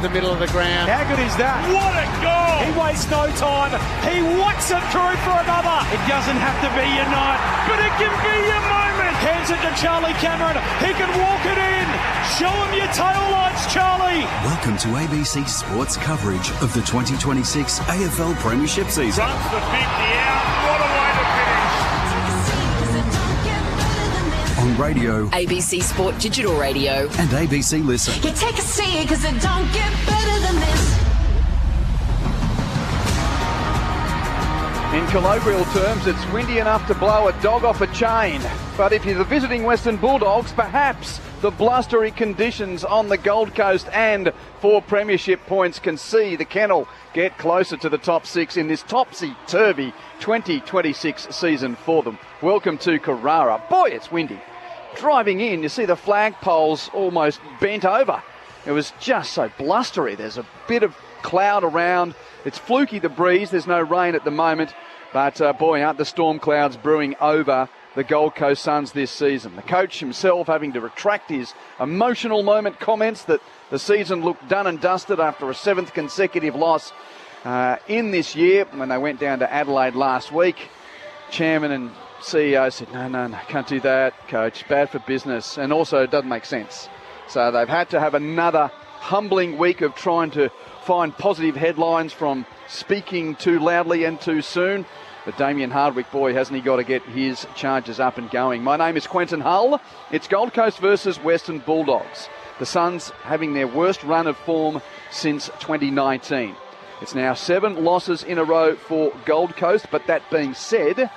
the middle of the ground. How good is that? What a goal! He wastes no time. He whacks it through for another. It doesn't have to be your night, but it can be your moment. Hands it to Charlie Cameron. He can walk it in. Show him your tail lights, Charlie. Welcome to ABC Sports coverage of the 2026 AFL Premiership season. Runs the 50 out. What a way to finish. On radio, ABC Sport Digital Radio, and ABC Listen. You take a seat because it don't get better than this. In colloquial terms, it's windy enough to blow a dog off a chain. But if you're the visiting Western Bulldogs, perhaps the blustery conditions on the Gold Coast and 4 premiership points can see the kennel get closer to the top 6 in this topsy-turvy 2026 season for them. Welcome to Carrara. Boy, it's windy. Driving in, you see the flagpoles almost bent over. It was just so blustery. There's a bit of cloud around. It's fluky, the breeze. There's no rain at the moment. But boy, aren't the storm clouds brewing over the Gold Coast Suns this season. The coach himself having to retract his emotional moment comments that the season looked done and dusted after a 7th consecutive loss in this year when they went down to Adelaide last week. Chairman and CEO said, no, can't do that, coach. Bad for business. And also it doesn't make sense. So they've had to have another humbling week of trying to find positive headlines from speaking too loudly and too soon. But Damien Hardwick, boy, hasn't he got to get his charges up and going. My name is Quentin Hull. It's Gold Coast versus Western Bulldogs. The Suns having their worst run of form since 2019. It's now 7 losses in a row for Gold Coast, but that being said,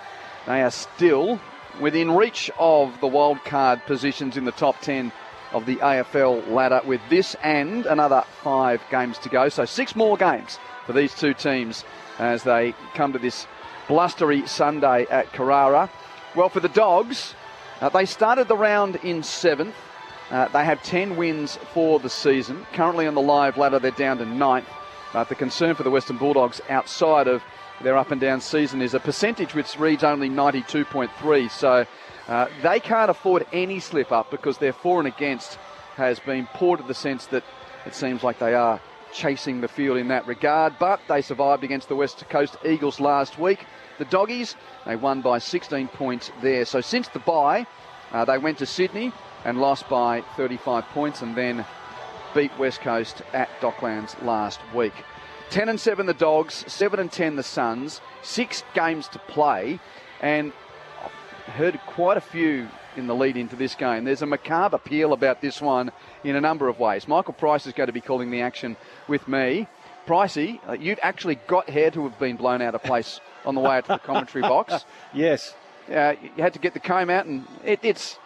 they are still within reach of the wild card positions in the top 10 of the AFL ladder with this and another 5 games to go. So 6 more games for these two teams as they come to this blustery Sunday at Carrara. Well, for the Dogs, they started the round in 7th. They have 10 wins for the season. Currently on the live ladder, they're down to 9th. But the concern for the Western Bulldogs outside of their up and down season is a percentage which reads only 92.3. So they can't afford any slip up because their for and against has been poor to the sense that it seems like they are chasing the field in that regard. But they survived against the West Coast Eagles last week. The Doggies, they won by 16 points there. So since the bye, they went to Sydney and lost by 35 points and then beat West Coast at Docklands last week. 10-7 the Dogs, 7-10 the Suns, 6 games to play, and I've heard quite a few in the lead into this game. There's a macabre appeal about this one in a number of ways. Michael Price is going to be calling the action with me. Pricey, you'd actually got hair to have been blown out of place on the way out to the commentary box. Yes. You had to get the comb out, and it's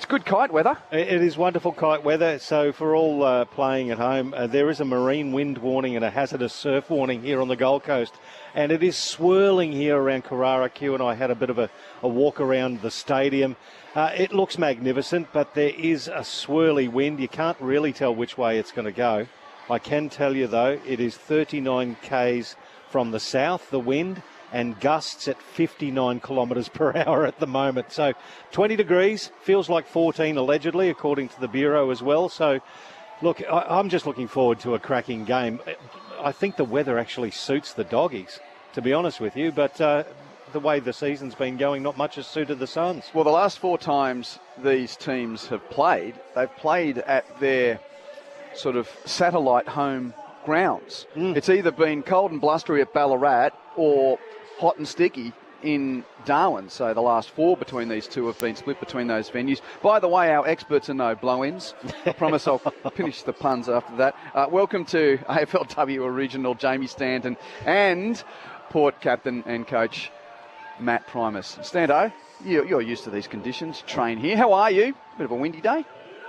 good kite weather. It is wonderful kite weather. So for all playing at home, there is a marine wind warning and a hazardous surf warning here on the Gold Coast. And it is swirling here around Carrara. Q and I had a bit of a walk around the stadium. It looks magnificent, but there is a swirly wind. You can't really tell which way it's going to go. I can tell you, though, it is 39 k's from the south, the wind, and gusts at 59 kilometres per hour at the moment. So 20 degrees, feels like 14 allegedly, according to the Bureau as well. So, look, I'm just looking forward to a cracking game. I think the weather actually suits the Doggies, to be honest with you, but the way the season's been going, not much has suited the Suns. Well, the last 4 times these teams have played, they've played at their sort of satellite home grounds. It's either been cold and blustery at Ballarat or hot and sticky in Darwin. So the last 4 between these two have been split between those venues. By the way, our experts are no blow-ins. I promise I'll finish the puns after that. Welcome to AFLW Original Jamie Stanton and Port captain and coach Matt Primus. Stando, you're used to these conditions. Train here. How are you? Bit of a windy day.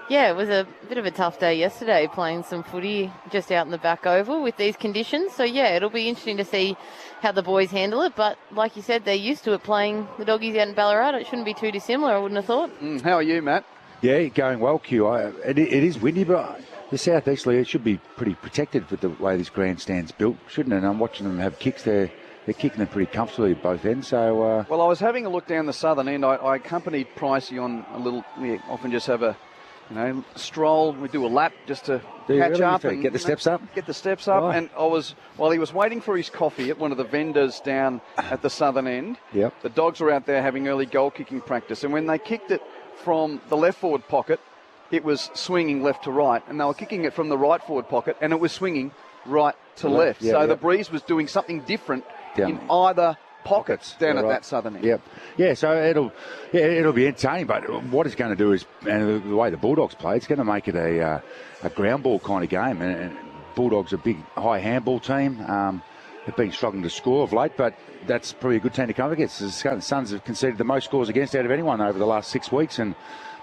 Yeah, it was a bit of a tough day yesterday playing some footy just out in the back oval with these conditions. So, yeah, it'll be interesting to see how the boys handle it. But like you said, they're used to it playing the Doggies out in Ballarat. It shouldn't be too dissimilar, I wouldn't have thought. How are you, Matt? Yeah, going well, Q. It is windy, but the southeasterly, it should be pretty protected with the way this grandstand's built, shouldn't it? And I'm watching them have kicks there. They're kicking them pretty comfortably at both ends. So, well, I was having a look down the southern end. I accompanied Pricey on a little. We often just have a stroll. We do a lap just to Do you catch really? up To and get the steps up? Get the steps up. Right. And while he was waiting for his coffee at one of the vendors down at the southern end. Yep. The dogs were out there having early goal kicking practice, and when they kicked it from the left forward pocket, it was swinging left to right, and they were kicking it from the right forward pocket, and it was swinging right to left. Yeah, so yeah. the breeze was doing something different Yeah. in either pockets down Yeah, at right. that southern end. Yep. Yeah, so it'll be entertaining, but what it's going to do is, and the way the Bulldogs play, it's going to make it a ground ball kind of game. And Bulldogs are a big, high handball team. They've been struggling to score of late, but that's probably a good team to come against. The Suns have conceded the most scores against out of anyone over the last 6 weeks, and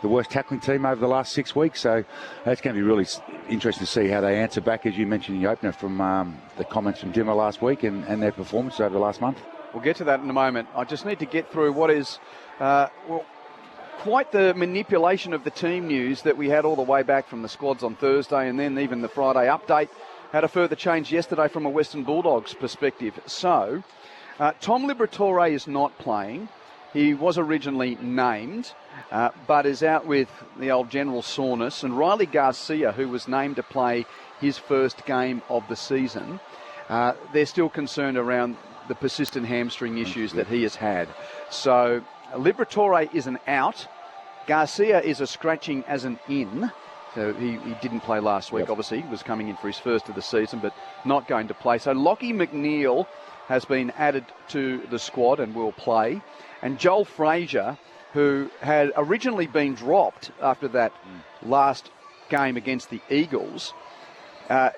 the worst tackling team over the last 6 weeks. So it's going to be really interesting to see how they answer back, as you mentioned in the opener, from the comments from Dimmer last week and their performance over the last month. We'll get to that in a moment. I just need to get through what is, quite the manipulation of the team news that we had all the way back from the squads on Thursday, and then even the Friday update had a further change yesterday from a Western Bulldogs perspective. So, Tom Liberatore is not playing. He was originally named, but is out with the old general soreness. And Riley Garcia, who was named to play his first game of the season, they're still concerned around the persistent hamstring issues that he has had. So Liberatore is an out. Garcia is a scratching as an in. So he didn't play last week, obviously. He was coming in for his first of the season, but not going to play. So Lockie McNeil has been added to the squad and will play. And Joel Frazier, who had originally been dropped after that last game against the Eagles,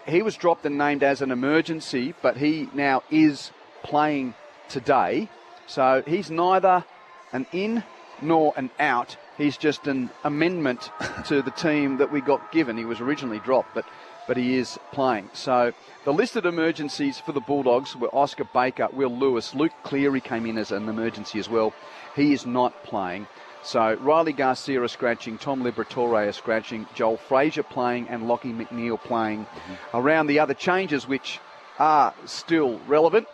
he was dropped and named as an emergency, but he now is playing today. So he's neither an in nor an out. He's just an amendment to the team that we got given. He was originally dropped, but he is playing. So the listed emergencies for the Bulldogs were Oscar Baker, Will Lewis. Luke Cleary came in as an emergency as well. He is not playing. So Riley Garcia is scratching, Tom Liberatore is scratching, Joel Frazier playing, and Lockie McNeil playing. Around the other changes, which are still relevant,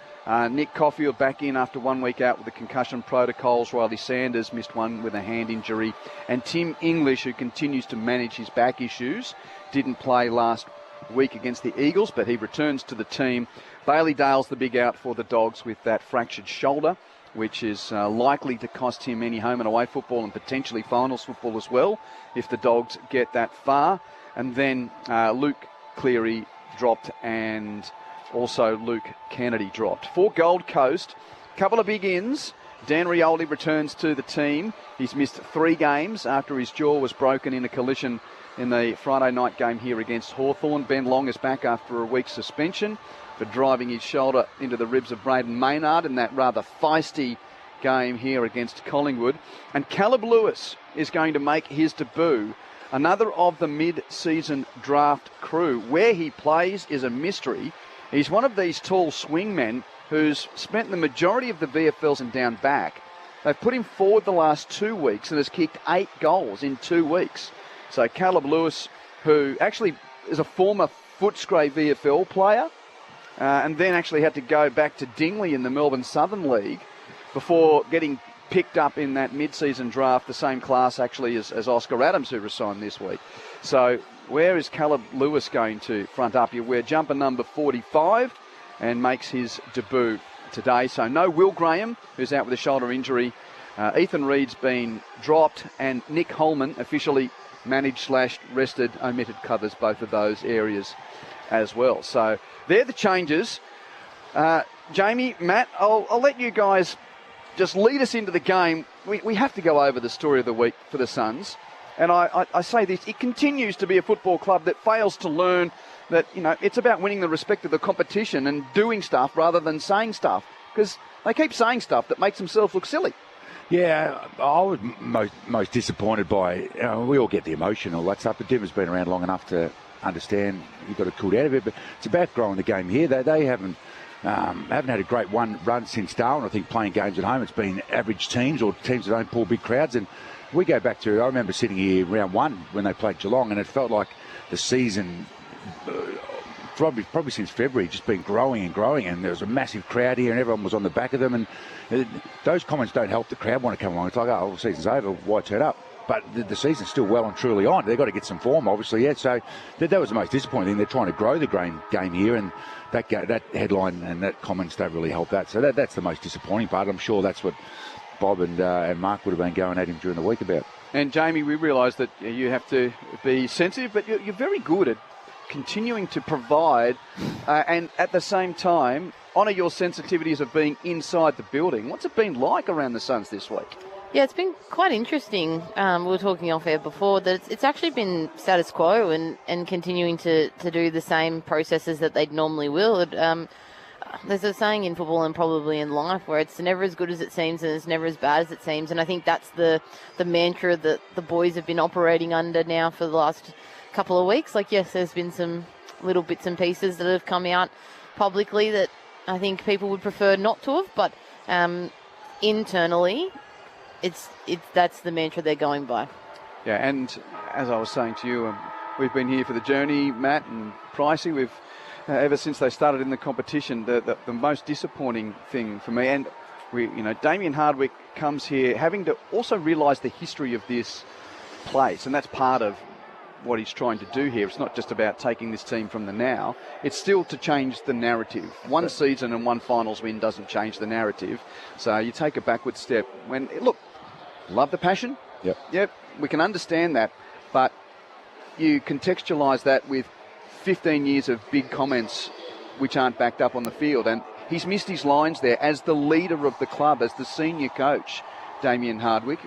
Nick Caulfield back in after 1 week out with the concussion protocols. Riley Sanders missed one with a hand injury. And Tim English, who continues to manage his back issues, didn't play last week against the Eagles, but he returns to the team. Bailey Dale's the big out for the Dogs with that fractured shoulder, which is likely to cost him any home and away football and potentially finals football as well if the Dogs get that far. And then Luke Cleary dropped, and also Luke Kennedy dropped. For Gold Coast, a couple of big ins. Dan Rioli returns to the team. He's missed 3 games after his jaw was broken in a collision in the Friday night game here against Hawthorn. Ben Long is back after a week's suspension for driving his shoulder into the ribs of Braden Maynard in that rather feisty game here against Collingwood. And Caleb Lewis is going to make his debut. Another of the mid-season draft crew. Where he plays is a mystery. He's one of these tall swingmen who's spent the majority of the VFLs and down back. They've put him forward the last 2 weeks and has kicked 8 goals in 2 weeks. So Caleb Lewis, who actually is a former Footscray VFL player, and then actually had to go back to Dingley in the Melbourne Southern League before getting picked up in that mid-season draft, the same class actually as Oscar Adams, who resigned this week. So where is Caleb Lewis going to front up? He'll wear jumper number 45 and makes his debut today. So no Will Graham, who's out with a shoulder injury. Ethan Reed's been dropped, and Nick Holman officially managed/rested, omitted covers both of those areas as well. So they're the changes. Jamie, Matt, I'll let you guys just lead us into the game. We have to go over the story of the week for the Suns. And I say this, it continues to be a football club that fails to learn that, it's about winning the respect of the competition and doing stuff rather than saying stuff. Because they keep saying stuff that makes themselves look silly. Yeah, I was most disappointed by, we all get the emotion, all that stuff, but Denver's been around long enough to understand you've got to cool out of it. But it's about growing the game here. They haven't had a great run since Darwin. I think playing games at home, it's been average teams or teams that don't pull big crowds. And we go back to, I remember sitting here round 1 when they played Geelong, and it felt like the season, probably since February, just been growing and growing, and there was a massive crowd here and everyone was on the back of them. And those comments don't help the crowd want to come along. It's like, oh, the season's over, why turn up? but the season's still well and truly on. They've got to get some form, obviously, yeah. So that was the most disappointing thing. They're trying to grow the game here, and that headline and that comments don't really help that. So that's the most disappointing part. I'm sure that's what Bob and Mark would have been going at him during the week about. And Jamie, we realise that you have to be sensitive, but you're very good at continuing to provide and at the same time honour your sensitivities of being inside the building. What's it been like around the Suns this week? Yeah, it's been quite interesting. We were talking off air before that it's actually been status quo and continuing to do the same processes that they'd normally will. There's a saying in football and probably in life where it's never as good as it seems and it's never as bad as it seems. And I think that's the mantra that the boys have been operating under now for the last couple of weeks. Like, yes, there's been some little bits and pieces that have come out publicly that I think people would prefer not to have, but internally, that's the mantra they're going by. Yeah, and as I was saying to you, we've been here for the journey, Matt and Pricey. We've ever since they started in the competition, the most disappointing thing for me, and Damien Hardwick comes here having to also realise the history of this place, and that's part of what he's trying to do here. It's not just about taking this team from the now. It's still to change the narrative. One season and one finals win doesn't change the narrative. So you take a backward step. Love the passion. Yep, we can understand that. But you contextualise that with 15 years of big comments which aren't backed up on the field. And he's missed his lines there as the leader of the club, as the senior coach, Damien Hardwick,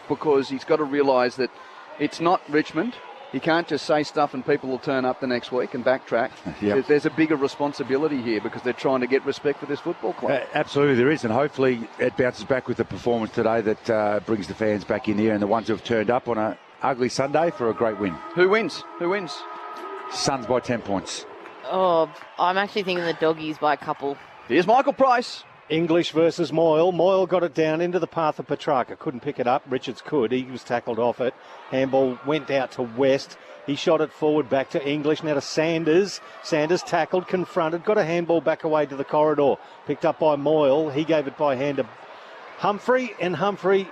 because he's got to realise that it's not Richmond. He can't just say stuff and people will turn up the next week and backtrack. Yep. There's a bigger responsibility here because they're trying to get respect for this football club. Absolutely there is, and hopefully it bounces back with the performance today that brings the fans back in here and the ones who have turned up on an ugly Sunday for a great win. Who wins? Suns by 10 points. Oh, I'm actually thinking the Doggies by a couple. Here's Michael Price. English versus Moyle. Moyle got it down into the path of Petrarca. Couldn't pick it up. Richards could. He was tackled off it. Handball went out to West. He shot it forward back to English. Now to Sanders. Sanders tackled, confronted. Got a handball back away to the corridor. Picked up by Moyle. He gave it by hand to Humphrey. And Humphrey,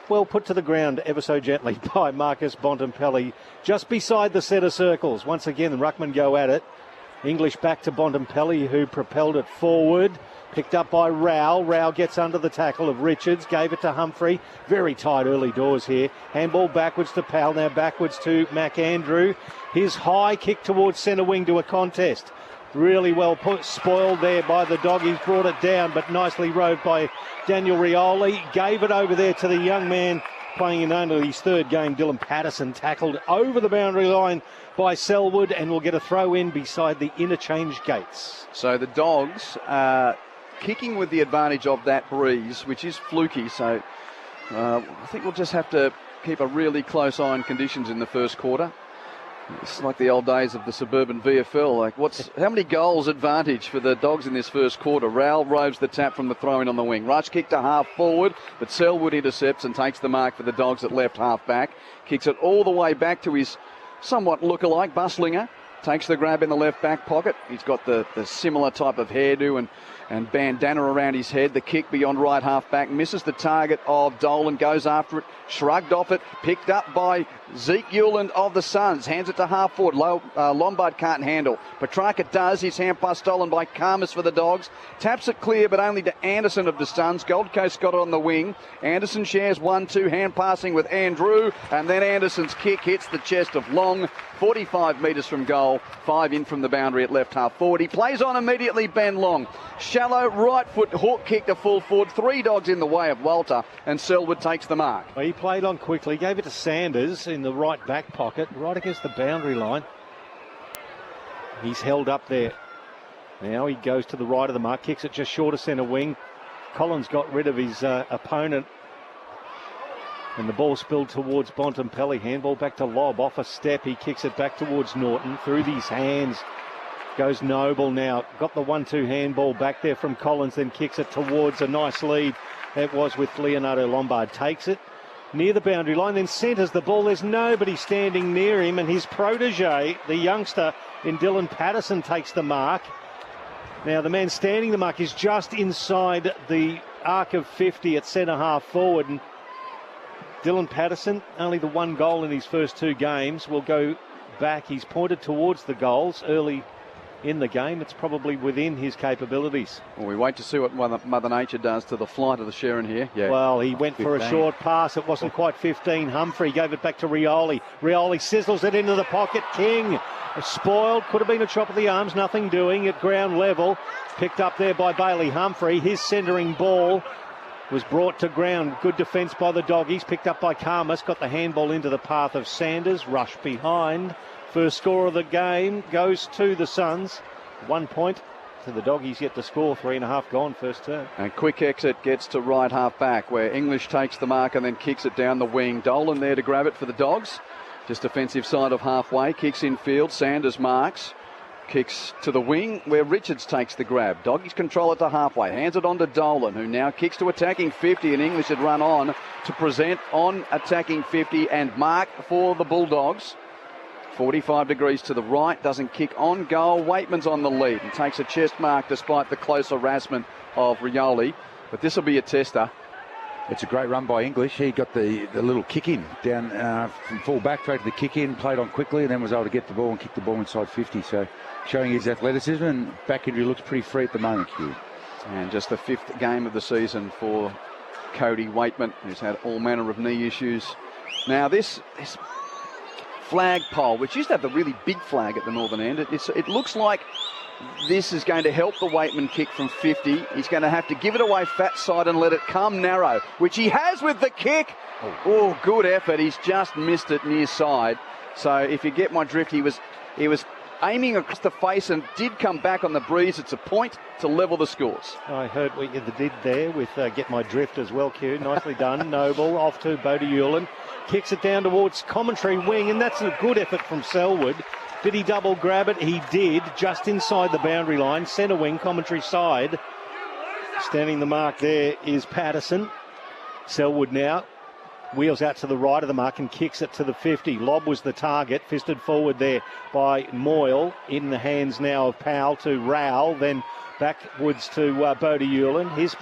well put to the ground ever so gently by Marcus Bontempelli. Just beside the centre circles. Once again, the ruckmen go at it. English back to Bontempelli, who propelled it forward. Picked up by Rao. Rao gets under the tackle of Richards. Gave it to Humphrey. Very tight early doors here. Handball backwards to Powell. Now backwards to McAndrew. His high kick towards centre wing to a contest. Really well put, spoiled there by the Doggies. Brought it down, but nicely rode by Daniel Rioli. Gave it over there to the young man playing in only his third game, Dylan Patterson. Tackled over the boundary line by Selwood and will get a throw in beside the interchange gates. So the Dogs are kicking with the advantage of that breeze, which is fluky. So I think we'll just have to keep a really close eye on conditions in the first quarter. It's like the old days of the suburban VFL. How many goals advantage for the Dogs in this first quarter? Rowell roves the tap from the throw-in on the wing. Rush kick to half forward, but Selwood intercepts and takes the mark for the Dogs at left half back. Kicks it all the way back to his somewhat look-alike, Buslinger. Takes the grab in the left back pocket. He's got the similar type of hairdo and bandana around his head. The kick beyond right half back. Misses the target of Dolan. Goes after it. Shrugged off it. Picked up by Zeke Hewland of the Suns. Hands it to half forward. Lombard can't handle. Petrarca does. His hand pass stolen by Karmas for the Dogs. Taps it clear, but only to Anderson of the Suns. Gold Coast got it on the wing. Anderson shares 1-2 hand passing with Andrew. And then Anderson's kick hits the chest of Long. 45 metres from goal. 5 in from the boundary at left half forward. He plays on immediately, Ben Long. Shallow right foot hook kick to full forward. 3 Dogs in the way of Walter, and Selwood takes the mark. Well, he played on quickly, gave it to Sanders in the right back pocket, right against the boundary line. He's held up there. Now he goes to the right of the mark, kicks it just short of centre wing. Collins got rid of his opponent. And the ball spilled towards Bontempelli. Handball back to Lobb. Off a step, he kicks it back towards Norton. Through these hands goes Noble now. Got the 1-2 handball back there from Collins, then kicks it towards a nice lead. It was with Leonardo Lombard. Takes it near the boundary line, then centres the ball. There's nobody standing near him, and his protege, the youngster in Dylan Patterson, takes the mark. Now the man standing the mark is just inside the arc of 50 at centre half forward, and Dylan Patterson, only the one goal in his first 2 games, will go back. He's pointed towards the goals early in the game. It's probably within his capabilities. Well, we wait to see what Mother Nature does to the flight of the Sharon here. Yeah. Well, he went 15. For a short pass. It wasn't quite 15. Humphrey gave it back to Rioli. Rioli sizzles it into the pocket. King spoiled. Could have been a chop of the arms. Nothing doing at ground level. Picked up there by Bailey Humphrey. His centering ball was brought to ground. Good defence by the Doggies. Picked up by Karmas. Got the handball into the path of Sanders. Rush behind. First score of the game goes to the Suns. 1 point to the Doggies yet to score. 3.5 gone first term. And quick exit gets to right half back where English takes the mark and then kicks it down the wing. Dolan there to grab it for the Dogs. Just defensive side of halfway. Kicks in field. Sanders marks. Kicks to the wing where Richards takes the grab. Doggies control it to halfway. Hands it on to Dolan, who now kicks to attacking 50, and English had run on to present on attacking 50 and mark for the Bulldogs. 45 degrees to the right, doesn't kick on goal. Waitman's on the lead and takes a chest mark despite the close harassment of Rioli. But this will be a tester. It's a great run by English. He got the little kick in down from full back, straight to the kick in, played on quickly, and then was able to get the ball and kick the ball inside 50. So showing his athleticism, and back injury looks pretty free at the moment, Hugh. And just the 5th game of the season for Cody Waitman, who's had all manner of knee issues. Now this flagpole, which used to have the really big flag at the northern end, it looks like this is going to help the Waitman kick from 50. He's going to have to give it away fat side and let it come narrow, which he has with the kick. Oh, good effort. He's just missed it near side. So if you get my drift, he was aiming across the face and did come back on the breeze. It's a point to level the scores. I heard what you did there with get my drift as well, Q. Nicely done. Noble off to Bodie kicks it down towards commentary wing, and that's a good effort from Selwood. Did he double grab it? He did, just inside the boundary line. Centre wing, commentary side. Standing the mark there is Patterson. Selwood now wheels out to the right of the mark and kicks it to the 50. Lob was the target, fisted forward there by Moyle. In the hands now of Powell to Rowell, then backwards to Bodie. He's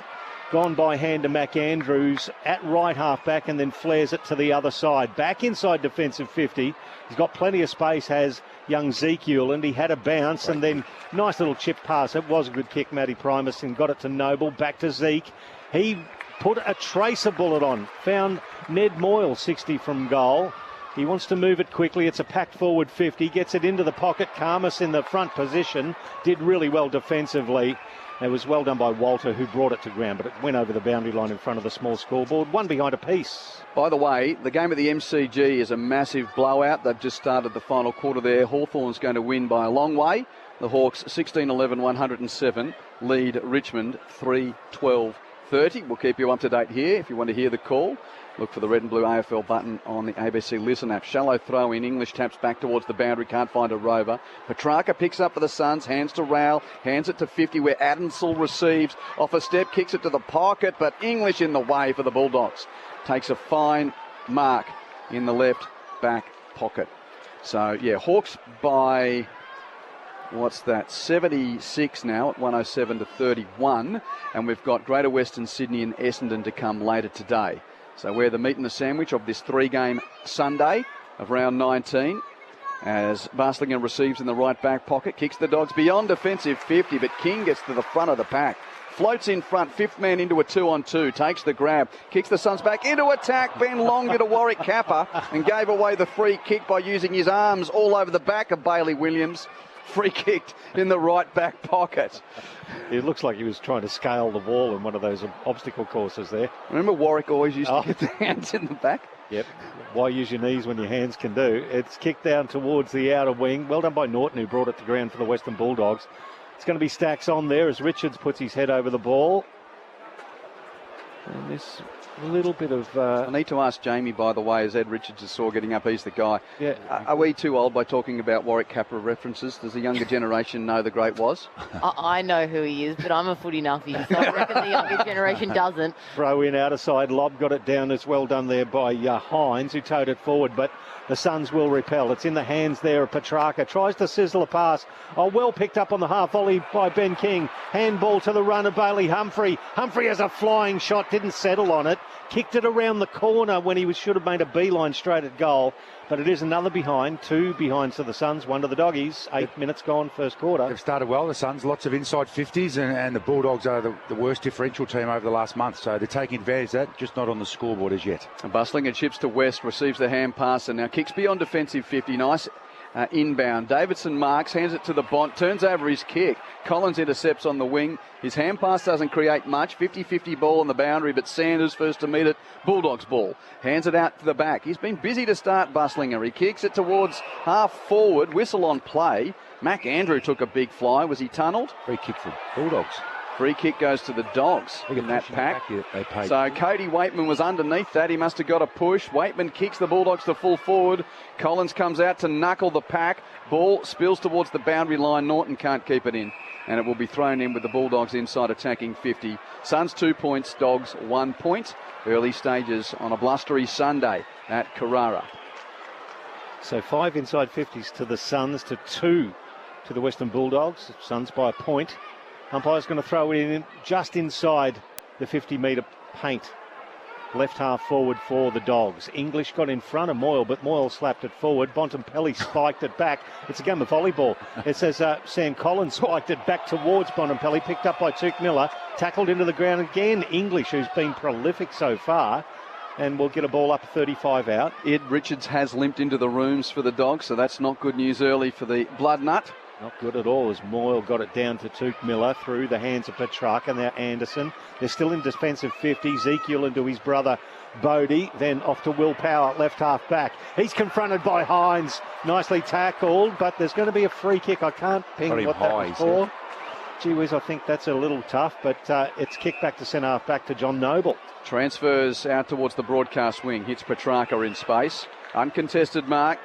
gone by hand to McAndrews at right half back and then flares it to the other side. Back inside defensive 50. He's got plenty of space, has young Zeke Hewland. He had a bounce and then nice little chip pass. It was a good kick, Matty Primus, and got it to Noble. Back to Zeke. He put a tracer bullet on. Found Ned Moyle 60 from goal. He wants to move it quickly. It's a packed forward 50. Gets it into the pocket. Karmas in the front position. Did really well defensively. It was well done by Walter, who brought it to ground, but it went over the boundary line in front of the small scoreboard. One behind a piece. By the way, the game at the MCG is a massive blowout. They've just started the final quarter there. Hawthorn's going to win by a long way. The Hawks 16-11, 107, lead Richmond 3-12-30. We'll keep you up to date here if you want to hear the call. Look for the red and blue AFL button on the ABC Listen app. Shallow throw in. English taps back towards the boundary. Can't find a rover. Petrarca picks up for the Suns. Hands to Rowell. Hands it to 50 where Adamsall receives. Off a step. Kicks it to the pocket. But English in the way for the Bulldogs. Takes a fine mark in the left back pocket. So, yeah, Hawks by... What's that? 76 now at 107-31. And we've got Greater Western Sydney and Essendon to come later today. So we're the meat and the sandwich of this 3-game Sunday of round 19. As Baslinger receives in the right back pocket, kicks the Dogs beyond defensive 50, but King gets to the front of the pack. Floats in front, 5th man into a 2-on-2, takes the grab, kicks the Suns back into attack. Ben Long did a Warwick Kappa and gave away the free kick by using his arms all over the back of Bailey Williams. Free kicked in the right back pocket. It looks like he was trying to scale the wall in one of those obstacle courses there. Remember Warwick always used to get the hands in the back? Yep. Why use your knees when your hands can do? It's kicked down towards the outer wing. Well done by Norton, who brought it to ground for the Western Bulldogs. It's going to be Stacks on there as Richards puts his head over the ball. And this little bit of... I need to ask Jamie, by the way, as Ed Richards is saw getting up, he's the guy. Yeah. Are we too old by talking about Warwick Kappa references? Does the younger generation know the great was? I know who he is, but I'm a footy nuffy, so I reckon the younger generation doesn't. Throw in outer side. Lob got it down as well done there by Hines, who towed it forward, but the Suns will repel. It's in the hands there of Petrarca. Tries to sizzle a pass. Oh, well picked up on the half volley by Ben King. Handball to the run of Bailey Humphrey. Humphrey has a flying shot, didn't settle on it. Kicked it around the corner when he should have made a beeline straight at goal. But it is another behind, 2 behinds to the Suns, 1 to the Doggies. 8 minutes gone, first quarter. They've started well, the Suns. Lots of inside 50s, and the Bulldogs are the worst differential team over the last month. So they're taking advantage of that, just not on the scoreboard as yet. And Bustling and chips to West, receives the hand pass and now kicks beyond defensive 50. Nice inbound. Davidson marks, hands it to the Bont, turns over his kick. Collins intercepts on the wing. His hand pass doesn't create much. 50-50 ball on the boundary, but Sanders first to meet it. Bulldogs ball. Hands it out to the back. He's been busy to start, Bustlinger. He kicks it towards half forward. Whistle on play. Mac Andrew took a big fly. Was he tunnelled? Free kick for Bulldogs. Free kick goes to the Dogs in that pack. So Cody Waitman was underneath that. He must have got a push. Waitman kicks the Bulldogs to full forward. Collins comes out to knuckle the pack. Ball spills towards the boundary line. Norton can't keep it in. And it will be thrown in with the Bulldogs inside attacking 50. Suns 2 points, Dogs 1 point. Early stages on a blustery Sunday at Carrara. So 5 inside 50s to the Suns, to 2 to the Western Bulldogs. Suns by a point. Umpire's going to throw it in just inside the 50-metre paint. Left half forward for the Dogs. English got in front of Moyle, but Moyle slapped it forward. Bontempelli spiked it back. It's a game of volleyball. It says Sam Collins spiked it back towards Bontempelli, picked up by Tuke Miller, tackled into the ground again. English, who's been prolific so far, and will get a ball up 35 out. Ed Richards has limped into the rooms for the Dogs, so that's not good news early for the Blood Nut. Not good at all as Moyle got it down to Tuke Miller through the hands of Petrarca. Now Anderson. They're still in defensive 50. Ezekiel into his brother Bodie. Then off to Will Power, left half back. He's confronted by Hines. Nicely tackled, but there's going to be a free kick. I can't ping what that was for. Gee whiz, I think that's a little tough, but it's kicked back to centre half back to John Noble. Transfers out towards the broadcast wing. Hits Petrarca in space. Uncontested mark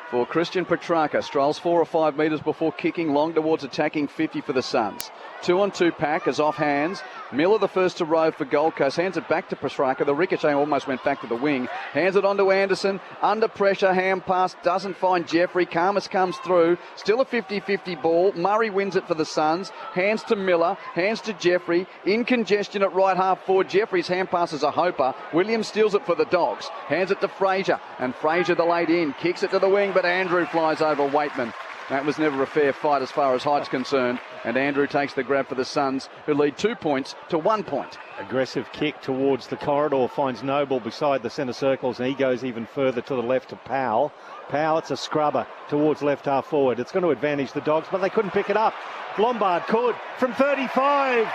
for Christian Petrarca. Strolls 4 or 5 metres before kicking long towards attacking 50 for the Suns. 2-on-2 pack is off hands. Miller the first to rove for Gold Coast. Hands it back to Petrarca. The ricochet almost went back to the wing. Hands it on to Anderson. Under pressure. Hand pass. Doesn't find Jeffrey. Karmas comes through. Still a 50-50 ball. Murray wins it for the Suns. Hands to Miller. Hands to Jeffrey. In congestion at right half forward. Jeffrey's hand pass is a hoper. Williams steals it for the Dogs. Hands it to Fraser. And Fraser the late in. Kicks it to the wing, but Andrew flies over Waitman. That was never a fair fight as far as height's concerned. And Andrew takes the grab for the Suns, who lead 2 points to 1 point. Aggressive kick towards the corridor, finds Noble beside the centre circles, and he goes even further to the left to Powell. Powell, it's a scrubber towards left half forward. It's going to advantage the Dogs, but they couldn't pick it up. Lombard could from 35.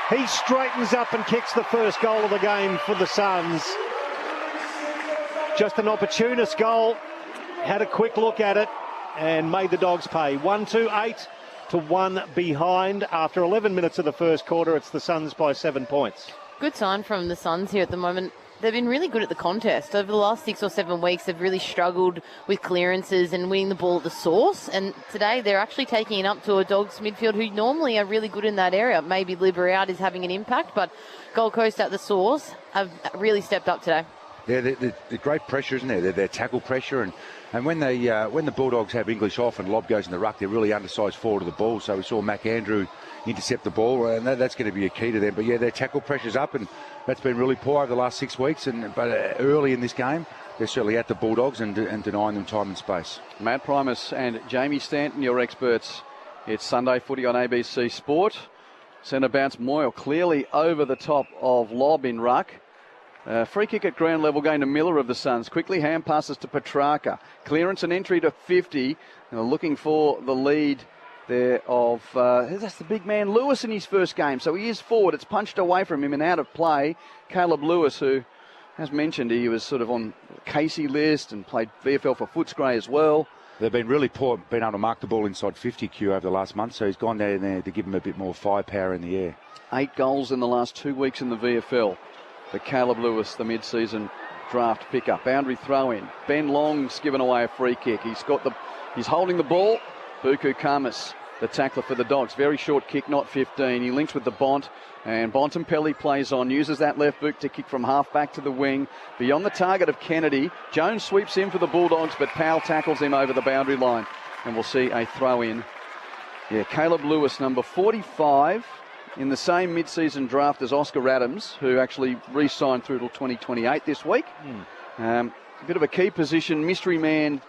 He straightens up and kicks the first goal of the game for the Suns. Just an opportunist goal. Had a quick look at it and made the Dogs pay. 1-2-8 to 1 behind. After 11 minutes of the first quarter, it's the Suns by 7 points. Good sign from the Suns here at the moment. They've been really good at the contest. Over the last 6 or 7 weeks, they've really struggled with clearances and winning the ball at the source. And today, they're actually taking it up to a Dogs midfield who normally are really good in that area. Maybe Liberaut is having an impact, but Gold Coast at the source have really stepped up today. Yeah, the great pressure, isn't there? Their tackle pressure, and when the Bulldogs have English off and Lob goes in the ruck, they're really undersized forward of the ball. So we saw Mac Andrew intercept the ball, and that's going to be a key to them. But yeah, their tackle pressure's up, and that's been really poor over the last 6 weeks. But early in this game, they're certainly at the Bulldogs and denying them time and space. Matt Primus and Jamie Stanton, your experts. It's Sunday Footy on ABC Sport. Centre bounce Moyle clearly over the top of Lob in ruck. Free kick at ground level going to Miller of the Suns. Quickly hand passes to Petrarca. Clearance and entry to 50. Looking for the lead there of, that's the big man Lewis in his first game. So he is forward. It's punched away from him and out of play. Caleb Lewis, who, as mentioned, he was sort of on Casey list and played VFL for Footscray as well. They've been really poor, being able to mark the ball inside 50 Q over the last month. So he's gone down there to give him a bit more firepower in the air. 8 goals in the last 2 weeks in the VFL. For Caleb Lewis, the mid-season draft pickup. Boundary throw-in. Ben Long's given away a free kick. He's holding the ball. Buku Karmas, the tackler for the Dogs. Very short kick, not 15. He links with the Bont, and Bontempelli plays on. Uses that left boot to kick from half back to the wing. Beyond the target of Kennedy. Jones sweeps in for the Bulldogs, but Powell tackles him over the boundary line. And we'll see a throw-in. Yeah, Caleb Lewis, number 45. in the same mid-season draft as Oscar Adams, who actually re-signed through till 2028 this week. A bit of a key position, mystery man,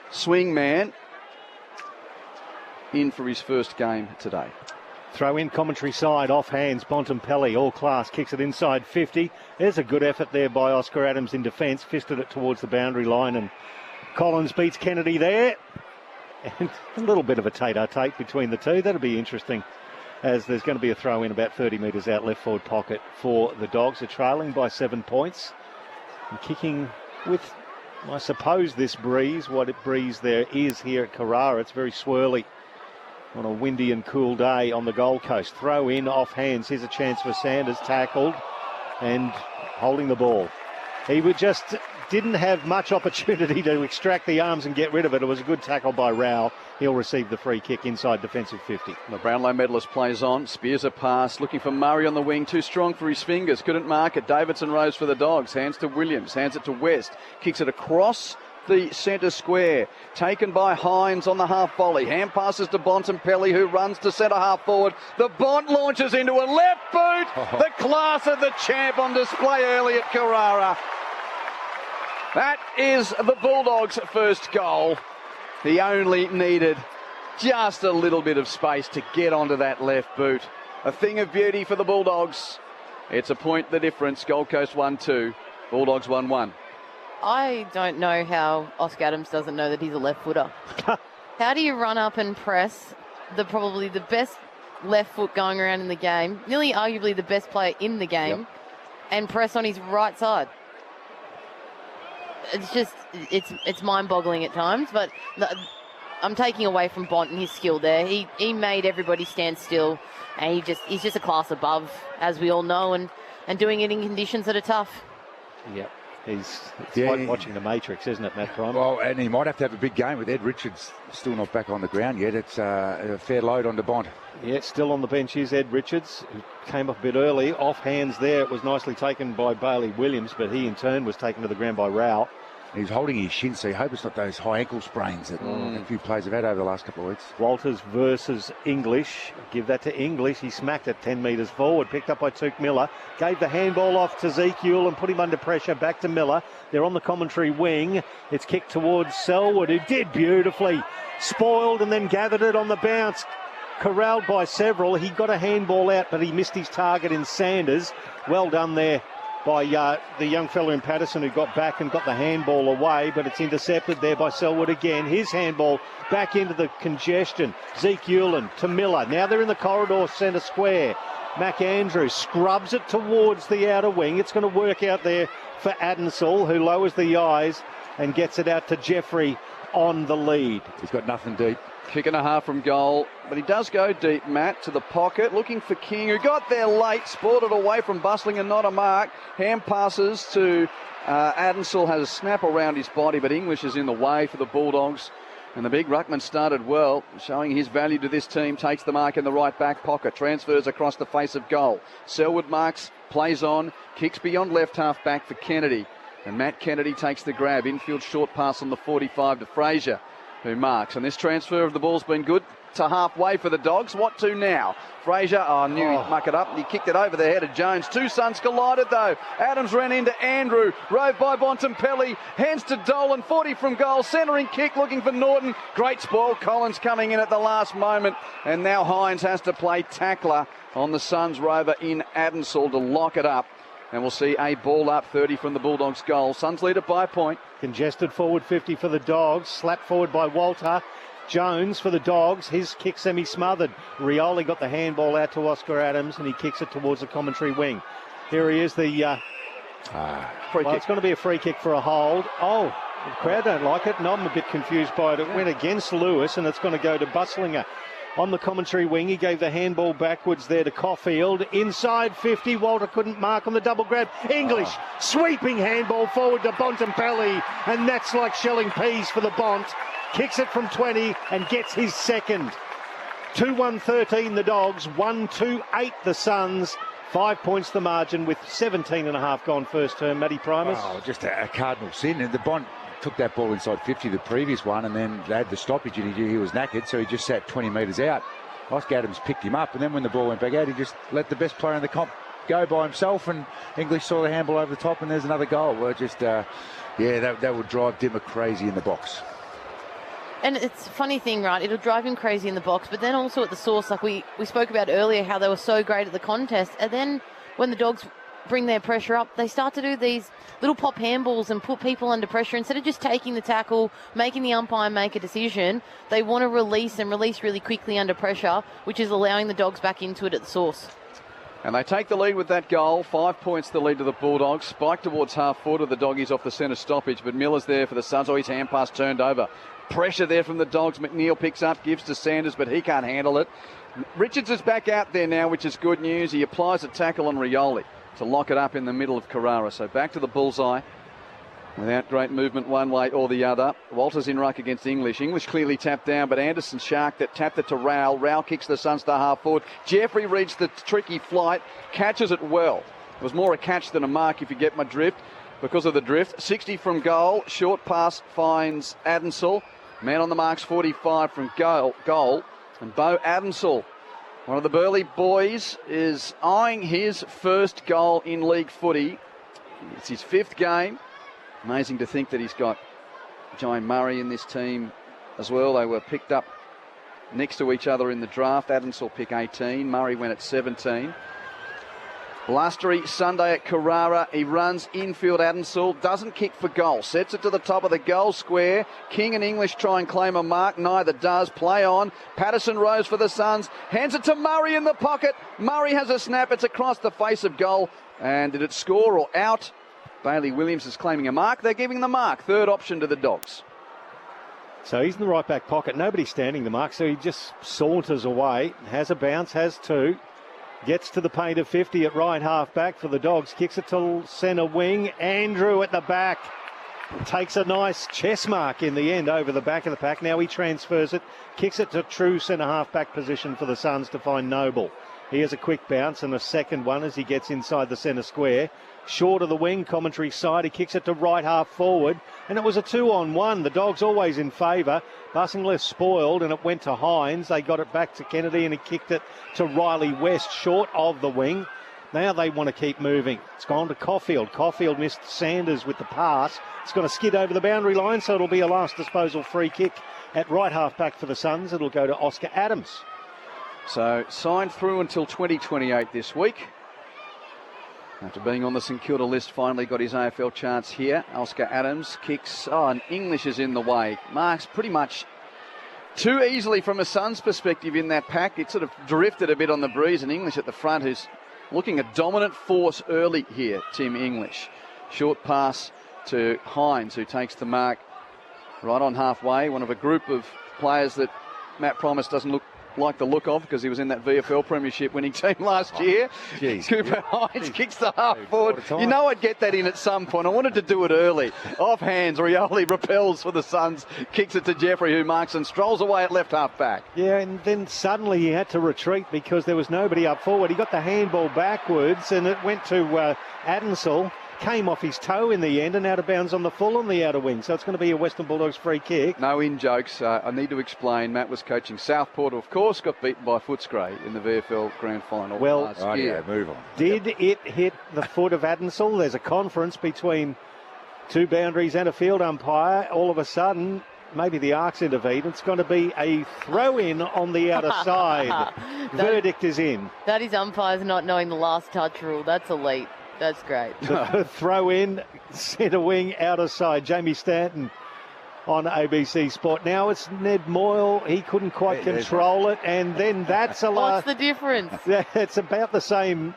swing man, in for his first game today. Throw in commentary side, off hands, Bontempelli, all class, kicks it inside 50. There's a good effort there by Oscar Adams in defence, fisted it towards the boundary line, and Collins beats Kennedy there. And a little bit of a tete-a-tete between the two. That'll be interesting, as there's going to be a throw in about 30 metres out left forward pocket for the Dogs. They're trailing by 7 points. And kicking with, I suppose, this breeze, breeze there is here at Carrara. It's very swirly on a windy and cool day on the Gold Coast. Throw in, off hands. Here's a chance for Sanders, tackled and holding the ball. He didn't have much opportunity to extract the arms and get rid of it. It was a good tackle by Rao. He'll receive the free kick inside defensive 50. The Brownlow medalist plays on, spears a pass, looking for Murray on the wing, too strong for his fingers, couldn't mark it. Davidson rose for the Dogs, hands to Williams, hands it to West, kicks it across the centre square, taken by Hines on the half volley. Hand passes to Bontempelli, who runs to centre half forward. The Bont launches into a left boot. The class of the champ on display early at Carrara. That is the Bulldogs' first goal. He only needed just a little bit of space to get onto that left boot. A thing of beauty for the Bulldogs. It's a point the difference. Gold Coast 1-2, Bulldogs 1-1. I don't know how Oscar Adams doesn't know that he's a left footer. How do you run up and press probably the best left foot going around in the game, nearly arguably the best player in the game, and press on his right side? It's just, it's mind-boggling at times, but I'm taking away from Bont and his skill there. He made everybody stand still, and he's just a class above, as we all know, and doing it in conditions that are tough. Yep. It's like watching The Matrix, isn't it, Matt Prime? Well, and he might have to have a big game with Ed Richards still not back on the ground yet. It's a fair load on the Bont. Yeah, still on the bench is Ed Richards, who came up a bit early. Off hands there. It was nicely taken by Bailey Williams, but he in turn was taken to the ground by Rao. He's holding his shin, so you hope it's not those high ankle sprains that a few players have had over the last couple of weeks. Walters versus English. Give that to English. He smacked it 10 metres forward. Picked up by Tuke Miller. Gave the handball off to Ezekiel and put him under pressure. Back to Miller. They're on the commentary wing. It's kicked towards Selwood, who did beautifully. Spoiled and then gathered it on the bounce. Corralled by several. He got a handball out, but he missed his target in Sanders. Well done there by the young fella in Patterson, who got back and got the handball away, but it's intercepted there by Selwood again. His handball back into the congestion. Zeke Hewland to Miller. Now they're in the corridor centre square. McAndrew scrubs it towards the outer wing. It's going to work out there for Adensall, who lowers the eyes and gets it out to Jeffrey on the lead. He's got nothing deep. Kick and a half from goal, but he does go deep, Matt, to the pocket, looking for King, who got there late, spoiled it away from Bustling and not a mark. Hand passes to Adensall, has a snap around his body, but English is in the way for the Bulldogs. And the big ruckman started well, showing his value to this team, takes the mark in the right back pocket, transfers across the face of goal. Selwood marks, plays on, kicks beyond left half back for Kennedy. And Matt Kennedy takes the grab, infield short pass on the 45 to Fraser, who marks. And this transfer of the ball's been good to halfway for the Dogs. What to now? Fraser, he'd muck it up. He kicked it over the head of Jones. Two Suns collided though. Adams ran into Andrew. Rove by Bontempelli. Hands to Dolan. 40 from goal. Centering kick looking for Norton. Great spoil. Collins coming in at the last moment. And now Hines has to play tackler on the Suns rover in Adensall to lock it up. And we'll see a ball up, 30 from the Bulldogs goal. Suns lead it by a point. Congested forward 50 for the Dogs. Slapped forward by Walter. Jones for the Dogs. His kick semi-smothered. Rioli got the handball out to Oscar Adams and he kicks it towards the commentary wing. Here he is, the free kick. It's going to be a free kick for a hold. Oh, the crowd don't like it. No, I'm a bit confused by it. It went against Lewis and it's going to go to Bustlinger. On the commentary wing, he gave the handball backwards there to Caulfield. Inside 50, Walter couldn't mark on the double grab. English, sweeping handball forward to Bontempelli, and that's like shelling peas for the Bont. Kicks it from 20 and gets his second. 2-1-13 the Dogs, 1-2-8 the Suns. 5 points the margin with 17.5 gone first term. Matty Primus. Oh, just a cardinal sin. And the Bont took that ball inside 50, the previous one, and then they had the stoppage and he was knackered, so he just sat 20 metres out. Oscar Adams picked him up, and then when the ball went back out, he just let the best player in the comp go by himself, and English saw the handball over the top, and there's another goal. Well, just, that would drive Dimmer crazy in the box. And it's a funny thing, right? It'll drive him crazy in the box, but then also at the source, like we spoke about earlier, how they were so great at the contest. And then when the Dogs bring their pressure up, they start to do these little pop handballs and put people under pressure. Instead of just taking the tackle, making the umpire make a decision, they want to release really quickly under pressure, which is allowing the Dogs back into it at the source. And they take the lead with that goal. 5 points the lead to the Bulldogs. Spike towards half forward of the Doggies off the centre stoppage, but Miller's there for the Suns. Oh, his hand pass turned over. Pressure there from the Dogs. McNeil picks up, gives to Sanders, but he can't handle it. Richards is back out there now, which is good news. He applies a tackle on Rioli to lock it up in the middle of Carrara. So back to the bullseye without great movement one way or the other. Walters in ruck against English. English clearly tapped down, but Anderson Shark that tapped it to Rowell. Rowell kicks the Suns to half forward. Jeffrey reads the tricky flight, catches it well. It was more a catch than a mark, if you get my drift, because of the drift. 60 from goal. Short pass finds Adamsall. Man on the marks, 45 from goal. And Bo Adamsall, one of the Burleigh boys, is eyeing his first goal in league footy. It's his 5th game. Amazing to think that he's got Jai Murray in this team as well. They were picked up next to each other in the draft. Adamsall pick 18. Murray went at 17. Blustery Sunday at Carrara. He runs infield. Adamsall doesn't kick for goal. Sets it to the top of the goal square. King and English try and claim a mark. Neither does. Play on. Patterson Rose for the Suns. Hands it to Murray in the pocket. Murray has a snap. It's across the face of goal. And did it score or out? Bailey Williams is claiming a mark. They're giving the mark. Third option to the Dogs. So he's in the right back pocket. Nobody's standing the mark, so he just saunters away. Has a bounce, has 2. Gets to the paint of 50 at right half back for the Dogs. Kicks it to centre wing. Andrew at the back. Takes a nice chest mark in the end over the back of the pack. Now he transfers it. Kicks it to true centre half back position for the Suns to find Noble. He has a quick bounce and a second one as he gets inside the centre square. Short of the wing, commentary side. He kicks it to right half forward. And it was a 2-on-1. The Dogs always in favour. Bussingler spoiled and it went to Hines. They got it back to Kennedy and he kicked it to Riley West short of the wing. Now they want to keep moving. It's gone to Caulfield. Caulfield missed Sanders with the pass. It's going to skid over the boundary line, so it'll be a last disposal free kick at right half back for the Suns. It'll go to Oscar Adams. So signed through until 2028 this week. After being on the St Kilda list, finally got his AFL chance here. Oscar Adams kicks. Oh, and English is in the way. Marks pretty much too easily from a Suns perspective in that pack. It sort of drifted a bit on the breeze, and English at the front, who's looking a dominant force early here, Tim English. Short pass to Hines, who takes the mark right on halfway. One of a group of players that Matt Promise doesn't like the look of, because he was in that VFL Premiership winning team last year. Geez. Cooper Hines kicks the half forward. You know I'd get that in at some point. I wanted to do it early. Off hands, Rioli repels for the Suns, kicks it to Jeffrey, who marks and strolls away at left half back. Yeah, and then suddenly he had to retreat because there was nobody up forward. He got the handball backwards and it went to Adamsall. Came off his toe in the end and out of bounds on the full on the outer wing. So it's going to be a Western Bulldogs free kick. No in-jokes. I need to explain. Matt was coaching Southport, who of course got beaten by Footscray in the VFL Grand Final last year. Move on. Did it hit the foot of Adamsall? There's a conference between two boundaries and a field umpire. All of a sudden, maybe the Arcs intervened. It's going to be a throw-in on the outer side. Verdict is in. That is umpires not knowing the last touch rule. That's elite. That's great. The throw in, centre wing, outer side. Jamie Stanton on ABC Sport. Now it's Ned Moyle. He couldn't quite control it. And then that's a What's the difference? It's about the same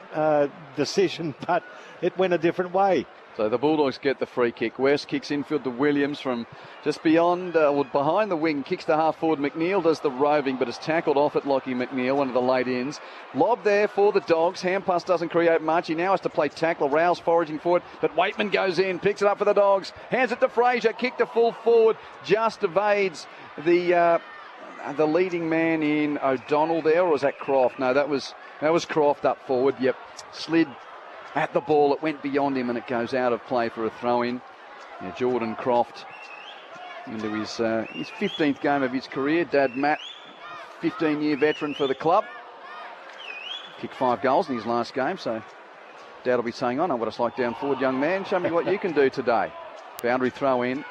decision, but it went a different way. So the Bulldogs get the free kick. West kicks infield to Williams from just beyond, behind the wing, kicks to half forward. McNeil does the roving, but is tackled off at Lockie McNeil, one of the late ins. Lob there for the Dogs. Hand pass doesn't create much. He now has to play tackle. Rouse foraging forward, but Waitman goes in, picks it up for the Dogs, hands it to Fraser, kick to full forward, just evades the leading man in O'Donnell there, or was that Croft? No, that was Croft up forward. Yep, slid at the ball, it went beyond him and it goes out of play for a throw-in. Yeah, Jordan Croft into his 15th game of his career. Dad Matt, 15-year veteran for the club. Kicked 5 goals in his last game, so Dad will be saying, I know what it's like down forward, young man. Show me what you can do today. Boundary throw in.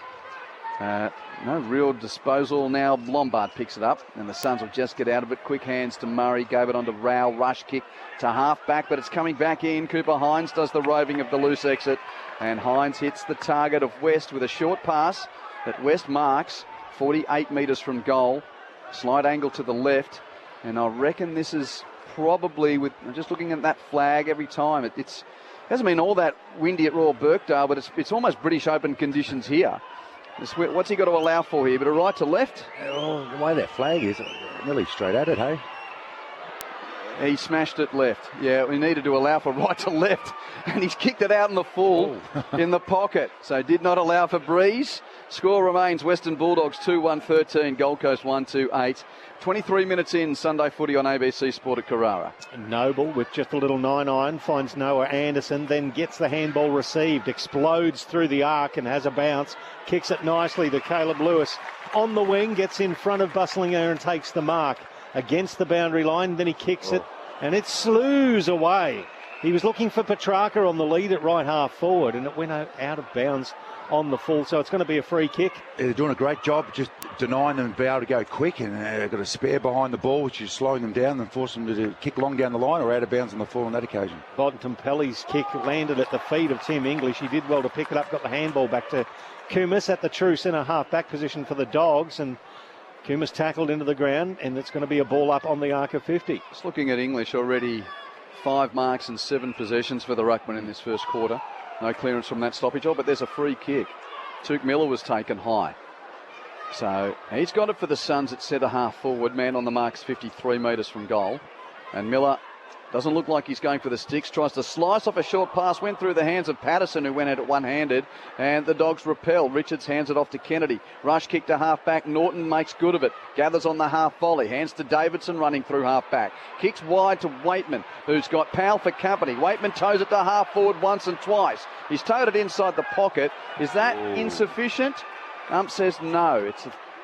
No real disposal now. Lombard picks it up, and the Suns will just get out of it. Quick hands to Murray, gave it on to Rao. Rush kick to half-back, but it's coming back in. Cooper Hines does the roving of the loose exit, and Hines hits the target of West with a short pass that West marks 48 metres from goal. Slight angle to the left, and I reckon this is probably, with just looking at that flag every time, it hasn't been all that windy at Royal Birkdale, but it's almost British Open conditions here. What's he got to allow for here? But a right to left? Oh, the way that flag is, nearly straight at it, hey? He smashed it left. Yeah, we needed to allow for right to left, and he's kicked it out in the full in the pocket. So did not allow for breeze. Score remains Western Bulldogs 2-1-13, Gold Coast 1-2-8. 23 minutes in, Sunday footy on ABC Sport at Carrara. Noble with just a little 9-iron finds Noah Anderson, then gets the handball received, explodes through the arc and has a bounce, kicks it nicely to Caleb Lewis on the wing, gets in front of Bustlinger and takes the mark against the boundary line. Then he kicks it and it slews away. He was looking for Petrarca on the lead at right half forward, and it went out of bounds on the full, so it's going to be a free kick. They're doing a great job just denying them to be able to go quick, and they've got a spare behind the ball, which is slowing them down and forcing them to kick long down the line or out of bounds on the full on that occasion. Bontempelli's kick landed at the feet of Tim English. He did well to pick it up, got the handball back to Kumis at the true centre half-back position for the Dogs, and Kumis tackled into the ground, and it's going to be a ball up on the arc of 50. Just looking at English, already 5 marks and 7 possessions for the ruckman in this first quarter. No clearance from that stoppage, but there's a free kick. Tuke Miller was taken high. So he's got it for the Suns at centre half forward. Man on the mark's 53 metres from goal. And Miller doesn't look like he's going for the sticks. Tries to slice off a short pass. Went through the hands of Patterson, who went at it one-handed. And the Dogs repel. Richards hands it off to Kennedy. Rush kick to half-back. Norton makes good of it. Gathers on the half volley. Hands to Davidson running through half-back. Kicks wide to Waitman, who's got Powell for company. Waitman toes it to half-forward once and twice. He's towed it inside the pocket. Is that insufficient? Ump says no.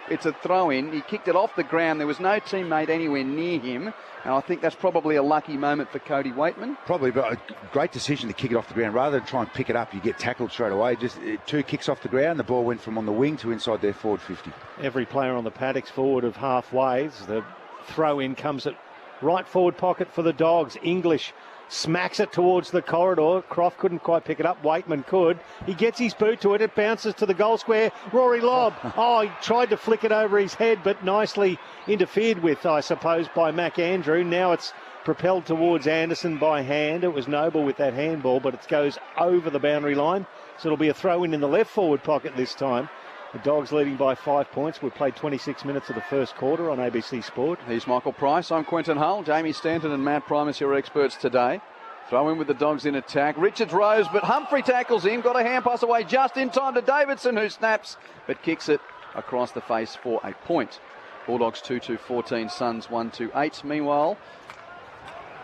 It's a throw-in. He kicked it off the ground. There was no teammate anywhere near him. And I think that's probably a lucky moment for Cody Waitman. Probably, but a great decision to kick it off the ground. Rather than try and pick it up, you get tackled straight away. Just 2 kicks off the ground. The ball went from on the wing to inside their forward 50. Every player on the paddock's forward of halfways. The throw-in comes at right forward pocket for the Dogs. English smacks it towards the corridor. Croft couldn't quite pick it up. Waitman could. He gets his boot to it. It bounces to the goal square. Rory Lobb. He tried to flick it over his head, but nicely interfered with, I suppose, by Mac Andrew. Now it's propelled towards Anderson by hand. It was Noble with that handball, but it goes over the boundary line. So it'll be a throw-in in the left forward pocket this time. The Dogs leading by 5 points. We've played 26 minutes of the first quarter on ABC Sport. He's Michael Price. I'm Quentin Hull. Jamie Stanton and Matt Primus, your experts today. Throw in with the Dogs in attack. Richards rose, but Humphrey tackles him. Got a hand pass away just in time to Davidson, who snaps, but kicks it across the face for a point. Bulldogs 2-2-14, Suns 1-2-8. Meanwhile,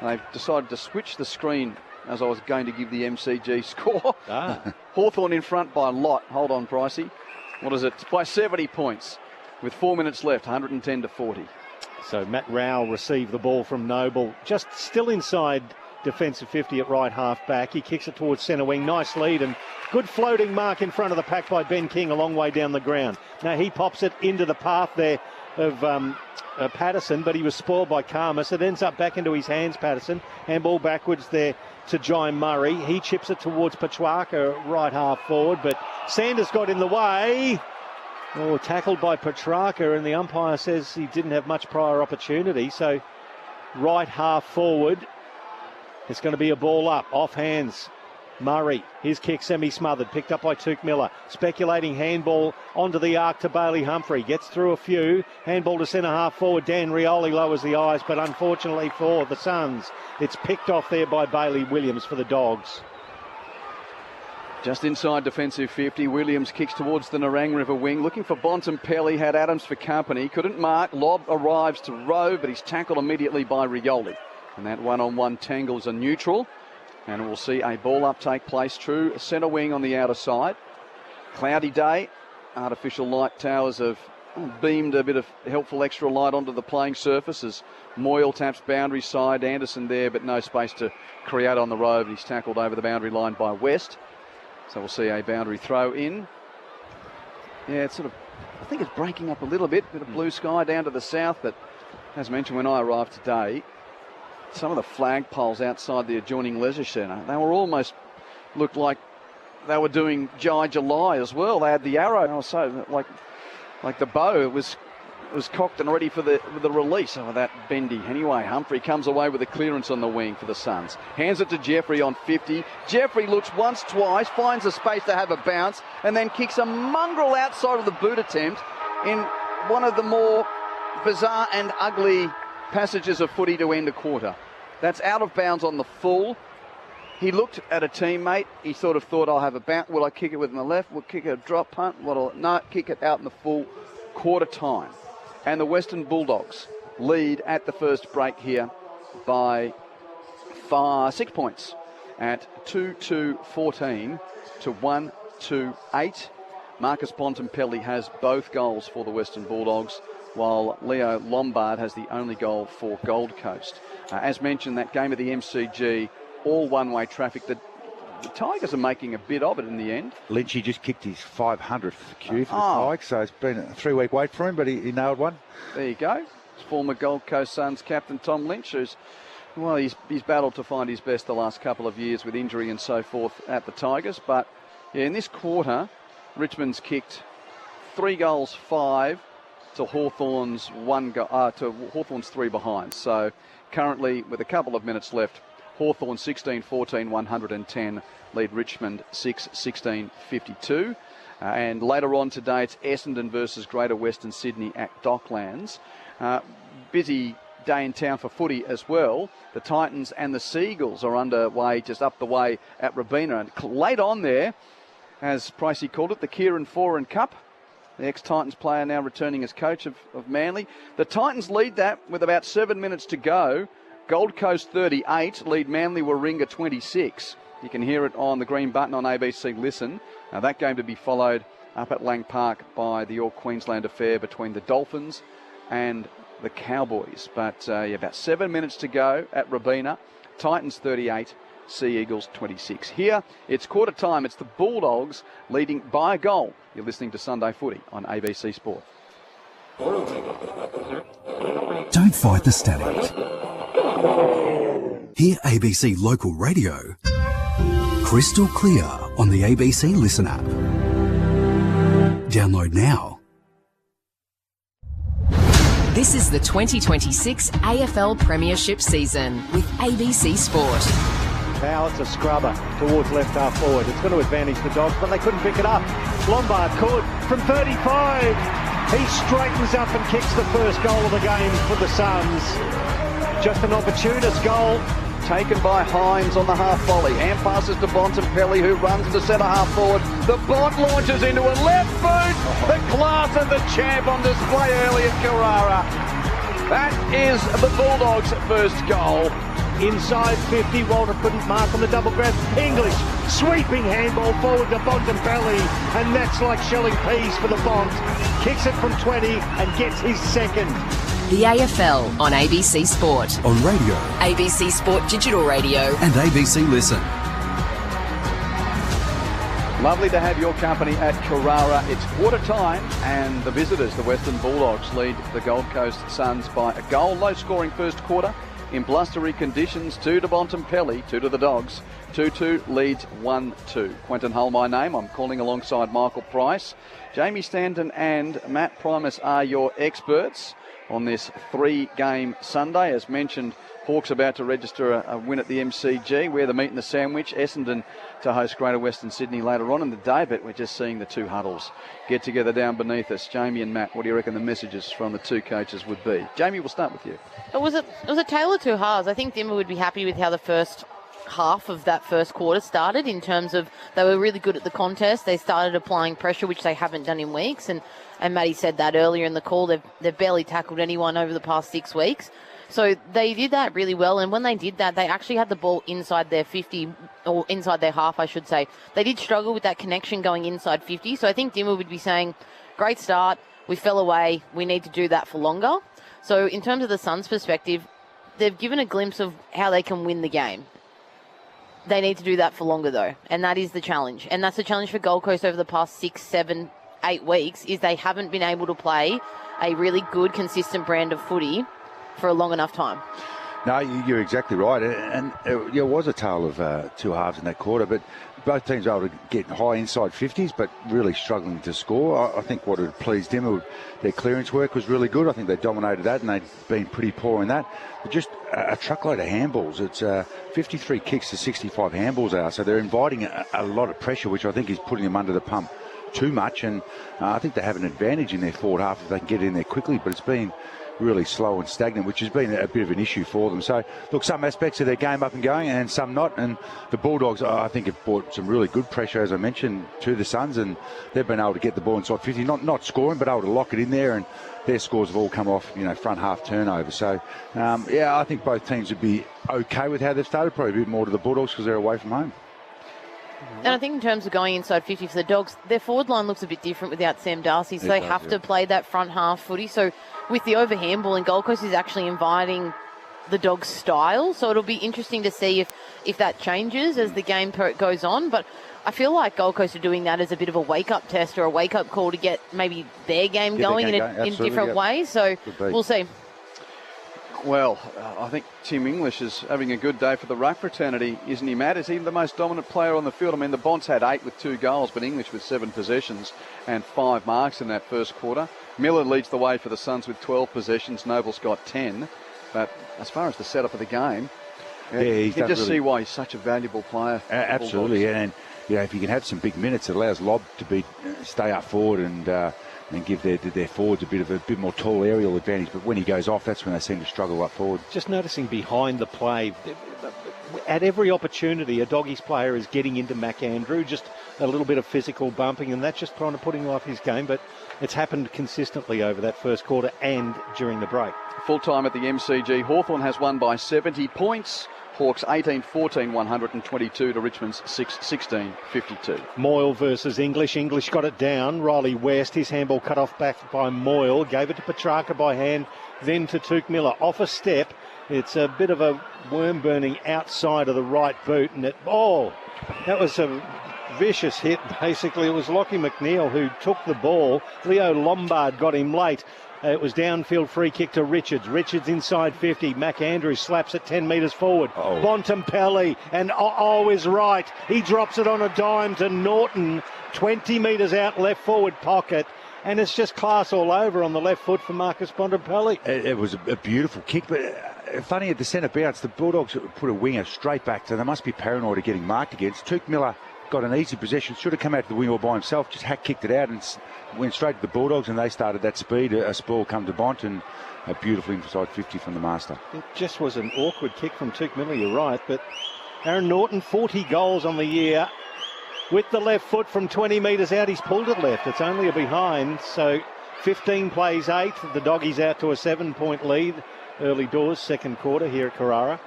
they've decided to switch the screen as I was going to give the MCG score. Hawthorn in front by a lot. Hold on, Pricey. What is it? It's by 70 points with 4 minutes left, 110-40. So Matt Rowell received the ball from Noble, just still inside defensive 50 at right half back. He kicks it towards centre wing. Nice lead and good floating mark in front of the pack by Ben King a long way down the ground. Now he pops it into the path there of Patterson, but he was spoiled by Karmas. It ends up back into his hands, Patterson. Handball backwards there to Jai Murray. He chips it towards Petrarca, right half forward, but Sanders got in the way. Tackled by Petrarca, and the umpire says he didn't have much prior opportunity. So right half forward, it's going to be a ball up, off hands. Murray, his kick semi-smothered, picked up by Tuke Miller. Speculating handball onto the arc to Bailey Humphrey. Gets through a few. Handball to centre half forward. Dan Rioli lowers the eyes, but unfortunately for the Suns, it's picked off there by Bailey Williams for the Dogs. Just inside defensive 50, Williams kicks towards the Nerang River wing, looking for Bontempelli, had Adams for company, couldn't mark. Lobb arrives to Rowe, but he's tackled immediately by Rioli. And that one-on-one tangles a neutral. And we'll see a ball up take place, true centre wing on the outer side. Cloudy day, artificial light towers of beamed a bit of helpful extra light onto the playing surface as Moyle taps boundary side. Anderson there, but no space to create on the road. He's tackled over the boundary line by West. So we'll see a boundary throw in. Yeah, it's sort of, I think it's breaking up a little bit of blue sky down to the south, but as mentioned when I arrived today, some of the flagpoles outside the adjoining leisure centre, they were almost looked like they were doing July as well. They had the arrow, so like the bow was cocked and ready for the release of that bendy. Anyway, Humphrey comes away with a clearance on the wing for the Suns. Hands it to Jeffrey on 50. Jeffrey looks once, twice, finds a space to have a bounce, and then kicks a mongrel outside of the boot attempt in one of the more bizarre and ugly passages of footy to end a quarter. That's out of bounds on the full. He looked at a teammate. He sort of thought, I'll have a bounce. Will I kick it with my left? Will I kick it a drop punt? No, kick it out in the full quarter time. And the Western Bulldogs lead at the first break here by 6 points at 2-2-14 to 1-2-8. Marcus Bontempelli has both goals for the Western Bulldogs, while Leo Lombard has the only goal for Gold Coast. As mentioned, that game at the MCG, all one-way traffic. The Tigers are making a bit of it in the end. Lynchy just kicked his 500th cue for the Tigers, so it's been a 3-week wait for him, but he nailed one. There you go. Former Gold Coast Suns captain Tom Lynch, who's, well, he's battled to find his best the last couple of years with injury and so forth at the Tigers. But yeah, in this quarter, Richmond's kicked 3 goals, 5 to Hawthorn's Hawthorn's 3 behind. So currently, with a couple of minutes left, Hawthorn 16-14, 110, lead Richmond 6-16, 52. And later on today, it's Essendon versus Greater Western Sydney at Docklands. Busy day in town for footy as well. The Titans and the Seagulls are underway just up the way at Robina. And late on there, as Pricey called it, the Kieran Foran Cup. The ex-Titans player now returning as coach of Manly. The Titans lead that with about 7 minutes to go. Gold Coast 38, lead Manly Warringah 26. You can hear it on the green button on ABC Listen. Now that game to be followed up at Lang Park by the All-Queensland affair between the Dolphins and the Cowboys. But about 7 minutes to go at Robina. Titans 38, Sea Eagles 26. Here, it's quarter time. It's the Bulldogs leading by a goal. You're listening to Sunday Footy on ABC Sport. Don't fight the static. Hear ABC Local Radio crystal clear on the ABC Listen app. Download now. This is the 2026 AFL Premiership season with ABC Sport. Now it's a scrubber towards left half forward. It's going to advantage the Dogs, but they couldn't pick it up. Lombard could from 35. He straightens up and kicks the first goal of the game for the Suns. Just an opportunist goal. Taken by Hines on the half volley. Hand passes to Bontempelli, who runs to centre half forward. The Bont launches into a left boot. The class of the champ on display early at Carrara. That is the Bulldogs' first goal. Inside 50, Walter couldn't mark on the double grab. English sweeping handball forward to Bontempelli, and that's like shelling peas for the Bont. Kicks it from 20 and gets his second. The AFL on ABC Sport. On radio. ABC Sport Digital Radio. And ABC Listen. Lovely to have your company at Carrara. It's quarter time, and the visitors, the Western Bulldogs, lead the Gold Coast Suns by a goal. Low scoring first quarter in blustery conditions. 2 to Bontempelli, 2 to the Dogs. 2-2 leads 1-2. Quentin Hull, my name. I'm calling alongside Michael Price. Jamie Stanton and Matt Primus are your experts on this 3-game Sunday. As mentioned, Hawks about to register a win at the MCG. We're the meat and the sandwich. Essendon to host Greater Western Sydney later on in the day, but we're just seeing the two huddles get together down beneath us. Jamie and Matt, what do you reckon the messages from the two coaches would be? Jamie, we'll start with you. It was a tale of two halves. I think Dimmer would be happy with how the first half of that first quarter started, in terms of they were really good at the contest. They started applying pressure, which they haven't done in weeks, and Matty said that earlier in the call. They've barely tackled anyone over the past 6 weeks. So they did that really well, and when they did that, they actually had the ball inside their 50, or inside their half, I should say. They did struggle with that connection going inside 50, so I think Dimmer would be saying, great start. we fell away. We need to do that for longer. So in terms of the Suns' perspective, they've given a glimpse of how they can win the game. They need to do that for longer, though, and that is the challenge. And that's the challenge for Gold Coast over the past 6, 7, 8 weeks, is they haven't been able to play a really good, consistent brand of footy for a long enough time. No, you're exactly right. And it was a tale of two halves in that quarter, but both teams were able to get high inside 50s, but really struggling to score. I think what had pleased him, their clearance work was really good. I think they dominated that, and they'd been pretty poor in that. But just a truckload of handballs. It's 53 kicks to 65 handballs out, so they're inviting a lot of pressure, which I think is putting them under the pump too much. And I think they have an advantage in their forward half if they can get in there quickly, but it's been really slow and stagnant, which has been a bit of an issue for them. So, look, some aspects of their game up and going and some not. And the Bulldogs, I think, have brought some really good pressure, as I mentioned, to the Suns, and they've been able to get the ball inside 50, not scoring, but able to lock it in there. And their scores have all come off, front half turnover. So, I think both teams would be okay with how they've started, probably a bit more to the Bulldogs because they're away from home. And I think in terms of going inside 50 for the Dogs, their forward line looks a bit different without Sam Darcy, so they have to play that front half footy. So with the overhand ball, and Gold Coast is actually inviting the Dogs' style, so it'll be interesting to see if that changes as the game goes on. But I feel like Gold Coast are doing that as a bit of a wake-up test or a wake-up call to get maybe their game going in different ways. So we'll see. Well, I think Tim English is having a good day for the ruck fraternity, isn't he, Matt? Is he the most dominant player on the field? I mean, the Bonds had 8 with 2 goals, but English with 7 possessions and 5 marks in that first quarter. Miller leads the way for the Suns with 12 possessions. Noble's got 10. But as far as the setup of the game, you can just see why he's such a valuable player. Absolutely, and if you can have some big minutes, it allows Lob to stay up forward and give their forwards a bit more tall aerial advantage. But when he goes off, that's when they seem to struggle up forward. Just noticing behind the play, at every opportunity, a Doggies player is getting into McAndrew, just a little bit of physical bumping, and that's just trying to put him off his game. But it's happened consistently over that first quarter and during the break. Full time at the MCG. Hawthorn has won by 70 points. Hawks 18-14, 122 to Richmond's 6-16, 52. Moyle versus English. English got it down. Riley West, his handball cut off back by Moyle. Gave it to Petrarca by hand, then to Tuke Miller. Off a step. It's a bit of a worm burning outside of the right boot. And that was a vicious hit. Basically, it was Lockie McNeil who took the ball. Leo Lombard got him late. It was downfield free kick to Richards. Richards inside 50. McAndrew slaps it 10 metres forward. Bontempelli, and is right. He drops it on a dime to Norton, 20 metres out left forward pocket. And it's just class all over on the left foot for Marcus Bontempelli. It was a beautiful kick, but funny at the centre bounce, the Bulldogs put a winger straight back, so they must be paranoid of getting marked against. Tuke Miller got an easy possession, should have come out to the wing all by himself, just kicked it out and went straight to the Bulldogs, and they started that speed. A spoil come to Bont, and a beautiful inside 50 from the master. It just was an awkward kick from Tuke Miller, you're right, but Aaron Norton, 40 goals on the year. With the left foot from 20 metres out, he's pulled it left. It's only a behind, so 15 plays 8. The Doggies out to a 7-point lead. Early doors, second quarter here at Carrara.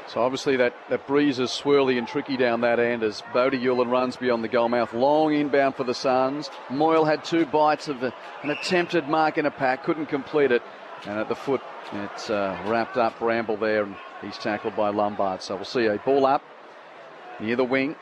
So obviously that breeze is swirly and tricky down that end as Bodie Hewlin runs beyond the goal mouth. Long inbound for the Suns. Moyle had 2 bites of an attempted mark in a pack, couldn't complete it. And at the foot, it's wrapped up. Bramble there, and he's tackled by Lombard. So we'll see a ball up near the wing.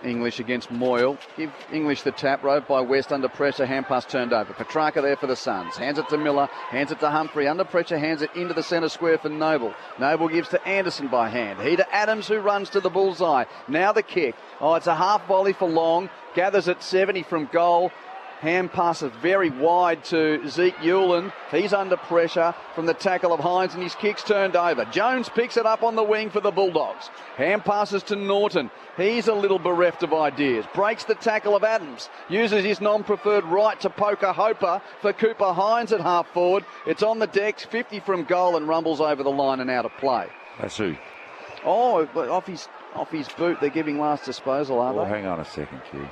English against Moyle. Give English the tap. Rove by West under pressure. Hand pass turned over. Petrarca there for the Suns. Hands it to Miller. Hands it to Humphrey. Under pressure. Hands it into the centre square for Noble. Noble gives to Anderson by hand. He to Adams, who runs to the bullseye. Now the kick. It's a half volley for Long. Gathers at 70 from goal. Hand passes very wide to Zeke Hewlin. He's under pressure from the tackle of Hines, and his kick's turned over. Jones picks it up on the wing for the Bulldogs. Hand passes to Norton. He's a little bereft of ideas. Breaks the tackle of Adams. Uses his non-preferred right to poke a hoper for Cooper Hines at half forward. It's on the decks, 50 from goal, and rumbles over the line and out of play. That's who? Off his boot. They're giving last disposal, are they? Hang on a second, Q.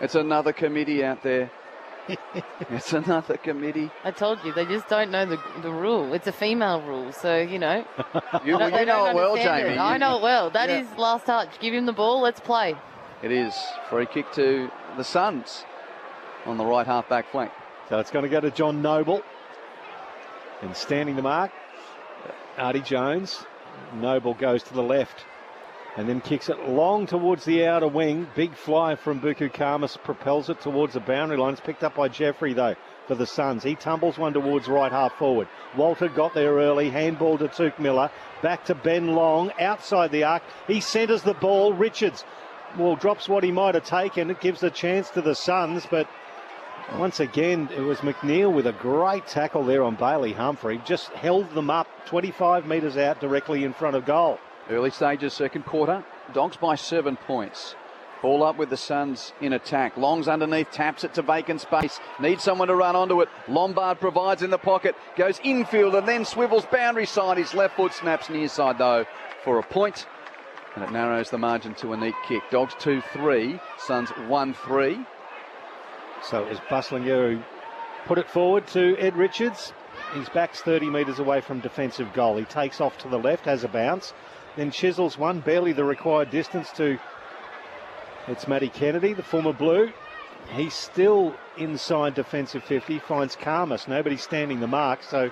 It's another committee out there. It's another committee. I told you, they just don't know the rule. It's a female rule, so, You know it well, Jamie. I know it well. That is last touch. Give him the ball. Let's play. It is. Free kick to the Suns on the right half-back flank. So it's going to go to John Noble. And standing the mark, Artie Jones. Noble goes to the left and then kicks it long towards the outer wing. Big fly from Buku Karmas propels it towards the boundary line. It's picked up by Jeffrey, though, for the Suns. He tumbles one towards right half forward. Walter got there early. Handball to Tuke Miller. Back to Ben Long, outside the arc. He centres the ball. Richards, well, drops what he might have taken. It gives a chance to the Suns, but once again, it was McNeil with a great tackle there on Bailey Humphrey. Just held them up 25 metres out directly in front of goal. Early stages, second quarter. Dogs by 7 points. Ball up with the Suns in attack. Long's underneath, taps it to vacant space. Needs someone to run onto it. Lombard provides in the pocket. Goes infield and then swivels boundary side. His left foot snaps near side, though, for a point. And it narrows the margin to a neat kick. Dogs 2-3. Suns 1-3. So it was Bustlinger who put it forward to Ed Richards. His back's 30 metres away from defensive goal. He takes off to the left, has a bounce, then chisels one, barely the required distance to, it's Matty Kennedy, the former Blue. He's still inside defensive 50, finds Karmas. Nobody's standing the mark, so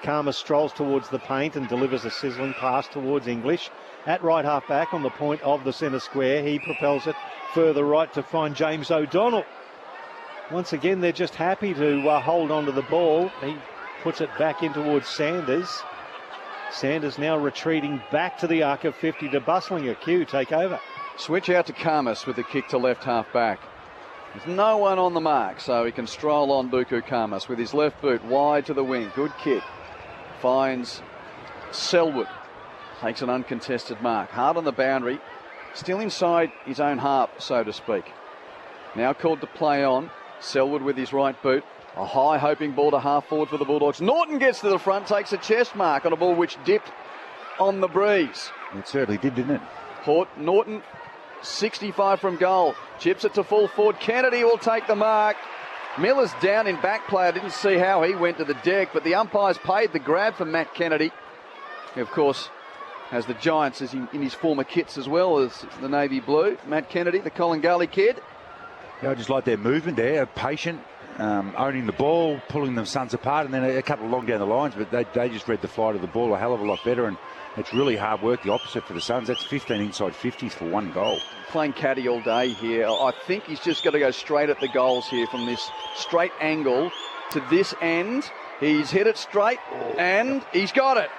Karmas strolls towards the paint and delivers a sizzling pass towards English. At right half back on the point of the centre square, he propels it further right to find James O'Donnell. Once again, they're just happy to hold on to the ball. He puts it back in towards Sanders. Sanders now retreating back to the arc of 50 to Bustlinger. Q take over. Switch out to Karmas with the kick to left half back. There's no one on the mark, so he can stroll on Buku Karmas with his left boot wide to the wing. Good kick. Finds Selwood. Takes an uncontested mark. Hard on the boundary. Still inside his own half, so to speak. Now called to play on. Selwood with his right boot. A high hoping ball to half forward for the Bulldogs. Norton gets to the front, takes a chest mark on a ball which dipped on the breeze. It certainly did, didn't it? Norton, 65 from goal. Chips it to full forward. Kennedy will take the mark. Miller's down in back play. I didn't see how he went to the deck, but the umpires paid the grab for Matt Kennedy. He, of course, has the Giants as in his former kits as well as the Navy Blue. Matt Kennedy, the Colin Gully kid. Yeah, I just like their movement there, patient, owning the ball, pulling the Suns apart, and then a couple long down the lines, but they just read the flight of the ball a hell of a lot better, and it's really hard work, the opposite for the Suns. That's 15 inside 50s for one goal. Playing caddy all day here. I think he's just got to go straight at the goals here from this straight angle to this end. He's hit it straight, and he's got it.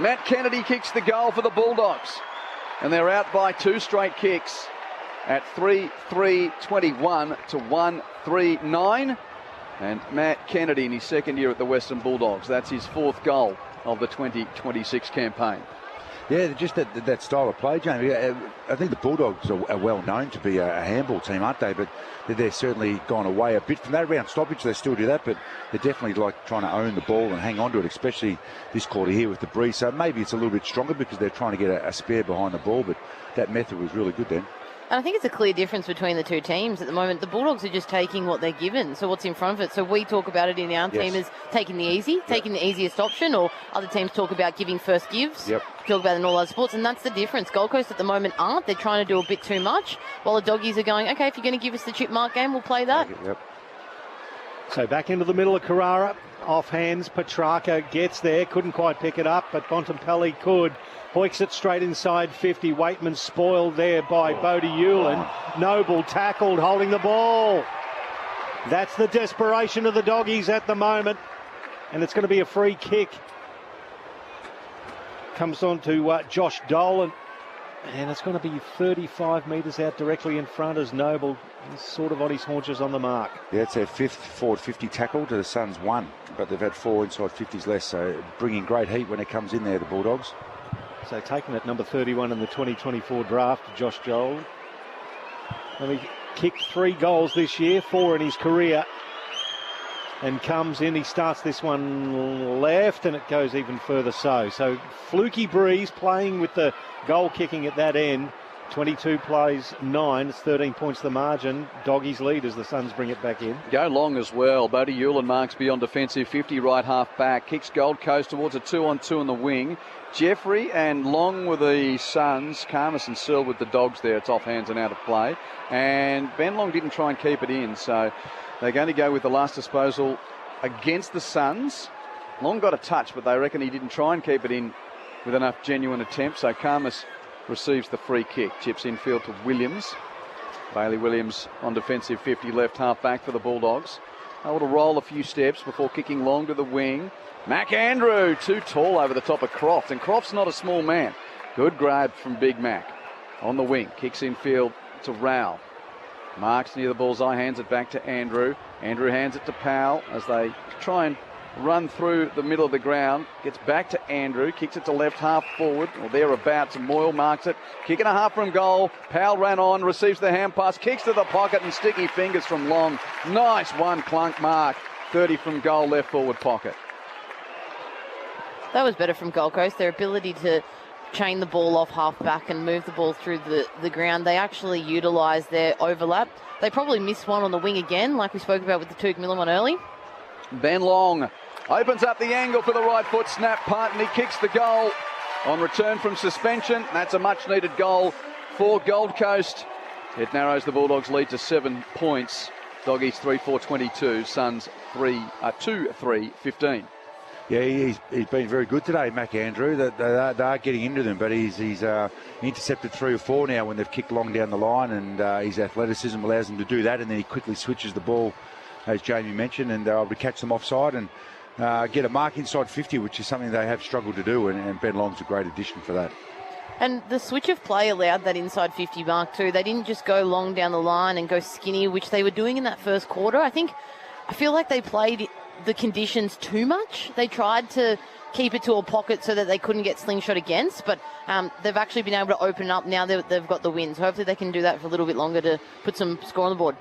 Matt Kennedy kicks the goal for the Bulldogs, and they're out by 2 straight kicks at 3-3-21 to 1-3-9. And Matt Kennedy in his second year at the Western Bulldogs. That's his 4th goal of the 2026 campaign. Yeah, just that style of play, Jamie. I think the Bulldogs are well known to be a handball team, aren't they? But they're certainly gone away a bit from that. Around stoppage, they still do that, but they're definitely like trying to own the ball and hang on to it, especially this quarter here with the breeze. So maybe it's a little bit stronger because they're trying to get a spare behind the ball, but that method was really good then. And I think it's a clear difference between the two teams at the moment. The Bulldogs are just taking what they're given, so what's in front of it. So we talk about it in our team as taking the easiest option, or other teams talk about giving first gives, talk about it in all other sports, and that's the difference. Gold Coast at the moment aren't. They're trying to do a bit too much, while the Doggies are going, okay, if you're going to give us the chip mark game, we'll play that. So back into the middle of Carrara, off hands, Petrarca gets there, couldn't quite pick it up, but Bontempelli could. Hoiks it straight inside 50. Waitman spoiled there by Bodie Hewlin. Noble tackled, holding the ball. That's the desperation of the Doggies at the moment. And it's going to be a free kick. Comes on to Josh Dolan. And it's going to be 35 metres out directly in front as Noble is sort of on his haunches on the mark. Yeah, it's their 5th forward 50 tackle to the Suns 1. But they've had 4 inside 50s less. So bringing great heat when it comes in there, the Bulldogs. So taking at number 31 in the 2024 draft, Josh Joel. And he kicked 3 goals this year, 4 in his career. And comes in, he starts this one left, and it goes even further so. So fluky breeze playing with the goal kicking at that end. 22 plays 9, it's 13 points the margin. Doggies lead as the Suns bring it back in. Go long as well. Bodie Hewlin marks beyond defensive 50, right half back. Kicks Gold Coast towards a 2-on-2 in the wing. Jeffrey and Long with the Suns. Karmas and Searle with the Dogs there. It's off hands and out of play. And Ben Long didn't try and keep it in. So They're going to go with the last disposal against the Suns. Long got a touch, but they reckon he didn't try and keep it in with enough genuine attempts. So Karmas receives the free kick. Chips infield to Williams. Bailey Williams on defensive 50, left half back for the Bulldogs. Able to roll a few steps before kicking long to the wing. Mac Andrew, too tall over the top of Croft, and Croft's not a small man. Good grab from Big Mac. On the wing, kicks infield to Rao. Marks near the bullseye, hands it back to Andrew. Andrew hands it to Powell as they try and run through the middle of the ground. Gets back to Andrew, kicks it to left half forward, or thereabouts, and Moyle marks it. Kick and a half from goal. Powell ran on, receives the hand pass, kicks to the pocket, and sticky fingers from Long. Nice one clunk mark. 30 from goal, left forward pocket. That was better from Gold Coast. Their ability to chain the ball off half back and move the ball through the ground. They actually utilised their overlap. They probably missed one on the wing again, like we spoke about with the Tuke Miller one early. Ben Long opens up the angle for the right foot snap punt, and he kicks the goal on return from suspension. That's a much needed goal for Gold Coast. It narrows the Bulldogs' lead to 7 points. Doggies 3-4-22, Suns 2-3-15. Yeah, he's been very good today, Mac Andrew. They are getting into them, but he's intercepted 3 or 4 now when they've kicked long down the line, and his athleticism allows him to do that, and then he quickly switches the ball, as Jamie mentioned, and they're able to catch them offside and get a mark inside 50, which is something they have struggled to do, and Ben Long's a great addition for that. And the switch of play allowed that inside 50 mark too. They didn't just go long down the line and go skinny, which they were doing in that first quarter. I feel like they played the conditions too much. They tried to keep it to a pocket so that they couldn't get slingshot against, but they've actually been able to open up now that they've got the win. So hopefully they can do that for a little bit longer to put some score on the board.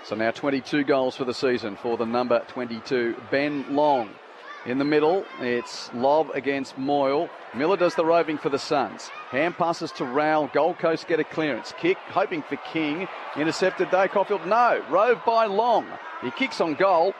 So now 22 goals for the season for the number 22, Ben Long. In the middle, it's lob against Moyle. Miller does the roving for the Suns. Hand passes to Rowell. Gold Coast get a clearance. Kick, hoping for King. Intercepted though, Caulfield. No, rove by Long. He kicks on goal.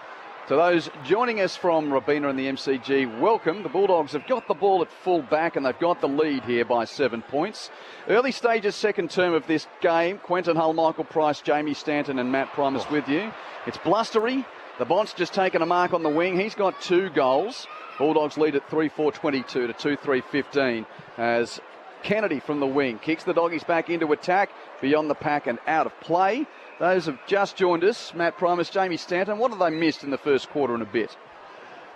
To those joining us from Robina and the MCG, welcome. The Bulldogs have got the ball at full back and they've got the lead here by 7 points. Early stages, second term of this game. Quentin Hull, Michael Price, Jamie Stanton and Matt Primus with you. It's blustery. The Bont's just taken a mark on the wing. He's got 2 goals. Bulldogs lead at 3-4-22 to 2-3-15 as Kennedy from the wing kicks the Doggies back into attack, beyond the pack and out of play. Those have just joined us, Matt Primus, Jamie Stanton. What have they missed in the first quarter and a bit?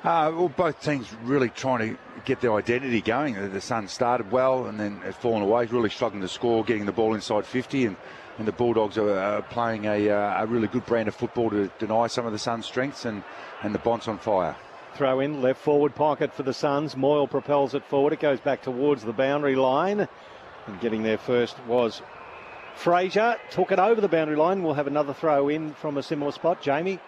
Well, both teams really trying to get their identity going. The Suns started well and then have fallen away, really struggling to score, getting the ball inside 50, and the Bulldogs are playing a really good brand of football to deny some of the Suns' strengths, and the Bont's on fire. Throw in, left forward pocket for the Suns. Moyle propels it forward. It goes back towards the boundary line. And getting there first was Fraser. Took it over the boundary line. We'll have another throw in from a similar spot. Jamie?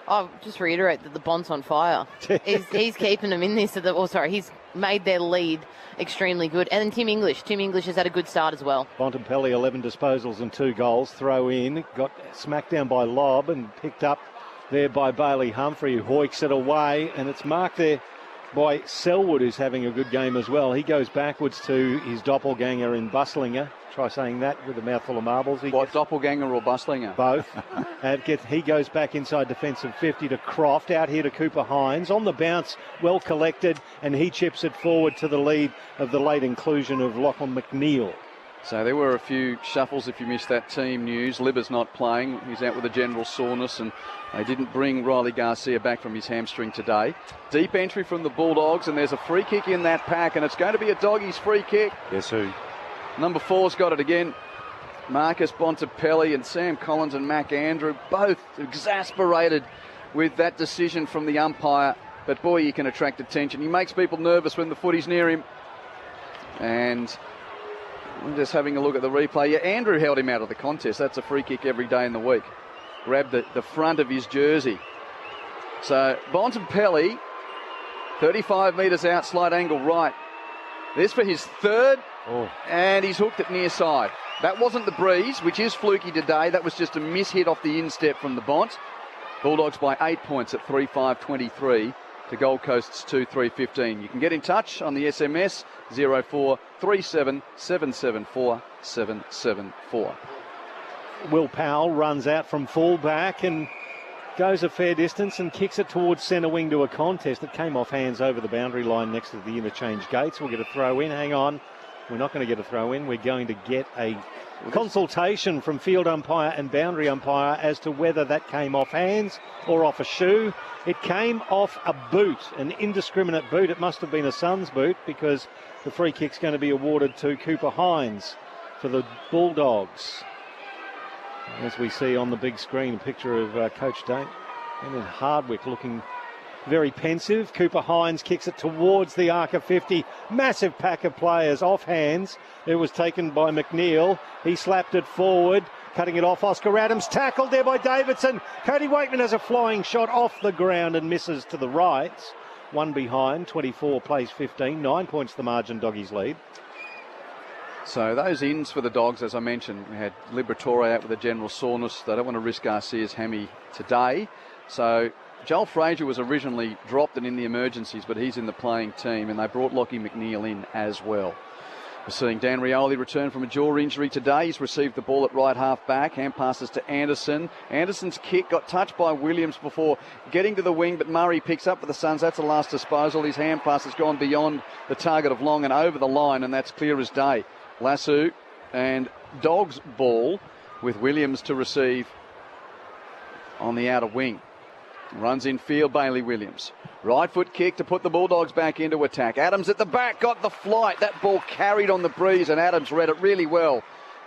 I'll just reiterate that the Bont's on fire. he's keeping them in this. He's made their lead extremely good. And then Tim English has had a good start as well. Bontempelli, 11 disposals and 2 goals. Throw in, got smacked down by Lobb and picked up there by Bailey Humphrey, who hoiks it away, and it's marked there by Selwood, who's having a good game as well. He goes backwards to his doppelganger in Buslinger. Try saying that with a mouthful of marbles. Doppelganger or Buslinger? Both. He goes back inside defensive 50 to Croft, out here to Cooper Hines. On the bounce, well collected, and he chips it forward to the lead of the late inclusion of Lachlan McNeil. So there were a few shuffles if you missed that team news. Libber's not playing. He's out with a general soreness, and they didn't bring Riley Garcia back from his hamstring today. Deep entry from the Bulldogs, and there's a free kick in that pack, and it's going to be a Doggies free kick. Guess who? Number 4's got it again. Marcus Bontempelli and Sam Collins and Mac Andrew, both exasperated with that decision from the umpire. But boy, he can attract attention. He makes people nervous when the footy's near him. And I'm just having a look at the replay. Yeah, Andrew held him out of the contest. That's a free kick every day in the week. Grabbed the front of his jersey. So Bontempelli, 35 metres out, slight angle right. This for his 3rd, and he's hooked it near side. That wasn't the breeze, which is fluky today. That was just a mishit off the instep from the Bont. Bulldogs by 8 points at 3-5-23 to Gold Coast's 2-3-15. You can get in touch on the SMS 0437 774 774. Will Powell runs out from fullback and goes a fair distance and kicks it towards centre wing to a contest. It came off hands over the boundary line next to the interchange gates. We'll get a throw in. Hang on. We're not going to get a throw in. We're going to get a consultation from field umpire and boundary umpire as to whether that came off hands or off a shoe. It came off a boot, an indiscriminate boot. It must have been a Suns boot, because the free kick's going to be awarded to Cooper Hines for the Bulldogs. As we see on the big screen, a picture of Coach Damien Hardwick looking very pensive. Cooper Hines kicks it towards the Arca 50. Massive pack of players off hands. It was taken by McNeil. He slapped it forward, cutting it off. Oscar Adams tackled there by Davidson. Cody Waitman has a flying shot off the ground and misses to the right. One behind, 24 plays 15. 9 points the margin, Doggies lead. So those ins for the Dogs, as I mentioned, we had Liberatore out with a general soreness. They don't want to risk Garcia's hammy today. So Joel Frazier was originally dropped and in the emergencies, but he's in the playing team, and they brought Lockie McNeil in as well. We're seeing Dan Rioli return from a jaw injury today. He's received the ball at right half back. Hand passes to Anderson. Anderson's kick got touched by Williams before getting to the wing, but Murray picks up for the Suns. That's a last disposal. His hand pass has gone beyond the target of Long and over the line, and that's clear as day. Lassu and Dogs ball with Williams to receive on the outer wing. Runs in field, Bailey Williams. Right foot kick to put the Bulldogs back into attack. Adams at the back, got the flight. That ball carried on the breeze, and Adams read it really well.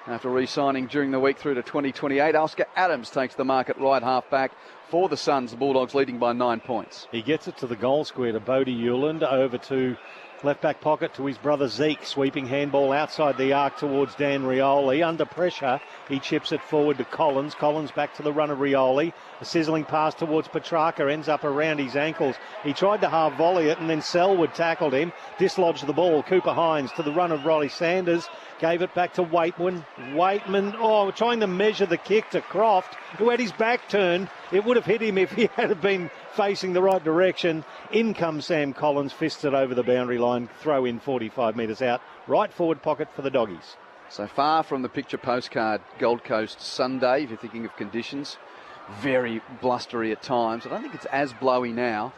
After re-signing during the week through to 2028, Oscar Adams takes the mark at right half back for the Suns. The Bulldogs leading by 9 points. He gets it to the goal square to Bodie Hewland, over to left back pocket to his brother Zeke. Sweeping handball outside the arc towards Dan Rioli. Under pressure, he chips it forward to Collins. Collins back to the run of Rioli. A sizzling pass towards Petrarca, ends up around his ankles. He tried to half volley it, and then Selwood tackled him, dislodged the ball. Cooper Hines to the run of Riley Sanders, gave it back to Waitman. Waitman, trying to measure the kick to Croft, who had his back turned. It would have hit him if he had been facing the right direction. In comes Sam Collins, fists it over the boundary line. Throw in 45 metres out. Right forward pocket for the Doggies. So far from the picture postcard Gold Coast Sunday, if you're thinking of conditions. Very blustery at times. I don't think it's as blowy now,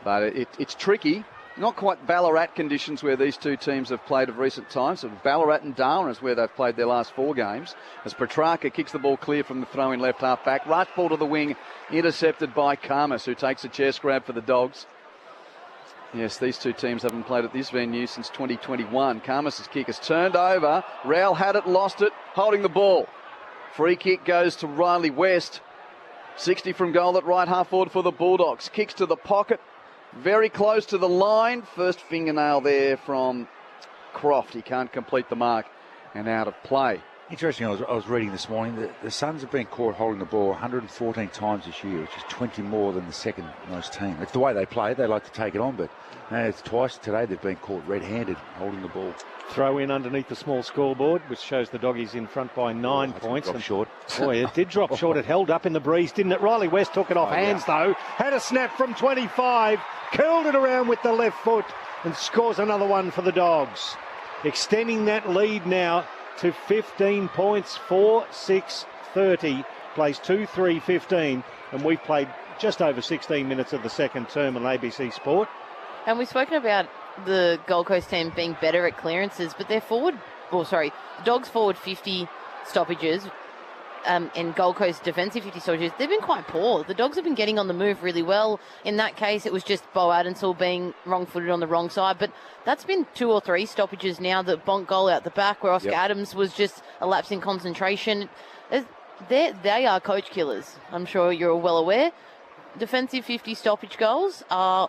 but it's tricky. Not quite Ballarat conditions where these two teams have played of recent times. So Ballarat and Darwin is where they've played their last 4 games. As Petrarca kicks the ball clear from the throw in left half back. Rush ball to the wing, intercepted by Karmas, who takes a chest grab for the Dogs. Yes, these two teams haven't played at this venue since 2021. Karmas' kick is turned over. Rowell had it, lost it, holding the ball. Free kick goes to Riley West. 60 from goal at right half forward for the Bulldogs. Kicks to the pocket. Very close to the line. First fingernail there from Croft. He can't complete the mark and out of play. Interesting, I was reading this morning, the Suns have been caught holding the ball 114 times this year, which is 20 more than the second most team. It's the way they play. They like to take it on, but it's twice today they've been caught red-handed holding the ball. Throw in underneath the small scoreboard, which shows the Doggies in front by 9 points. Dropped short. Boy, it did drop short. It held up in the breeze, didn't it? Riley West took it off hands, though. Had a snap from 25. Curled it around with the left foot and scores another one for the Dogs. Extending that lead now to 15 points, 4-6-30. Plays 2-3-15. And we've played just over 16 minutes of the second term on ABC Sport. And we've spoken about the Gold Coast team being better at clearances, but their the Dogs forward 50 stoppages and Gold Coast defensive 50 stoppages, they've been quite poor. The Dogs have been getting on the move really well. In that case, it was just Bo Adensall being wrong-footed on the wrong side, but that's been 2 or 3 stoppages now. The Bonk goal out the back where Oscar Adams was just a lapse in concentration. They are coach killers, I'm sure you're well aware. Defensive 50 stoppage goals are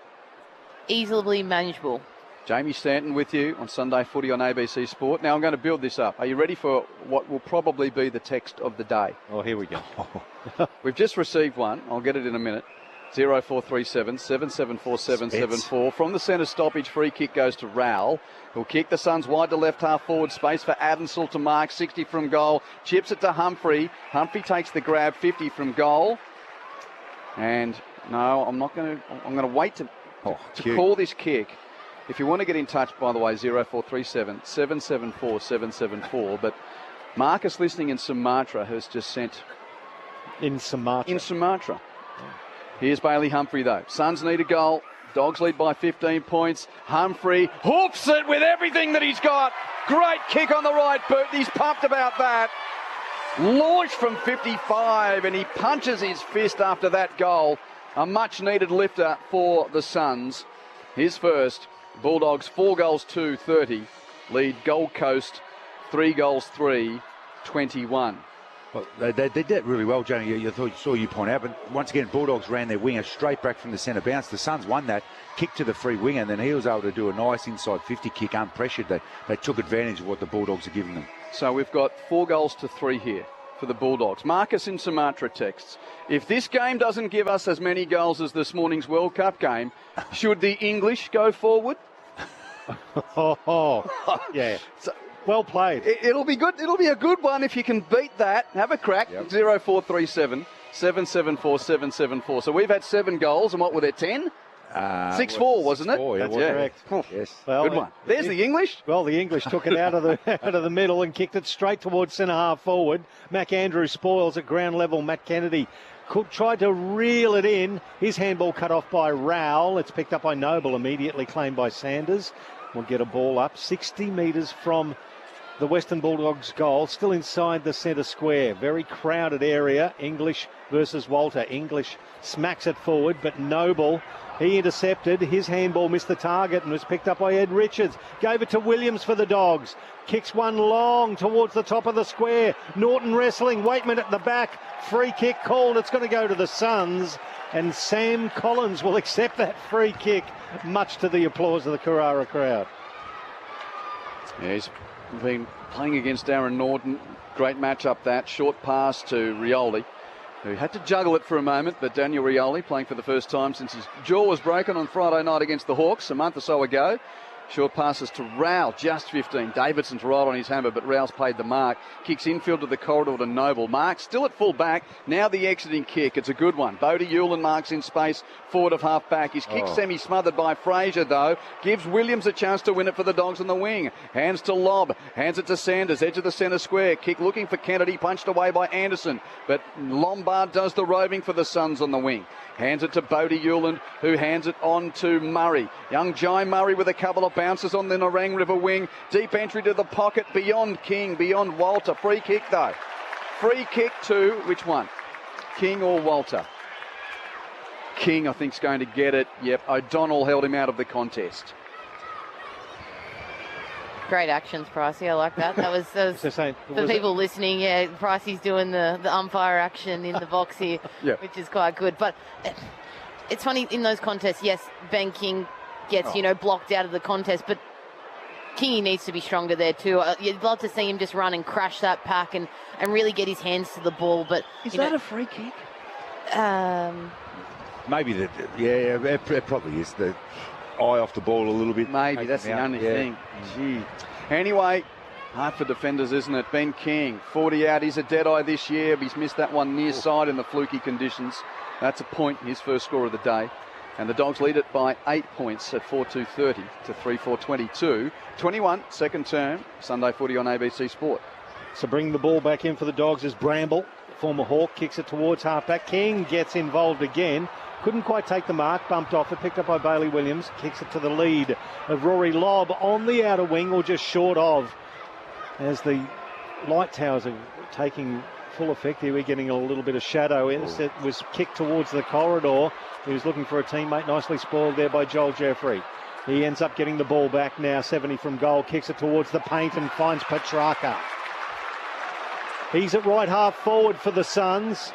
easily manageable. Jamie Stanton with you on Sunday Footy on ABC Sport. Now I'm going to build this up. Are you ready for what will probably be the text of the day? Oh, here we go. We've just received one. I'll get it in a minute. 0437 774 774. From the centre stoppage, free kick goes to Rowell. He'll kick the Suns wide to left half forward. Space for Adensall to mark. 60 from goal. Chips it to Humphrey. Humphrey takes the grab. 50 from goal. And no, I'm going to wait to call this kick. If you want to get in touch, by the way, 0437 774 774. But Marcus listening in Sumatra has just sent... In Sumatra. Here's Bailey Humphrey, though. Suns need a goal. Dogs lead by 15 points. Humphrey hoops it with everything that he's got. Great kick on the right boot. He's pumped about that. Launched from 55, and he punches his fist after that goal. A much-needed lifter for the Suns. His first. Bulldogs 4 goals 2-30. Lead Gold Coast 3 goals 3, 21. Well, they did that really well, Johnny. You saw you point out, but once again, Bulldogs ran their winger straight back from the centre bounce. The Suns won that, kicked to the free winger, and then he was able to do a nice inside 50 kick unpressured. They took advantage of what the Bulldogs are giving them. So we've got 4 goals to 3 here for the Bulldogs. Marcus in Sumatra texts, if this game doesn't give us as many goals as this morning's World Cup game, should the English go forward? Yeah. Well played. It'll be good. It'll be a good one if you can beat that. Have a crack. Yep. 0437 774 774. So we've had 7 goals, and what were there, 10? 6-4, wasn't it? 4, That's correct. Yes. Well, good one. There's the English. Well, the English took it out of the middle and kicked it straight towards centre half forward. Mac Andrew spoils at ground level. Matt Kennedy tried to reel it in. His handball cut off by Rowell. It's picked up by Noble, immediately claimed by Sanders. We'll get a ball up 60 metres from the Western Bulldogs goal, still inside the centre square. Very crowded area. English versus Walter. English smacks it forward, but Noble, he intercepted. His handball missed the target and was picked up by Ed Richards. Gave it to Williams for the Dogs. Kicks one long towards the top of the square. Norton wrestling. Waitman at the back. Free kick called. It's going to go to the Suns. And Sam Collins will accept that free kick, much to the applause of the Carrara crowd. Yeah, he's been playing against Aaron Norton. Great matchup that. Short pass to Rioli, who had to juggle it for a moment, but Daniel Rioli playing for the first time since his jaw was broken on Friday night against the Hawks a month or so ago. Short passes to Rowell, just 15. Davidson's right on his hammer, but Rowell's paid the mark. Kicks infield to the corridor to Noble. Mark still at full back. Now the exiting kick. It's a good one. Bodie Hewlin marks in space, forward of half back. His kick semi-smothered by Fraser, though. Gives Williams a chance to win it for the Dogs on the wing. Hands to Lobb. Hands it to Sanders, edge of the centre square. Kick looking for Kennedy, punched away by Anderson. But Lombard does the roving for the Suns on the wing. Hands it to Bodie Hewlin, who hands it on to Murray. Young Jai Murray with a couple of bounces on the Nerang River wing. Deep entry to the pocket beyond King, beyond Walter. Free kick, though. Free kick to which one? King or Walter? King, I think, is going to get it. Yep, O'Donnell held him out of the contest. Great actions, Pricey. I like that. That was for people listening. Yeah, Pricey's doing the umpire action in the box here, which is quite good. But it's funny in those contests. Yes, Ben King gets blocked out of the contest, but Kingy needs to be stronger there too. You'd love to see him just run and crash that pack and really get his hands to the ball. But is that a free kick? Maybe it probably is. The eye off the ball a little bit. Maybe that's the only thing. Gee. Anyway, hard for defenders, isn't it? Ben King, 40 out. He's a dead eye this year. He's missed that one near side in the fluky conditions. That's a point, his first score of the day. And the Dogs lead it by 8 points at 4-2-30 to 3-4-22. 21, second term, Sunday footy on ABC Sport. So bring the ball back in for the Dogs as Bramble, former Hawk, kicks it towards halfback. King gets involved again. Couldn't quite take the mark, bumped off it, picked up by Bailey Williams, kicks it to the lead of Rory Lobb on the outer wing, or just short of. As the light towers are taking full effect here, we're getting a little bit of shadow in. It was kicked towards the corridor. He was looking for a teammate, nicely spoiled there by Joel Jeffrey. He ends up getting the ball back now, 70 from goal, kicks it towards the paint and finds Petrarca. He's at right half forward for the Suns.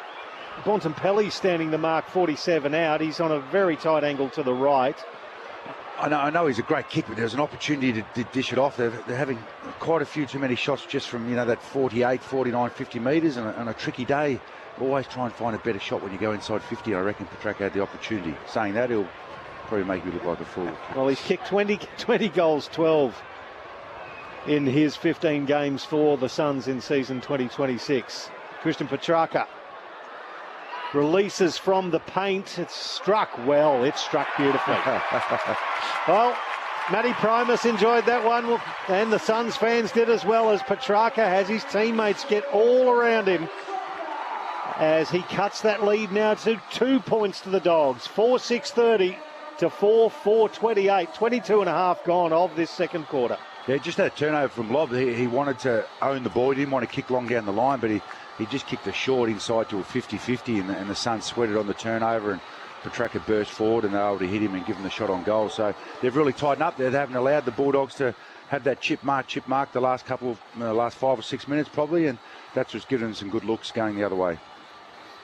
Bontempelli standing the mark, 47 out. He's on a very tight angle to the right. I know he's a great kick, but there's an opportunity to dish it off. They're having quite a few too many shots just from that 48, 49, 50 metres on a tricky day. Always try and find a better shot when you go inside 50. I reckon Petrarca had the opportunity. Saying that, he'll probably make you look like a fool. Well, he's kicked 20 goals, 12 in his 15 games for the Suns in season 2026. Christian Petrarca releases from the paint. It's struck well. It's struck beautifully. Well, Matty Primus enjoyed that one, and the Suns fans did as well, as Petrarca has his teammates get all around him as he cuts that lead now to 2 points to the Dogs. 4-6-30 to 4-4-28. 22 and a half gone of this second quarter. Yeah, just that turnover from Lob. He wanted to own the ball. He didn't want to kick long down the line, but he just kicked a short inside to a 50-50, and the Suns sweated on the turnover, and Petrarca burst forward and they were able to hit him and give him the shot on goal. So they've really tightened up there. They haven't allowed the Bulldogs to have that chip mark the last 5 or 6 minutes probably, and that's what's given them some good looks going the other way.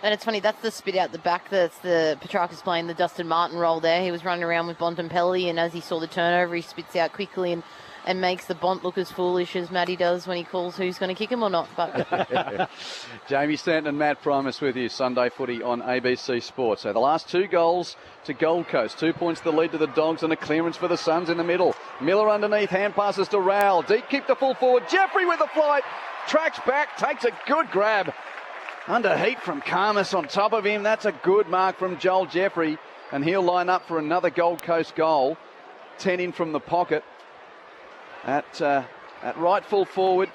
And it's funny, that's the spit out the back. That's the Petrarca's playing the Dustin Martin role there. He was running around with Bontempelli, and as he saw the turnover, he spits out quickly and makes the Bont look as foolish as Matty does when he calls who's going to kick him or not. But Jamie Stanton and Matt Primus with you. Sunday footy on ABC Sports. So the last 2 goals to Gold Coast. 2 points the lead to the Dogs, and a clearance for the Suns in the middle. Miller underneath, hand passes to Rowell. Deep kick to full forward. Jeffrey with the flight. Tracks back, takes a good grab. Under heat from Karmas on top of him. That's a good mark from Joel Jeffrey, and he'll line up for another Gold Coast goal. 10 in from the pocket. At right full forward.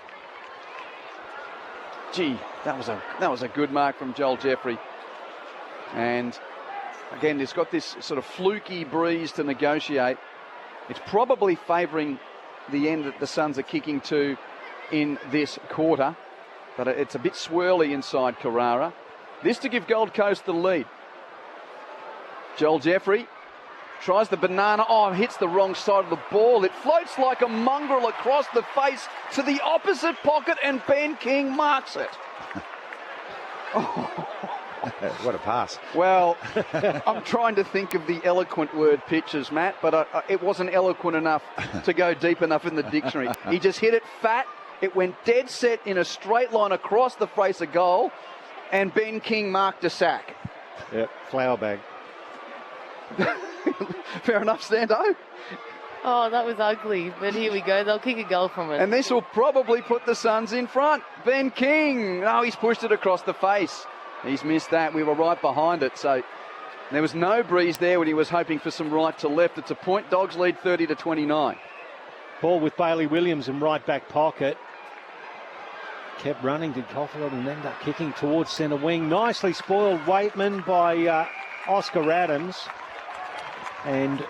Gee, that was a good mark from Joel Jeffrey. And again, it's got this sort of fluky breeze to negotiate. It's probably favouring the end that the Suns are kicking to in this quarter, but it's a bit swirly inside Carrara. This to give Gold Coast the lead. Joel Jeffrey tries the banana. Oh, hits the wrong side of the ball. It floats like a mongrel across the face to the opposite pocket, and Ben King marks it. What a pass. Well, I'm trying to think of the eloquent word pitches, Matt, but it wasn't eloquent enough to go deep enough in the dictionary. He just hit it fat. It went dead set in a straight line across the face of goal, and Ben King marked a sack. Yep, flower bag. Fair enough, Stando. oh, that was ugly. But here we go. They'll kick a goal from it. And this will probably put the Suns in front. Ben King. Oh, he's pushed it across the face. He's missed that. We were right behind it. So there was no breeze there when he was hoping for some right to left. It's a point. Dogs lead 30-29. Ball with Bailey Williams in right back pocket. Kept running, did Caulfield, and ended up kicking towards centre wing. Nicely spoiled Waitman by Oscar Adams. And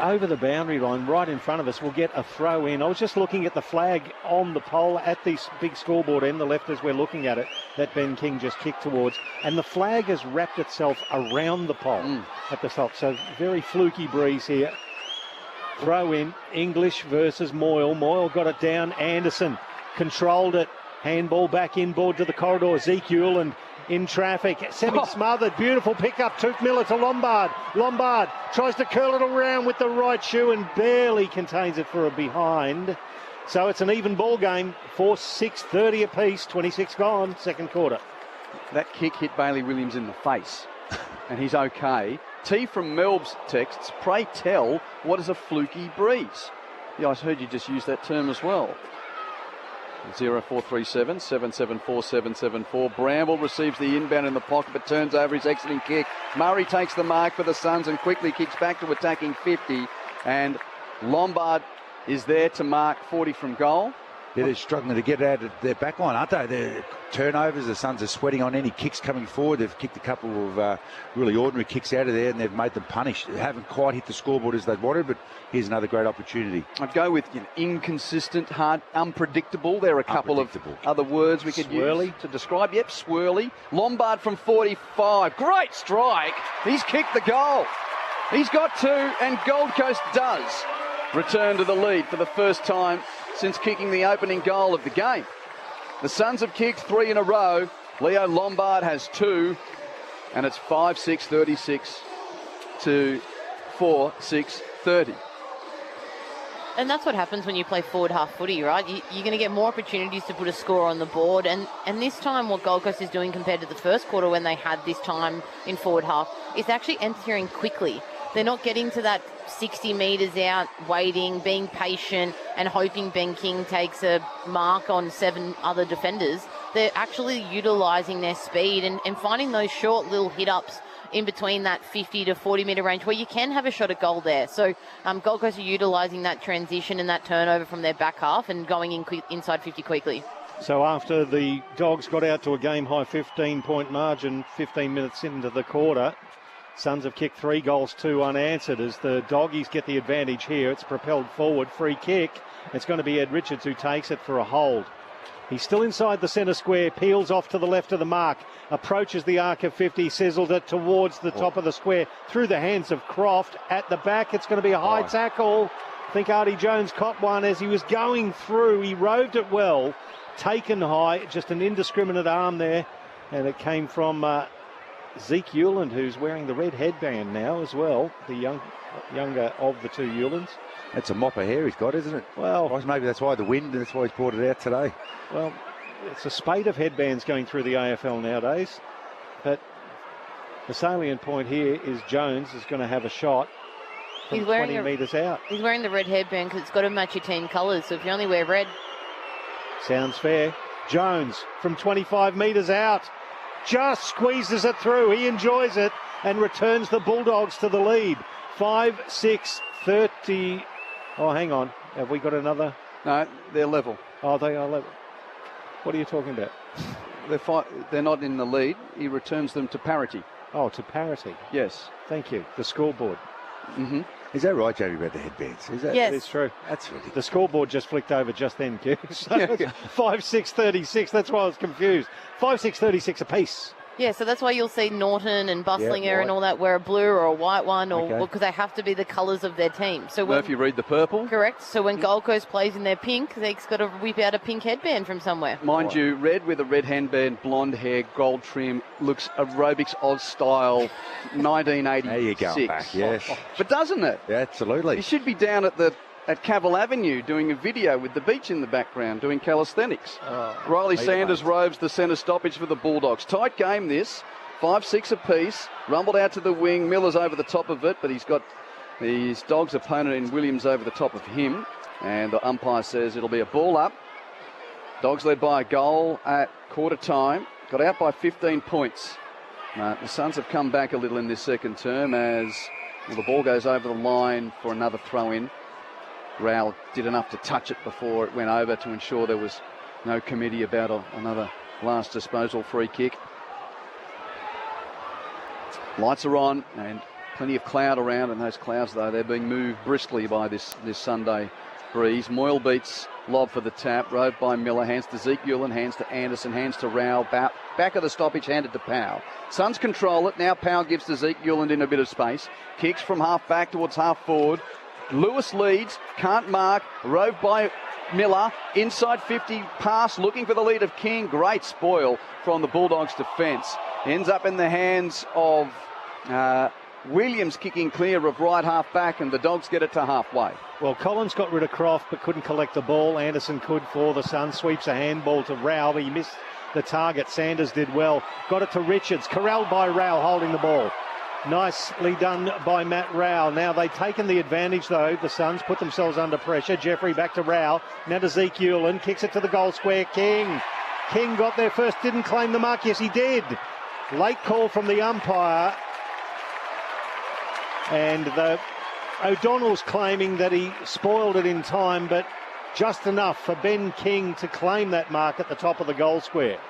over the boundary line, right in front of us, we'll get a throw in. I was just looking at the flag on the pole at this big scoreboard end, the left as we're looking at it, that Ben King just kicked towards. And the flag has wrapped itself around the pole at the top. So very fluky breeze here. Throw in, English versus Moyle. Moyle got it down. Anderson controlled it. Handball back inboard to the corridor. Ezekiel and in traffic. Semi-smothered. Beautiful pickup. Took Miller to Lombard. Lombard tries to curl it around with the right shoe and barely contains it for a behind. So it's an even ball game. 4-6-30 apiece. 26 gone. Second quarter. That kick hit Bailey Williams in the face, and he's okay. T from Melb's texts, pray tell, what is a fluky breeze? Yeah, I heard you just use that term as well. 0437 774 774. Bramble receives the inbound in the pocket but turns over his exiting kick. Murray takes the mark for the Suns and quickly kicks back to attacking 50. And Lombard is there to mark 40 from goal. Yeah, they're struggling to get out of their back line, aren't they? Their turnovers, the Suns are sweating on any kicks coming forward. They've kicked a couple of really ordinary kicks out of there, and they've made them punish. They haven't quite hit the squareboard as they'd wanted, but here's another great opportunity. I'd go with inconsistent, hard, unpredictable. There are a couple of other words we could use to describe. Yep, swirly. Lombard from 45. Great strike. He's kicked the goal. He's got two, and Gold Coast does return to the lead for the first time since kicking the opening goal of the game. The Suns have kicked 3 in a row. Leo Lombard has 2, and it's 5-6-36 to 4-6-30. And that's what happens when you play forward half footy, right? You're going to get more opportunities to put a score on the board. And this time what Gold Coast is doing compared to the first quarter when they had this time in forward half is actually entering quickly. They're not getting to that 60 metres out, waiting, being patient and hoping Ben King takes a mark on 7 other defenders. They're actually utilising their speed and finding those short little hit-ups in between that 50 to 40 metre range where you can have a shot at goal there. So Gold Coast are utilising that transition and that turnover from their back half and going in inside 50 quickly. So after the Dogs got out to a game-high 15-point margin 15 minutes into the quarter, Suns have kicked 3 goals, 2 unanswered. As the Doggies get the advantage here, it's propelled forward, free kick. It's going to be Ed Richards who takes it for a hold. He's still inside the centre square, peels off to the left of the mark, approaches the arc of 50, sizzled it towards the top of the square, through the hands of Croft. At the back, it's going to be a high tackle. I think Artie Jones caught one as he was going through. He roved it well, taken high, just an indiscriminate arm there. And it came from Zeke Hewland, who's wearing the red headband now as well, the younger of the two Hewlands. That's a mop of hair he's got, isn't it? Well, maybe that's why the wind, that's why he's brought it out today. Well, it's a spate of headbands going through the AFL nowadays. But the salient point here is Jones is going to have a shot from 20 metres out. He's wearing the red headband because it's got to match your team colours. So if you only wear red. Sounds fair. Jones from 25 metres out just squeezes it through. He enjoys it and returns the Bulldogs to the lead. 5-6-30. Oh, hang on. Have we got another? No, they're level. Oh, they are level. What are you talking about? They're not in the lead. He returns them to parity. Oh, to parity. Yes. Thank you. The scoreboard. Mm-hmm. Is that right, Jamie, about the headbands? Is that? Yes. It's true. That's ridiculous. The scoreboard just flicked over just then, Q. So 5-6-36. That's why I was confused. 5-6-36 apiece. Yeah, so that's why you'll see Norton and Bustlinger white. and all that wear a blue or a white one, or because they have to be the colours of their team. So when, Murphy read the purple. Correct. So when Gold Coast plays in their pink, they've got to whip out a pink headband from somewhere. Mind you, red with a red handband, blonde hair, gold trim, looks aerobics Oz style, 1986. There you go, back, yes. But doesn't it? Yeah, absolutely. You should be down at Cavill Avenue doing a video with the beach in the background, doing calisthenics. Riley Sanders robes the centre stoppage for the Bulldogs. Tight game this. 5-6 apiece, rumbled out to the wing. Miller's over the top of it, but he's got his Dogs' opponent in Williams over the top of him. And the umpire says it'll be a ball up. Dogs led by a goal at quarter time. Got out by 15 points. The Suns have come back a little in this second term as the ball goes over the line for another throw-in. Rowell did enough to touch it before it went over to ensure there was no committee about another last disposal free kick. Lights are on and plenty of cloud around, and those clouds, though, they're being moved briskly by this Sunday breeze. Moyle beats lob for the tap, rode by Miller, hands to Zeke Hewland, hands to Anderson, hands to Rowell, back of the stoppage, handed to Powell. Suns control it, now Powell gives to Zeke Hewland in a bit of space, kicks from half back towards half forward. Lewis leads, can't mark, rode by Miller, inside 50, pass, looking for the lead of King. Great spoil from the Bulldogs' defence. Ends up in the hands of Williams, kicking clear of right half back, and the Dogs get it to halfway. Well, Collins got rid of Croft but couldn't collect the ball. Anderson could for the Suns. Sweeps a handball to Rowell. He missed the target. Sanders did well. Got it to Richards. Corralled by Rowell holding the ball. Nicely done by Matt Rowell. Now they've taken the advantage, though. The Suns put themselves under pressure. Jeffrey back to Rowell. Now to Zeke Hewland. Kicks it to the goal square. King got there first. Didn't claim the mark. Yes, he did. Late call from the umpire. And O'Donnell's claiming that he spoiled it in time, but just enough for Ben King to claim that mark at the top of the goal square.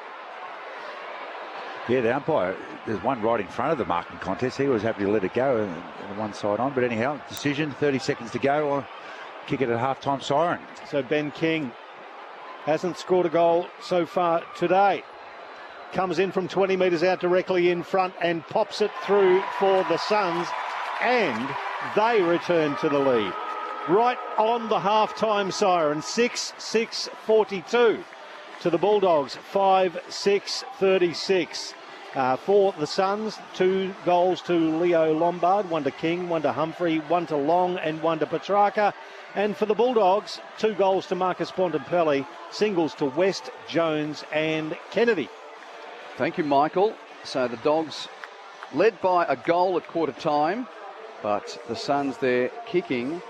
Yeah, the umpire, there's one right in front of the marking contest. He was happy to let it go and one side on. But anyhow, decision, 30 seconds to go. I'll kick it at half-time siren. So Ben King hasn't scored a goal so far today. Comes in from 20 metres out directly in front and pops it through for the Suns. And they return to the lead. Right on the half-time siren, 6-6-42 to the Bulldogs, 5-6-36. For the Suns, 2 goals to Leo Lombard, 1 to King, 1 to Humphrey, 1 to Long and 1 to Petrarca. And for the Bulldogs, 2 goals to Marcus Bontempelli, singles to West, Jones and Kennedy. Thank you, Michael. So the Dogs led by a goal at quarter time, but the Suns there kicking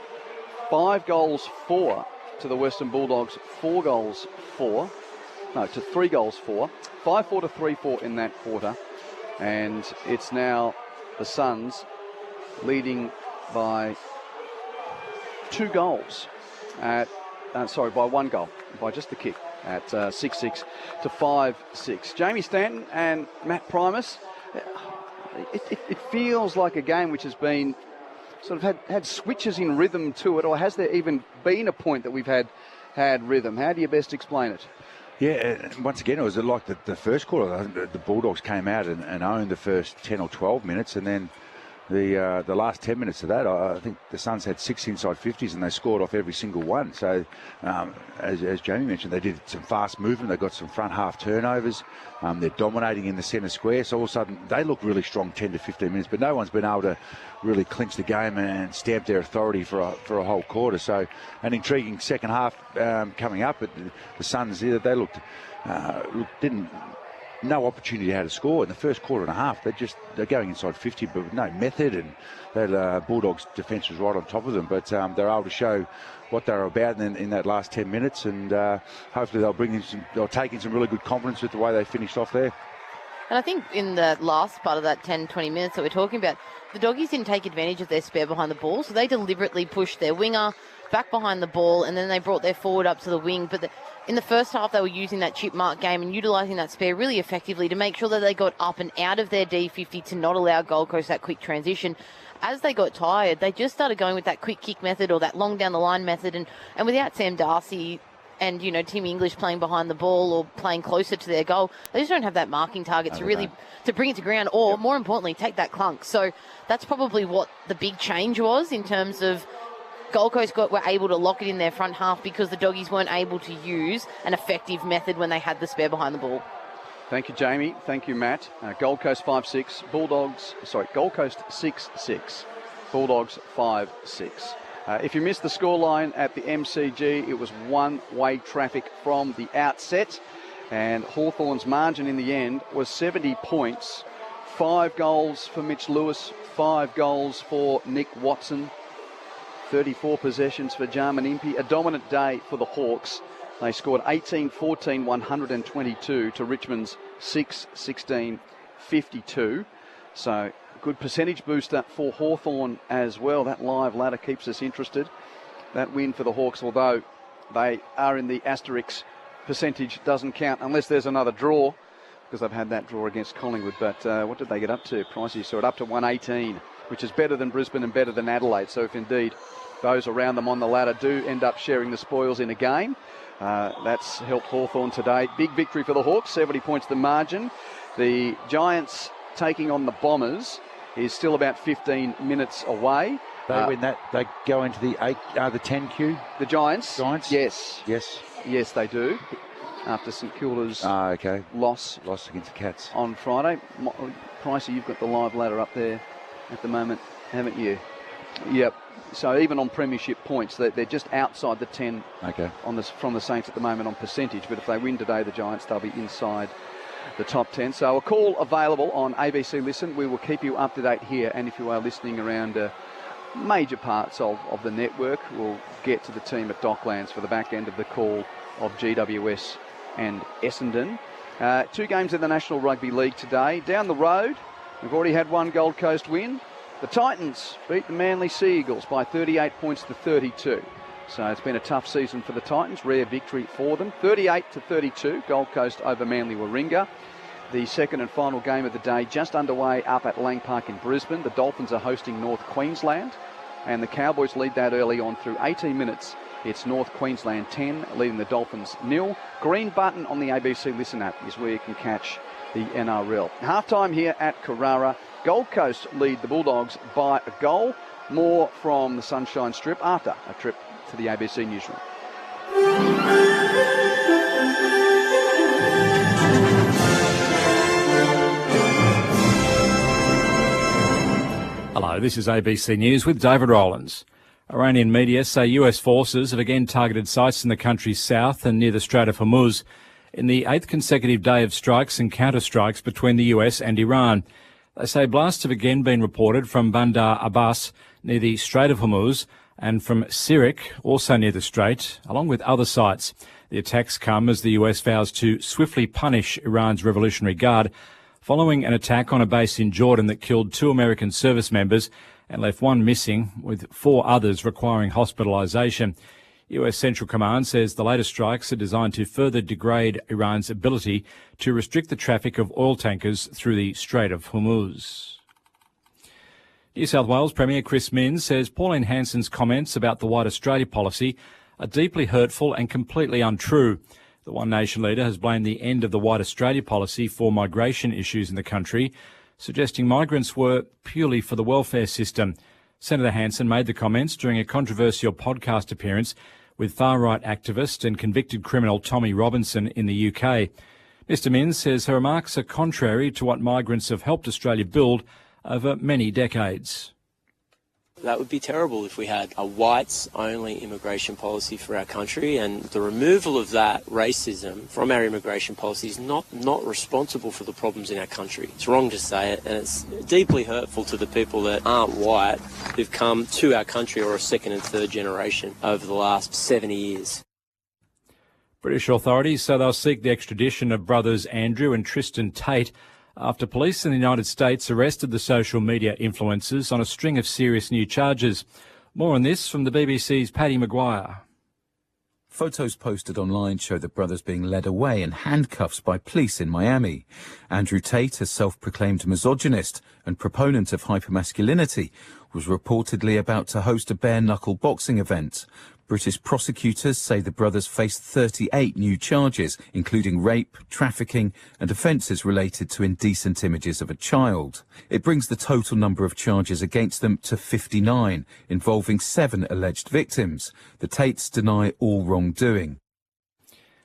5 goals 4 to the Western Bulldogs, 4 goals 4. No, to 3 goals 4. 5-4 to 3-4 in that quarter. And it's now the Suns leading by 2 goals by 1 goal, by just the kick at 6-6 to 5-6. Jamie Stanton and Matt Primus, it feels like a game which has been sort of had switches in rhythm to it, or has there even been a point that we've had rhythm? How do you best explain it? Yeah, once again, it was like the first quarter. The Bulldogs came out and owned the first 10 or 12 minutes, and then the last 10 minutes of that, I think the Suns had 6 inside 50s and they scored off every single one. So, as Jamie mentioned, they did some fast movement. They got some front half turnovers. They're dominating in the centre square. So all of a sudden, they look really strong 10 to 15 minutes, but no one's been able to really clinch the game and stamp their authority for a whole quarter. So an intriguing second half coming up. But the Suns, they looked no opportunity how to score in the first quarter and a half. They're going inside 50, but with no method, and that Bulldogs defence was right on top of them. But they're able to show what they're about in that last 10 minutes, and hopefully they'll take in some really good confidence with the way they finished off there. And I think in the last part of that 10, 20 minutes that we're talking about, the Doggies didn't take advantage of their spare behind the ball, so they deliberately pushed their winger back behind the ball, and then they brought their forward up to the wing. But in the first half, they were using that chip mark game and utilising that spare really effectively to make sure that they got up and out of their D50 to not allow Gold Coast that quick transition. As they got tired, they just started going with that quick kick method or that long down the line method, and without Sam Darcy and, Tim English playing behind the ball or playing closer to their goal, they just don't have that marking target to bring it to ground or, more importantly, take that clunk. So that's probably what the big change was in terms of Gold Coast were able to lock it in their front half because the Doggies weren't able to use an effective method when they had the spare behind the ball. Thank you, Jamie. Thank you, Matt. Gold Coast 5-6, Gold Coast 6-6, Bulldogs 5-6. If you missed the scoreline at the MCG, it was one-way traffic from the outset, and Hawthorn's margin in the end was 70 points. 5 goals for Mitch Lewis, 5 goals for Nick Watson, 34 possessions for Jarman Impey. A dominant day for the Hawks. They scored 18-14, 122 to Richmond's 6-16, 52. So good percentage booster for Hawthorn as well. That live ladder keeps us interested. That win for the Hawks, although they are in the asterisk, percentage doesn't count unless there's another draw, because they've had that draw against Collingwood. But what did they get up to? Pricey saw it up to 118, which is better than Brisbane and better than Adelaide. So if indeed those around them on the ladder do end up sharing the spoils in a game, that's helped Hawthorn today. Big victory for the Hawks, 70 points the margin. The Giants taking on the Bombers is still about 15 minutes away. They win that, they go into the 10Q. The Giants? Yes. Yes, they do. After St Kilda's loss against the Cats on Friday. Pricey, you've got the live ladder up there at the moment, haven't you? Yep. So even on premiership points, they're just outside the 10 from the Saints at the moment on percentage. But if they win today, the Giants, they'll be inside the top 10. So a call available on ABC Listen. We will keep you up to date here. And if you are listening around major parts of the network, we'll get to the team at Docklands for the back end of the call of GWS and Essendon. 2 games in the National Rugby League today. Down the road, we've already had 1 Gold Coast win. The Titans beat the Manly Sea Eagles by 38 points to 32. So it's been a tough season for the Titans. Rare victory for them. 38-32, Gold Coast over Manly Warringah. The second and final game of the day just underway up at Lang Park in Brisbane. The Dolphins are hosting North Queensland, and the Cowboys lead that early on through 18 minutes. It's North Queensland 10, leading the Dolphins 0. Green button on the ABC Listen app is where you can catch the NRL. Halftime here at Carrara. Gold Coast lead the Bulldogs by a goal. More from the Sunshine Strip after a trip to the ABC newsroom. Hello, this is ABC News with David Rowlands. Iranian media say US forces have again targeted sites in the country's south and near the Strait of Hormuz in the 8th consecutive day of strikes and counter-strikes between the US and Iran. They say blasts have again been reported from Bandar Abbas near the Strait of Hormuz and from Sirik, also near the Strait, along with other sites. The attacks come as the US vows to swiftly punish Iran's Revolutionary Guard following an attack on a base in Jordan that killed 2 American service members and left 1 missing, with 4 others requiring hospitalisation. US Central Command says the latest strikes are designed to further degrade Iran's ability to restrict the traffic of oil tankers through the Strait of Hormuz. New South Wales Premier Chris Minns says Pauline Hanson's comments about the White Australia policy are deeply hurtful and completely untrue. The One Nation leader has blamed the end of the White Australia policy for migration issues in the country, suggesting migrants were purely for the welfare system. Senator Hanson made the comments during a controversial podcast appearance with far-right activist and convicted criminal Tommy Robinson in the UK. Mr Minns says her remarks are contrary to what migrants have helped Australia build over many decades. That would be terrible if we had a whites-only immigration policy for our country, and the removal of that racism from our immigration policy is not responsible for the problems in our country. It's wrong to say it, and it's deeply hurtful to the people that aren't white who've come to our country or a second and third generation over the last 70 years. British authorities say they'll seek the extradition of brothers Andrew and Tristan Tate after police in the United States arrested the social media influencers on a string of serious new charges. More on this from the BBC's Paddy Maguire. Photos posted online show the brothers being led away in handcuffs by police in Miami. Andrew Tate, a self-proclaimed misogynist and proponent of hypermasculinity, was reportedly about to host a bare-knuckle boxing event. British prosecutors say the brothers faced 38 new charges, including rape, trafficking and offences related to indecent images of a child. It brings the total number of charges against them to 59, involving 7 alleged victims. The Tates deny all wrongdoing.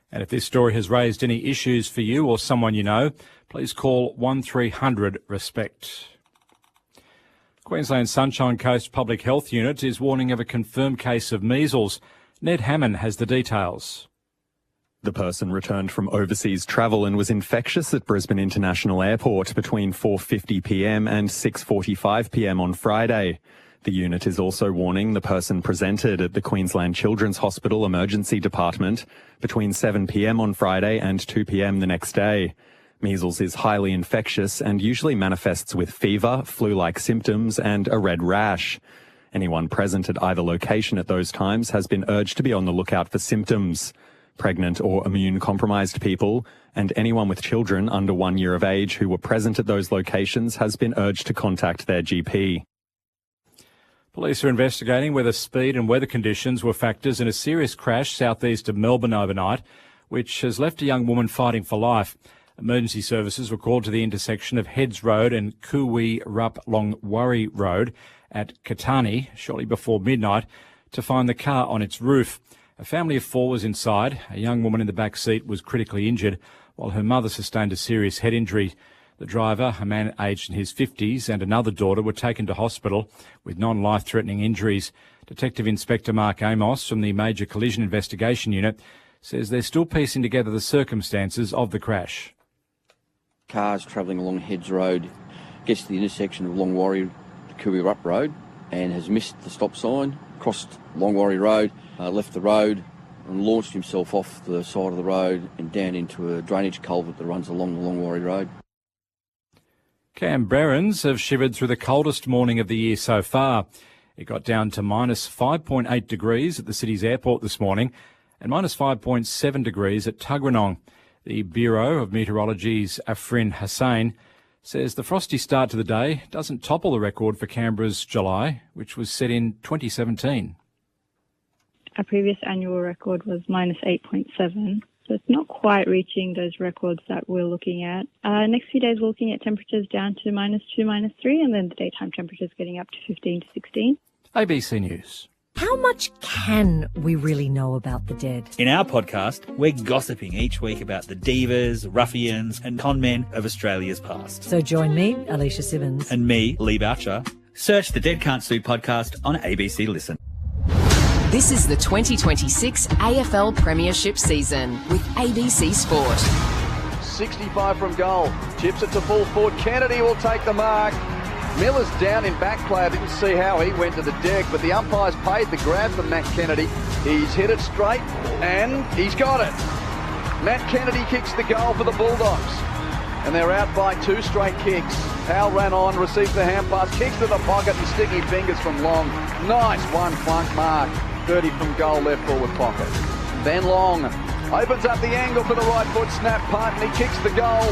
And if this story has raised any issues for you or someone you know, please call 1300 RESPECT. Queensland's Sunshine Coast Public Health Unit is warning of a confirmed case of measles. Ned Hammond has the details. The person returned from overseas travel and was infectious at Brisbane International Airport between 4:50 p.m. and 6:45 p.m. on Friday. The unit is also warning the person presented at the Queensland Children's Hospital Emergency Department between 7 p.m. on Friday and 2 p.m. the next day. Measles is highly infectious and usually manifests with fever, flu-like symptoms and a red rash. Anyone present at either location at those times has been urged to be on the lookout for symptoms. Pregnant or immune-compromised people and anyone with children under 1 year of age who were present at those locations has been urged to contact their GP. Police are investigating whether speed and weather conditions were factors in a serious crash southeast of Melbourne overnight, which has left a young woman fighting for life. Emergency services were called to the intersection of Heads Road and Kuwi Rup Longwarry Road at Katani shortly before midnight to find the car on its roof. A family of 4 was inside. A young woman in the back seat was critically injured, while her mother sustained a serious head injury. The driver, a man aged in his 50s, and another daughter were taken to hospital with non-life-threatening injuries. Detective Inspector Mark Amos from the Major Collision Investigation Unit says they're still piecing together the circumstances of the crash. Cars travelling along Heads Road gets to the intersection of Longwarry to Kuwi Rup Road and has missed the stop sign, crossed Longwarry Road, left the road and launched himself off the side of the road and down into a drainage culvert that runs along the Longwarry Road. Canberrans have shivered through the coldest morning of the year so far. It got down to minus 5.8 degrees at the city's airport this morning and minus 5.7 degrees at Tuggeranong. The Bureau of Meteorology's Afrin Hussain says the frosty start to the day doesn't topple the record for Canberra's July, which was set in 2017. Our previous annual record was minus 8.7, so it's not quite reaching those records that we're looking at. Next few days we're looking at temperatures down to minus 2, minus 3, and then the daytime temperatures getting up to 15 to 16. ABC News. How much can we really know about the dead? In our podcast, we're gossiping each week about the divas, ruffians and con men of Australia's past. So join me, Alicia Simmons. And me, Lee Boucher. Search the Dead Can't Sue podcast on ABC Listen. This is the 2026 AFL Premiership season with ABC Sport. 65 from goal. Chips it to full forward. Kennedy will take the mark. Miller's down in back play. I didn't see how he went to the deck, but the umpires paid the grab for Matt Kennedy. He's hit it straight, and he's got it. Matt Kennedy kicks the goal for the Bulldogs. and they're out by 2 straight kicks. Powell ran on, received the hand pass, kicks to the pocket and sticky fingers from Long. Nice one flunk mark. 30 from goal, left forward pocket. Then Long opens up the angle for the right foot, snap punt, and he kicks the goal.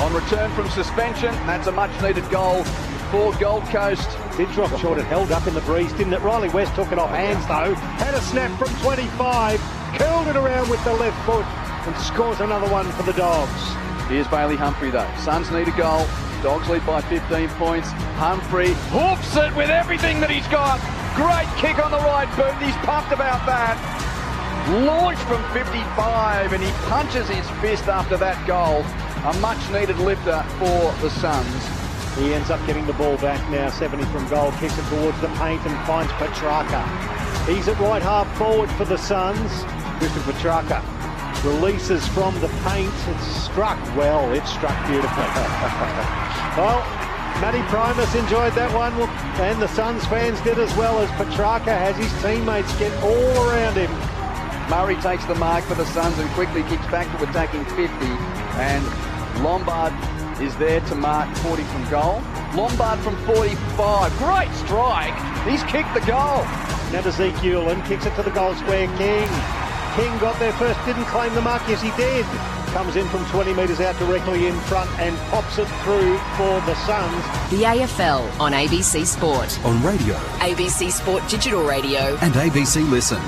On return from suspension, that's a much needed goal for Gold Coast. Did drop short, it held up in the breeze, didn't it? Riley West took it off hands though. Had a snap from 25, curled it around with the left foot and scores another one for the Dogs. Here's Bailey Humphrey though. Suns need a goal. Dogs lead by 15 points. Humphrey hoofs it with everything that he's got. Great kick on the right boot. He's pumped about that. Launched from 55 and he punches his fist after that goal. A much needed lifter for the Suns. He ends up getting the ball back now, 70 from goal, kicks it towards the paint and finds Petrarca. He's at right half forward for the Suns. Christian Petrarca releases from the paint. It's struck well, it struck beautifully. Well, Matty Primus enjoyed that one, and the Suns fans did as well, as Petrarca has his teammates get all around him. Murray takes the mark for the Suns and quickly kicks back to attacking 50, and Lombard is there to mark 40 from goal. Lombard from 45, great strike, he's kicked the goal. Now to Zeke Hewlin, kicks it to the goal square, King got there first, didn't claim the mark, yes he did. Comes in from 20 metres out directly in front and pops it through for the Suns. The AFL on ABC Sport. On radio. ABC Sport Digital Radio. And ABC Listen.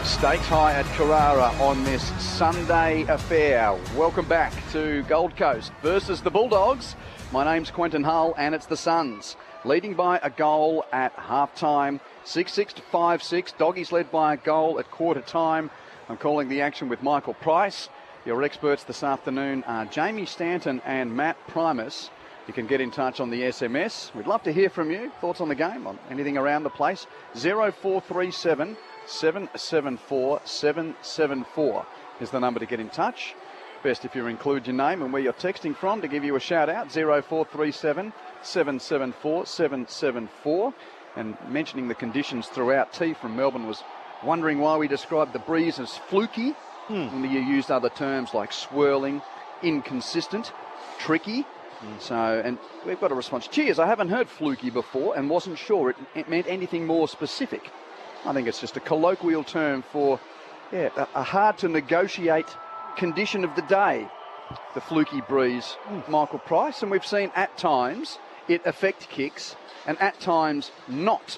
Stakes high at Carrara on this Sunday affair. Welcome back to Gold Coast versus the Bulldogs. My name's Quentin Hull and it's the Suns leading by a goal at half-time. 6-6 to 5-6. Doggies led by a goal at quarter time. I'm calling the action with Michael Price. Your experts this afternoon are Jamie Stanton and Matt Primus. You can get in touch on the SMS. We'd love to hear from you. Thoughts on the game, on anything around the place. 0437 774 774 is the number to get in touch. Best if you include your name and where you're texting from to give you a shout out. 0437 774 774. And mentioning the conditions throughout, T from Melbourne was wondering why we described the breeze as fluky. And you used other terms like swirling, inconsistent, tricky. So, and we've got a response. Cheers, I haven't heard fluky before and wasn't sure it meant anything more specific. I think it's just a colloquial term for a hard to negotiate condition of the day, the fluky breeze, Michael Price. And we've seen at times it affect kicks and at times not,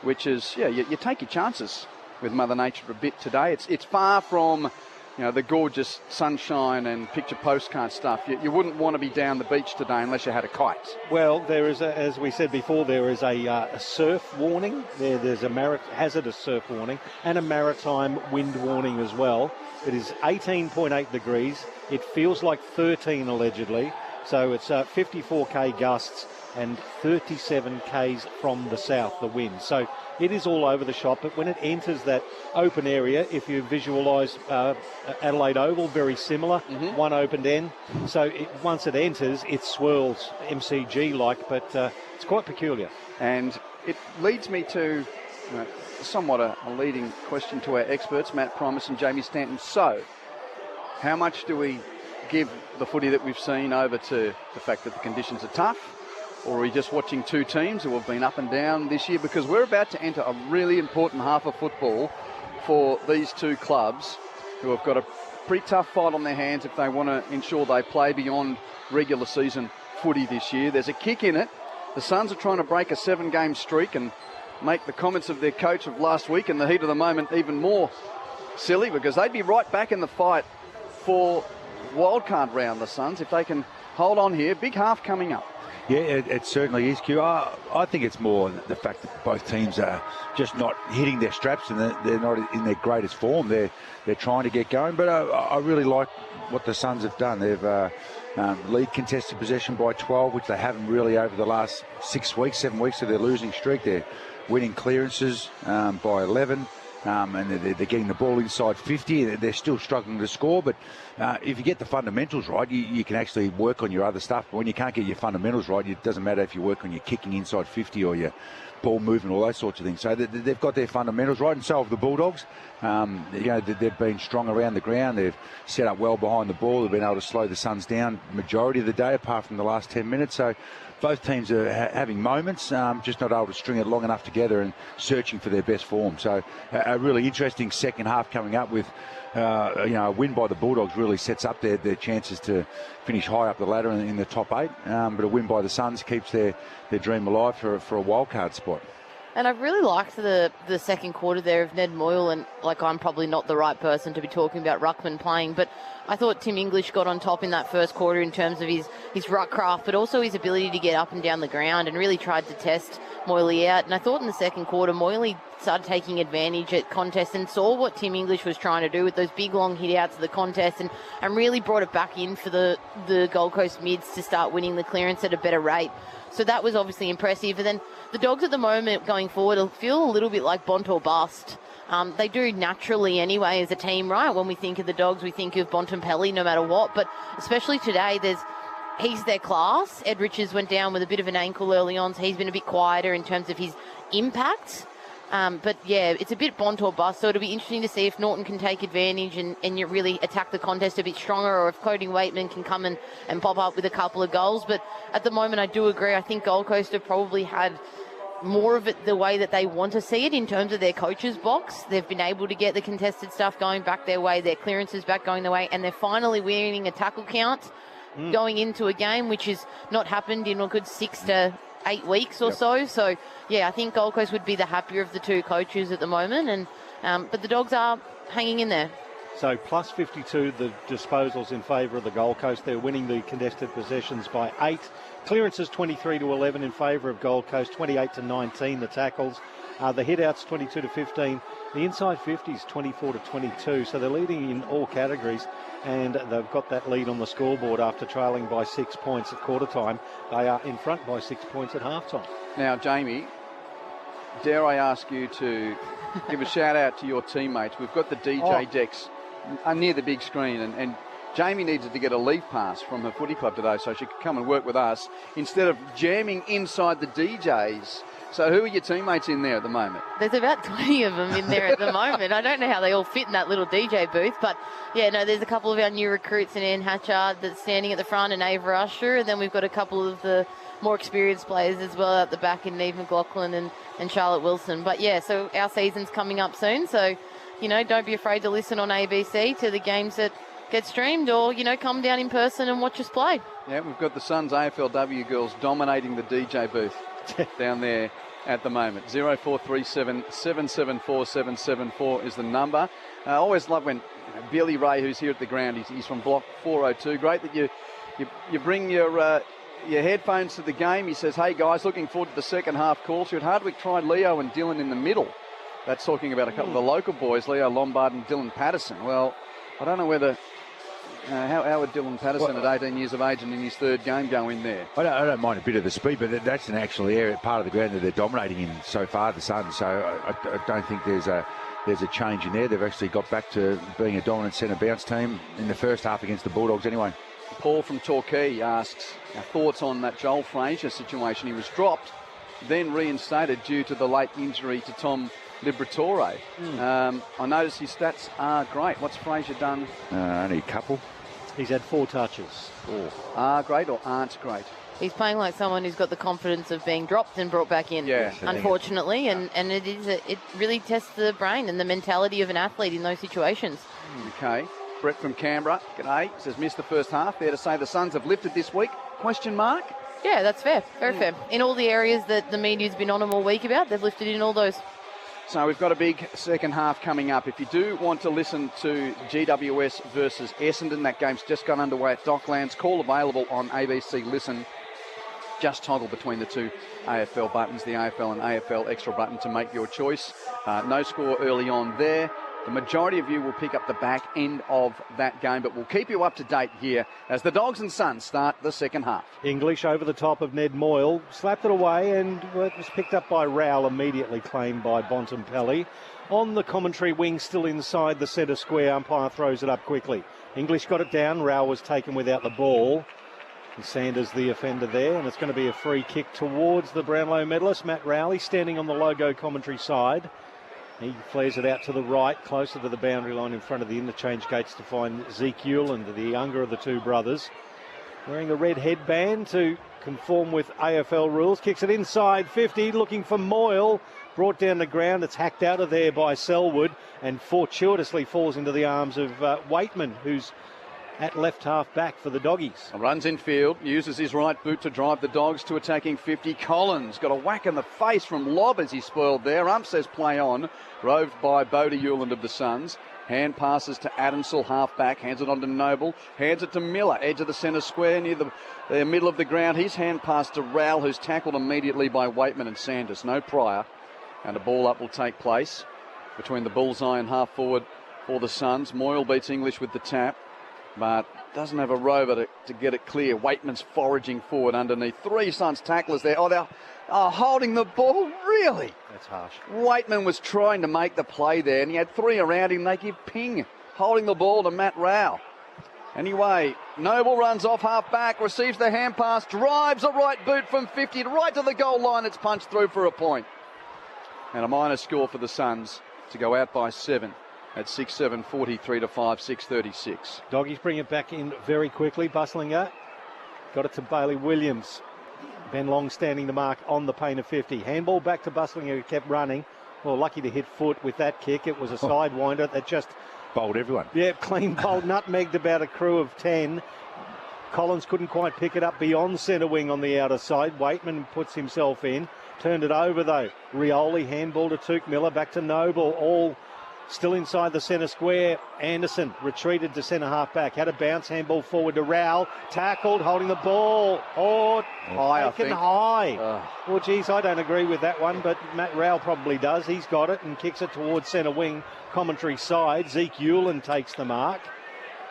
which is, you take your chances with Mother Nature a bit today. It's far from, the gorgeous sunshine and picture postcard stuff. You wouldn't want to be down the beach today unless you had a kite. Well, there is, as we said before, there is a surf warning. There's a hazardous surf warning and a maritime wind warning as well. It is 18.8 degrees. It feels like 13 allegedly. So it's 54k gusts and 37 k's from the south, the wind. So it is all over the shop, but when it enters that open area, if you visualise Adelaide Oval, very similar, one opened end. So once it enters, it swirls MCG-like, but it's quite peculiar. And it leads me to somewhat a leading question to our experts, Matt Primus and Jamie Stanton. So, how much do we give the footy that we've seen over to the fact that the conditions are tough? Or are we just watching two teams who have been up and down this year? Because we're about to enter a really important half of football for these two clubs who have got a pretty tough fight on their hands if they want to ensure they play beyond regular season footy this year. There's a kick in it. The Suns are trying to break a 7-game streak and make the comments of their coach of last week in the heat of the moment even more silly, because they'd be right back in the fight for wildcard round, the Suns, if they can hold on here. Big half coming up. Yeah, it certainly is, Q. I think it's more the fact that both teams are just not hitting their straps and they're not in their greatest form. They're trying to get going, but I really like what the Suns have done. They've lead contested possession by 12, which they haven't really over the last 7 weeks of their losing streak. They're winning clearances by 11. And they're getting the ball inside 50. They're still struggling to score, but if you get the fundamentals right, you can actually work on your other stuff. But when you can't get your fundamentals right, it doesn't matter if you work on your kicking inside 50 or your ball movement, all those sorts of things. So they've got their fundamentals right, and so have the Bulldogs. They've been strong around the ground. They've set up well behind the ball. They've been able to slow the Suns down majority of the day, apart from the last 10 minutes. So both teams are having moments, just not able to string it long enough together and searching for their best form. So a really interesting second half coming up with, a win by the Bulldogs really sets up their chances to finish high up the ladder in the top 8. But a win by the Suns keeps their dream alive for a wildcard spot. And I really liked the second quarter there of Ned Moyle, and I'm probably not the right person to be talking about ruckman playing, but I thought Tim English got on top in that first quarter in terms of his ruck craft, but also his ability to get up and down the ground, and really tried to test Moyle out. And I thought in the second quarter, Moyle started taking advantage at contest and saw what Tim English was trying to do with those big long hit outs of the contest, and really brought it back in for the Gold Coast mids to start winning the clearance at a better rate. So that was obviously impressive. And then the Dogs at the moment going forward will feel a little bit like Bont or bust. They do naturally anyway as a team, right? When we think of the Dogs, we think of Bontempelli no matter what. But especially today, he's their class. Ed Richards went down with a bit of an ankle early on, so he's been a bit quieter in terms of his impact. But yeah, it's a bit Bont or bust, so it'll be interesting to see if Norton can take advantage and you really attack the contest a bit stronger, or if Cody Waitman can come and pop up with a couple of goals. But at the moment, I do agree. I think Gold Coast have probably had more of it the way that they want to see it in terms of their coach's box. They've been able to get the contested stuff going back their way, their clearances back going their way, and they're finally winning a tackle count going into a game, which has not happened in a good 6 to 8 weeks or so. So, yeah, I think Gold Coast would be the happier of the two coaches at the moment, and but the Dogs are hanging in there. So plus 52, the disposals in favour of the Gold Coast. They're winning the contested possessions by 8. Clearances 23-11 in favour of Gold Coast, 28-19 the tackles. The hit-outs 22-15. The inside 50s 24-22. So they're leading in all categories, and they've got that lead on the scoreboard after trailing by 6 points at quarter time. They are in front by 6 points at half time. Now, Jamie, dare I ask you to give a shout out to your teammates? We've got the DJ decks near the big screen, and Jamie needed to get a leave pass from her footy club today so she could come and work with us instead of jamming inside the DJs. So who are your teammates in there at the moment? There's about 20 of them in there at the moment. I don't know how they all fit in that little DJ booth, but yeah, no, there's a couple of our new recruits in Anne Hatchard that's standing at the front, and Ava Usher, and then we've got a couple of the more experienced players as well at the back in Neve McLaughlin and Charlotte Wilson. But yeah, so our season's coming up soon, so don't be afraid to listen on ABC to the games that get streamed, or come down in person and watch us play. Yeah, we've got the Suns AFLW girls dominating the DJ booth down there at the moment. 0437 774 774 is the number. I always love when Billy Ray, who's here at the ground, he's from block 402. Great that you bring your headphones to the game. He says, hey guys, looking forward to the second half call. Stuart Hardwick tried Leo and Dylan in the middle. That's talking about a couple of the local boys, Leo Lombard and Dylan Patterson. Well, I don't know whether how would Dylan Patterson at 18 years of age and in his third game go in there? I don't mind a bit of the speed, but that's an actual area, part of the ground that they're dominating in so far, the Suns. So I don't think there's a change in there. They've actually got back to being a dominant centre bounce team in the first half against the Bulldogs anyway. Paul from Torquay asks our thoughts on that Joel Frazier situation. He was dropped, then reinstated due to the late injury to Tom Liberatore. I noticed his stats are great. What's Frazier done? Only a couple. He's had 4 touches. Are great or aren't great? He's playing like someone who's got the confidence of being dropped and brought back in, unfortunately, and it really tests the brain and the mentality of an athlete in those situations. Okay. Brett from Canberra, g'day, says missed the first half. There to say the Suns have lifted this week? Question mark? Yeah, that's fair. Very fair. In all the areas that the media's been on them all week about, they've lifted in all those. So we've got a big second half coming up. If you do want to listen to GWS versus Essendon, that game's just gone underway at Docklands. Call available on ABC Listen. Just toggle between the two AFL buttons, the AFL and AFL Extra button to make your choice. No score early on there. The majority of you will pick up the back end of that game, but we'll keep you up to date here as the Dogs and Suns start the second half. English over the top of Ned Moyle, slapped it away, and it was picked up by Rowell, immediately claimed by Bontempelli. On the commentary wing, still inside the centre square, umpire throws it up quickly. English got it down, Rowell was taken without the ball. Sanders the offender there, and it's going to be a free kick towards the Brownlow medalist, Matt Rowley, standing on the logo commentary side. He flares it out to the right, closer to the boundary line in front of the interchange gates to find Zeke Hewland, the younger of the two brothers, wearing a red headband to conform with AFL rules. Kicks it inside 50, looking for Moyle. Brought down the ground. It's hacked out of there by Selwood and fortuitously falls into the arms of Waitman, who's at left half back for the Doggies. Runs in field, uses his right boot to drive the Dogs to attacking 50. Collins got a whack in the face from Lobb as he spoiled there. Ump says play on. Roved by Bodie Hewland of the Suns. Hand passes to Adamsall, half back, hands it on to Noble, hands it to Miller, edge of the centre square near the middle of the ground. His hand pass to Rowell, who's tackled immediately by Waitman and Sanders. No prior. And a ball up will take place between the bullseye and half forward for the Suns. Moyle beats English with the tap, but doesn't have a rover to get it clear. Waitman's foraging forward underneath. Three Suns tacklers there. They're holding the ball, really? That's harsh. Waitman was trying to make the play there, and he had three around him. They give ping, holding the ball to Matt Rowell. Anyway, Noble runs off half back, receives the hand pass, drives a right boot from 50 right to the goal line. It's punched through for a point. And a minus score for the Suns to go out by 7 at 6-7, 43 to 5, 6:36. Doggies bring it back in very quickly. Bustlinger got it to Bailey Williams. Ben Long standing the mark on the paint of 50. Handball back to Bustlinger, who kept running. Well, lucky to hit foot with that kick. It was a sidewinder that just bowled everyone. Yeah, clean bowled, nutmegged about a crew of 10. Collins couldn't quite pick it up beyond centre wing on the outer side. Waitman puts himself in. Turned it over, though. Rioli, handball to Tuke Miller, back to Noble, all still inside the centre square. Anderson retreated to centre half back, had a bounce, handball forward to Rowell, tackled, holding the ball. High, I think. High. Well, geez, I don't agree with that one, but Matt Rowell probably does. He's got it and kicks it towards centre wing, commentary side. Zeke Hewland takes the mark.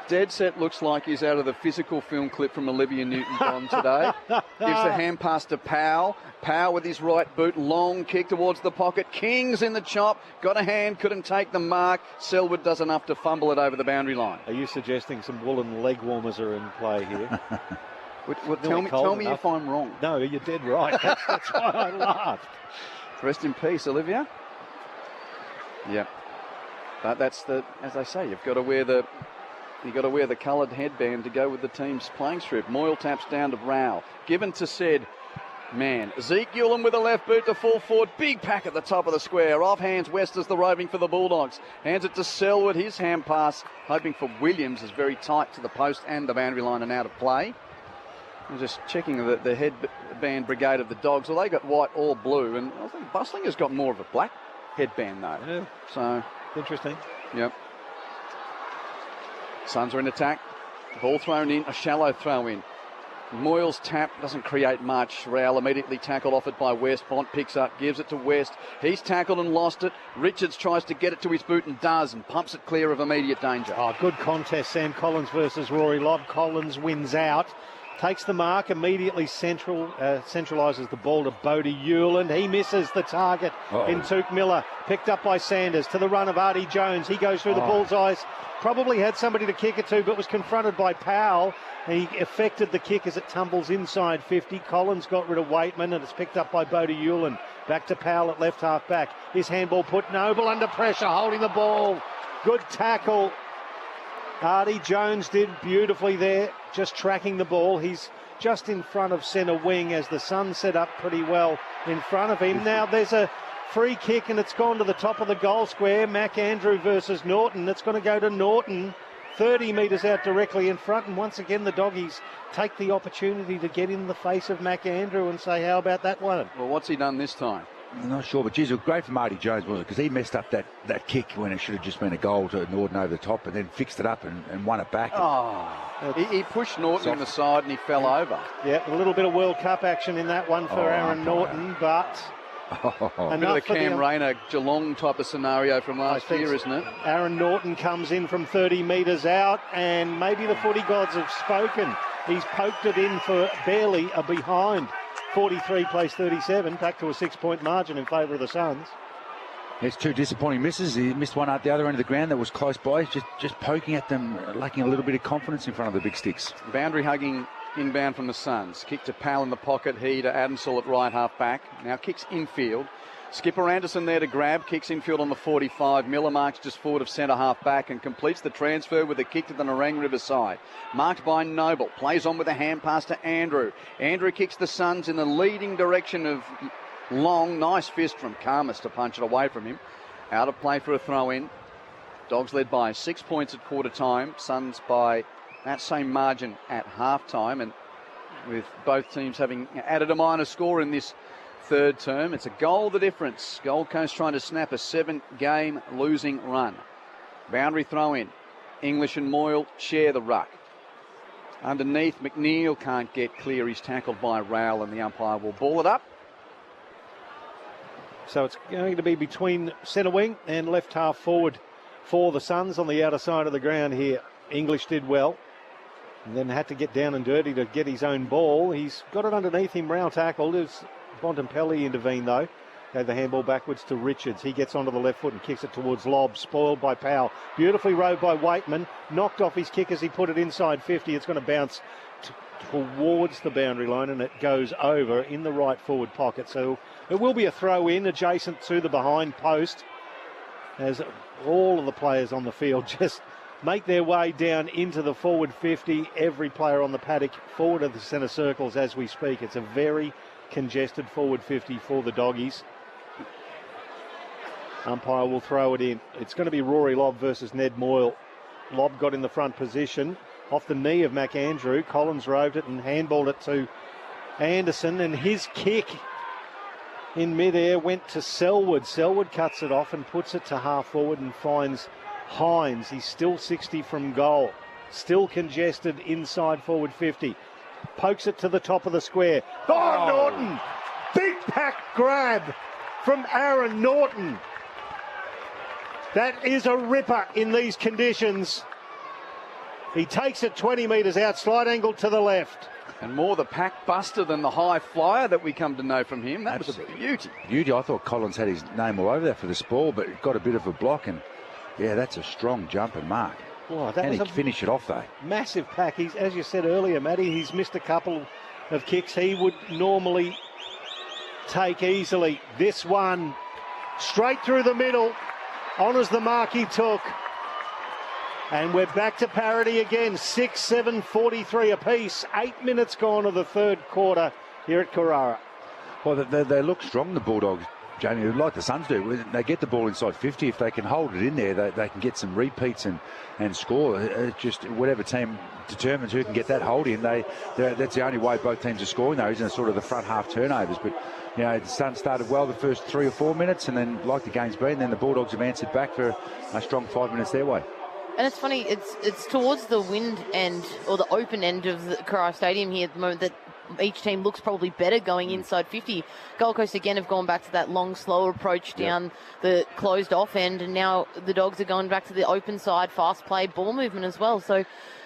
Dead set looks like he's out of the physical film clip from Olivia Newton-John today. Gives the hand pass to Powell. Powell with his right boot, long kick towards the pocket. King's in the chop, got a hand, couldn't take the mark. Selwood does enough to fumble it over the boundary line. Are you suggesting some woolen leg warmers are in play here? Tell me if I'm wrong. No, you're dead right. That's why I laughed. Rest in peace, Olivia. Yeah. But that's as they say, you've got to wear the coloured headband to go with the team's playing strip. Moyle taps down to Rowell. Given to said man. Zeke Hewland with a left boot to full forward. Big pack at the top of the square. Off hands West as the roving for the Bulldogs. Hands it to Selwood. His hand pass, hoping for Williams, is very tight to the post and the boundary line and out of play. I'm just checking the headband brigade of the Dogs. Well, they got white or blue, and I think Bustlinger's got more of a black headband though. Yeah. So interesting. Yep. Suns are in attack. Ball thrown in, a shallow throw in. Moyle's tap doesn't create much. Rowell immediately tackled off it by West. Bont picks up, gives it to West. He's tackled and lost it. Richards tries to get it to his boot and does, and pumps it clear of immediate danger. Oh, good contest, Sam Collins versus Rory Lobb. Collins wins out. Takes the mark, immediately centralises the ball to Bodie Hewland. He misses the target in Tuke Miller. Picked up by Sanders to the run of Artie Jones. He goes through the bullseyes. Probably had somebody to kick it to, but was confronted by Powell. He effected the kick as it tumbles inside 50. Collins got rid of Waitman, and it's picked up by Bodie Hewland. Back to Powell at left half back. His handball put Noble under pressure, holding the ball. Good tackle. Artie Jones did beautifully there, just tracking the ball. He's just in front of centre wing as the Suns set up pretty well in front of him. Now there's a free kick and it's gone to the top of the goal square. Mac Andrew versus Norton. It's going to go to Norton, 30 metres out directly in front. And once again, the Doggies take the opportunity to get in the face of Mac Andrew and say, how about that one? Well, what's he done this time? I'm not sure, but geez, it was great for Marty Jones, wasn't it? Because he messed up that kick when it should have just been a goal to Norton over the top, and then fixed it up and won it back. He pushed Norton on the side and he fell over. Yeah, a little bit of World Cup action in that one for Aaron Norton, but a bit of the Cam Rayner Geelong type of scenario from last year, isn't it? Aaron Norton comes in from 30 metres out, and maybe the footy gods have spoken. He's poked it in for barely a behind. 43 plays 37, back to a 6-point margin in favour of the Suns. There's two disappointing misses. He missed one at the other end of the ground that was close by. Just poking at them, lacking a little bit of confidence in front of the big sticks. Boundary hugging inbound from the Suns. Kick to Powell in the pocket. He to Adamsall at right half back. Now kicks infield. Skipper Anderson there to grab. Kicks infield on the 45. Miller marks just forward of centre half back and completes the transfer with a kick to the Nerang River side. Marked by Noble. Plays on with a hand pass to Andrew. Andrew kicks the Suns in the leading direction of Long. Nice fist from Karmas to punch it away from him. Out of play for a throw in. Dogs led by 6 points at quarter time. Suns by that same margin at half time. And with both teams having added a minor score in this third term, it's a goal the difference. Gold Coast trying to snap a 7-game losing run. Boundary throw in. English and Moyle share the ruck. Underneath, McNeil can't get clear. He's tackled by Rowell and the umpire will ball it up. So it's going to be between centre wing and left half forward for the Suns on the outer side of the ground here. English did well and then had to get down and dirty to get his own ball. He's got it underneath him. Rowell tackled. There's Bontempelli intervened though. Gave the handball backwards to Richards. He gets onto the left foot and kicks it towards Lobb. Spoiled by Powell. Beautifully rowed by Waitman. Knocked off his kick as he put it inside 50. It's going to bounce towards the boundary line and it goes over in the right forward pocket. So it will be a throw in adjacent to the behind post as all of the players on the field just make their way down into the forward 50. Every player on the paddock forward of the centre circles as we speak. It's a very congested forward 50 for the Doggies. Umpire will throw it in. It's going to be Rory Lobb versus Ned Moyle. Lobb got in the front position off the knee of McAndrew. Collins roved it and handballed it to Anderson, and his kick in midair went to Selwood. Selwood cuts it off and puts it to half forward and finds Hines. He's still 60 from goal. Still congested inside forward 50. Pokes it to the top of the square. Oh, Norton! Big pack grab from Aaron Norton. That is a ripper in these conditions. He takes it 20 metres out, slide angle to the left. And more the pack buster than the high flyer that we come to know from him. That was a beauty. Beauty. I thought Collins had his name all over there for this ball, but got a bit of a block. And, yeah, that's a strong jump and mark. Oh, that and was he finish it off, though. Massive pack. He's, as you said earlier, Matty, he's missed a couple of kicks he would normally take easily. This one, straight through the middle, honours the mark he took. And we're back to parity again, 6-7-43 apiece. 8 minutes gone of the third quarter here at Carrara. Well, they look strong, the Bulldogs, Jamie, like the Suns do. They get the ball inside 50. If they can hold it in there, they can get some repeats and score. Just whatever team determines who can get that hold in, that's the only way both teams are scoring, though, isn't it? Sort of the front half turnovers. But, you know, the Suns started well the first 3 or 4 minutes, and then, like the game's been, then the Bulldogs have answered back for a strong 5 minutes their way. And it's funny, it's towards the wind end or the open end of the Carrara Stadium here at the moment that each team looks probably better going inside 50. Gold Coast again have gone back to that long, slow approach down the closed off end, and now the Dogs are going back to the open side, fast play, ball movement as well. So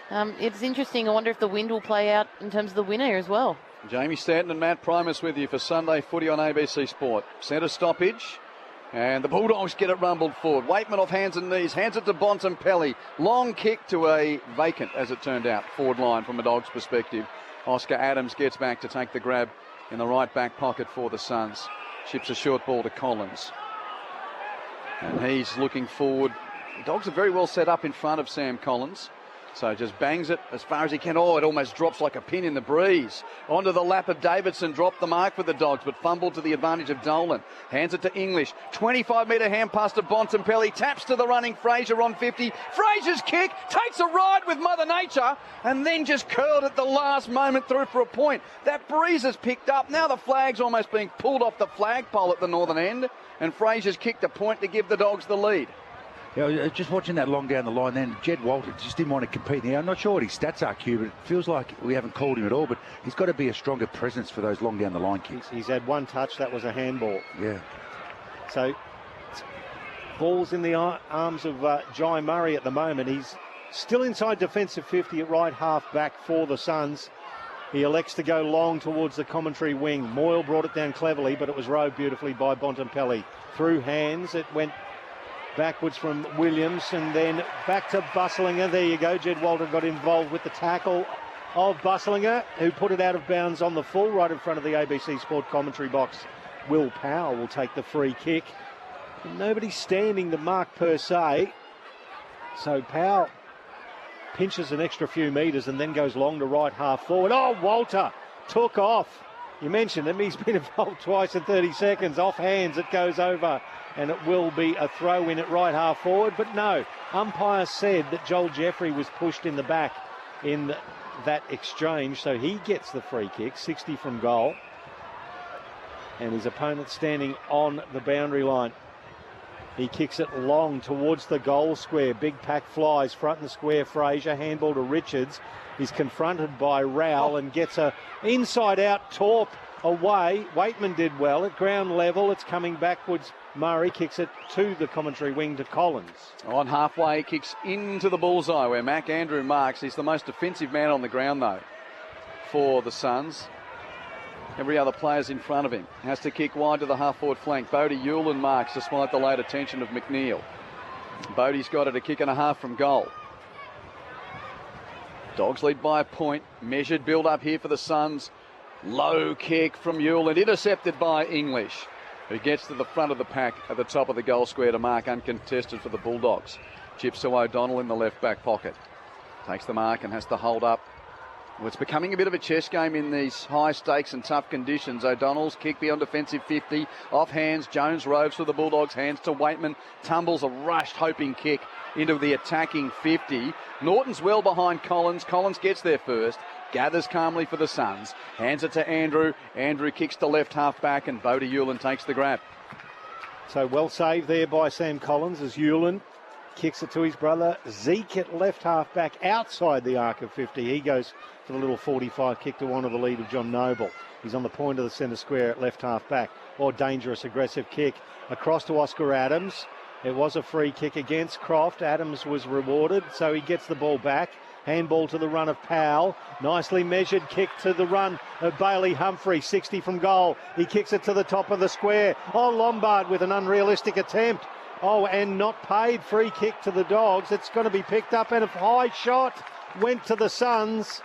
it's interesting. I wonder if the wind will play out in terms of the winner as well. Jamie Stanton and Matt Primus with you for Sunday Footy on ABC Sport. Centre stoppage. And the Bulldogs get it rumbled forward. Waitman off hands and knees, hands it to Bontempelli. Long kick to a vacant, as it turned out, forward line from a Dogs perspective. Oscar Adams gets back to take the grab in the right back pocket for the Suns. Chips a short ball to Collins. And he's looking forward. The Dogs are very well set up in front of Sam Collins. So just bangs it as far as he can. Oh, it almost drops like a pin in the breeze. Onto the lap of Davidson, dropped the mark for the Dogs, but fumbled to the advantage of Dolan. Hands it to English. 25-metre hand pass to Bontempelli. Taps to the running Fraser on 50. Fraser's kick takes a ride with Mother Nature and then just curled at the last moment through for a point. That breeze has picked up. Now the flag's almost being pulled off the flagpole at the northern end, and Fraser's kicked a point to give the Dogs the lead. Yeah, just watching that long down the line then, Jed Walter just didn't want to compete. Now, I'm not sure what his stats are, Q, but it feels like we haven't called him at all, but he's got to be a stronger presence for those long down the line kicks. He's had one touch, that was a handball. Yeah. So, ball's in the arms of Jai Murray at the moment. He's still inside defensive 50 at right half back for the Suns. He elects to go long towards the commentary wing. Moyle brought it down cleverly, but it was rowed beautifully by Bontempelli. Through hands, it went backwards from Williams and then back to Bustlinger. There you go. Jed Walter got involved with the tackle of Bustlinger, who put it out of bounds on the full right in front of the ABC Sport commentary box. Will Powell will take the free kick. Nobody's standing the mark per se. So Powell pinches an extra few metres and then goes long to right half forward. Oh, Walter took off. You mentioned him. He's been involved twice in 30 seconds. Off hands, it goes over, and it will be a throw in at right half forward. But no, umpire said that Joel Jeffrey was pushed in the back in that exchange, so he gets the free kick, 60 from goal. And his opponent standing on the boundary line. He kicks it long towards the goal square. Big pack flies front and square. Fraser, handball to Richards. He's confronted by Rowell and gets a inside-out torp away. Waitman did well at ground level. It's coming backwards. Murray kicks it to the commentary wing to Collins. On halfway, kicks into the bullseye where Mac Andrew marks. He's the most defensive man on the ground, though, for the Suns. Every other player's in front of him. Has to kick wide to the half-forward flank. Bodie Hewlin marks despite the late attention of McNeil. Bodie's got it, a kick and a half from goal. Dogs lead by a point. Measured build-up here for the Suns. Low kick from Hewlin, intercepted by English, who gets to the front of the pack at the top of the goal square to mark uncontested for the Bulldogs. Chips to O'Donnell in the left back pocket. Takes the mark and has to hold up. Well, it's becoming a bit of a chess game in these high stakes and tough conditions. O'Donnell's kick beyond defensive 50. Off hands, Jones roves for the Bulldogs. Hands to Waitman. Tumbles a rushed hoping kick into the attacking 50. Norton's well behind Collins. Collins gets there first. Gathers calmly for the Suns. Hands it to Andrew. Andrew kicks to left half back and Bodie Hewlin takes the grab. So well saved there by Sam Collins as Hewlin kicks it to his brother Zeke at left half back outside the arc of 50. He goes for the little 45 kick to honour the lead of John Noble. He's on the point of the centre square at left half back. Or dangerous aggressive kick across to Oscar Adams. It was a free kick against Croft. Adams was rewarded, so he gets the ball back. Handball to the run of Powell. Nicely measured kick to the run of Bailey Humphrey. 60 from goal. He kicks it to the top of the square. Oh, Lombard with an unrealistic attempt. Oh, and not paid. Free kick to the Dogs. It's going to be picked up, and a high shot went to the Suns.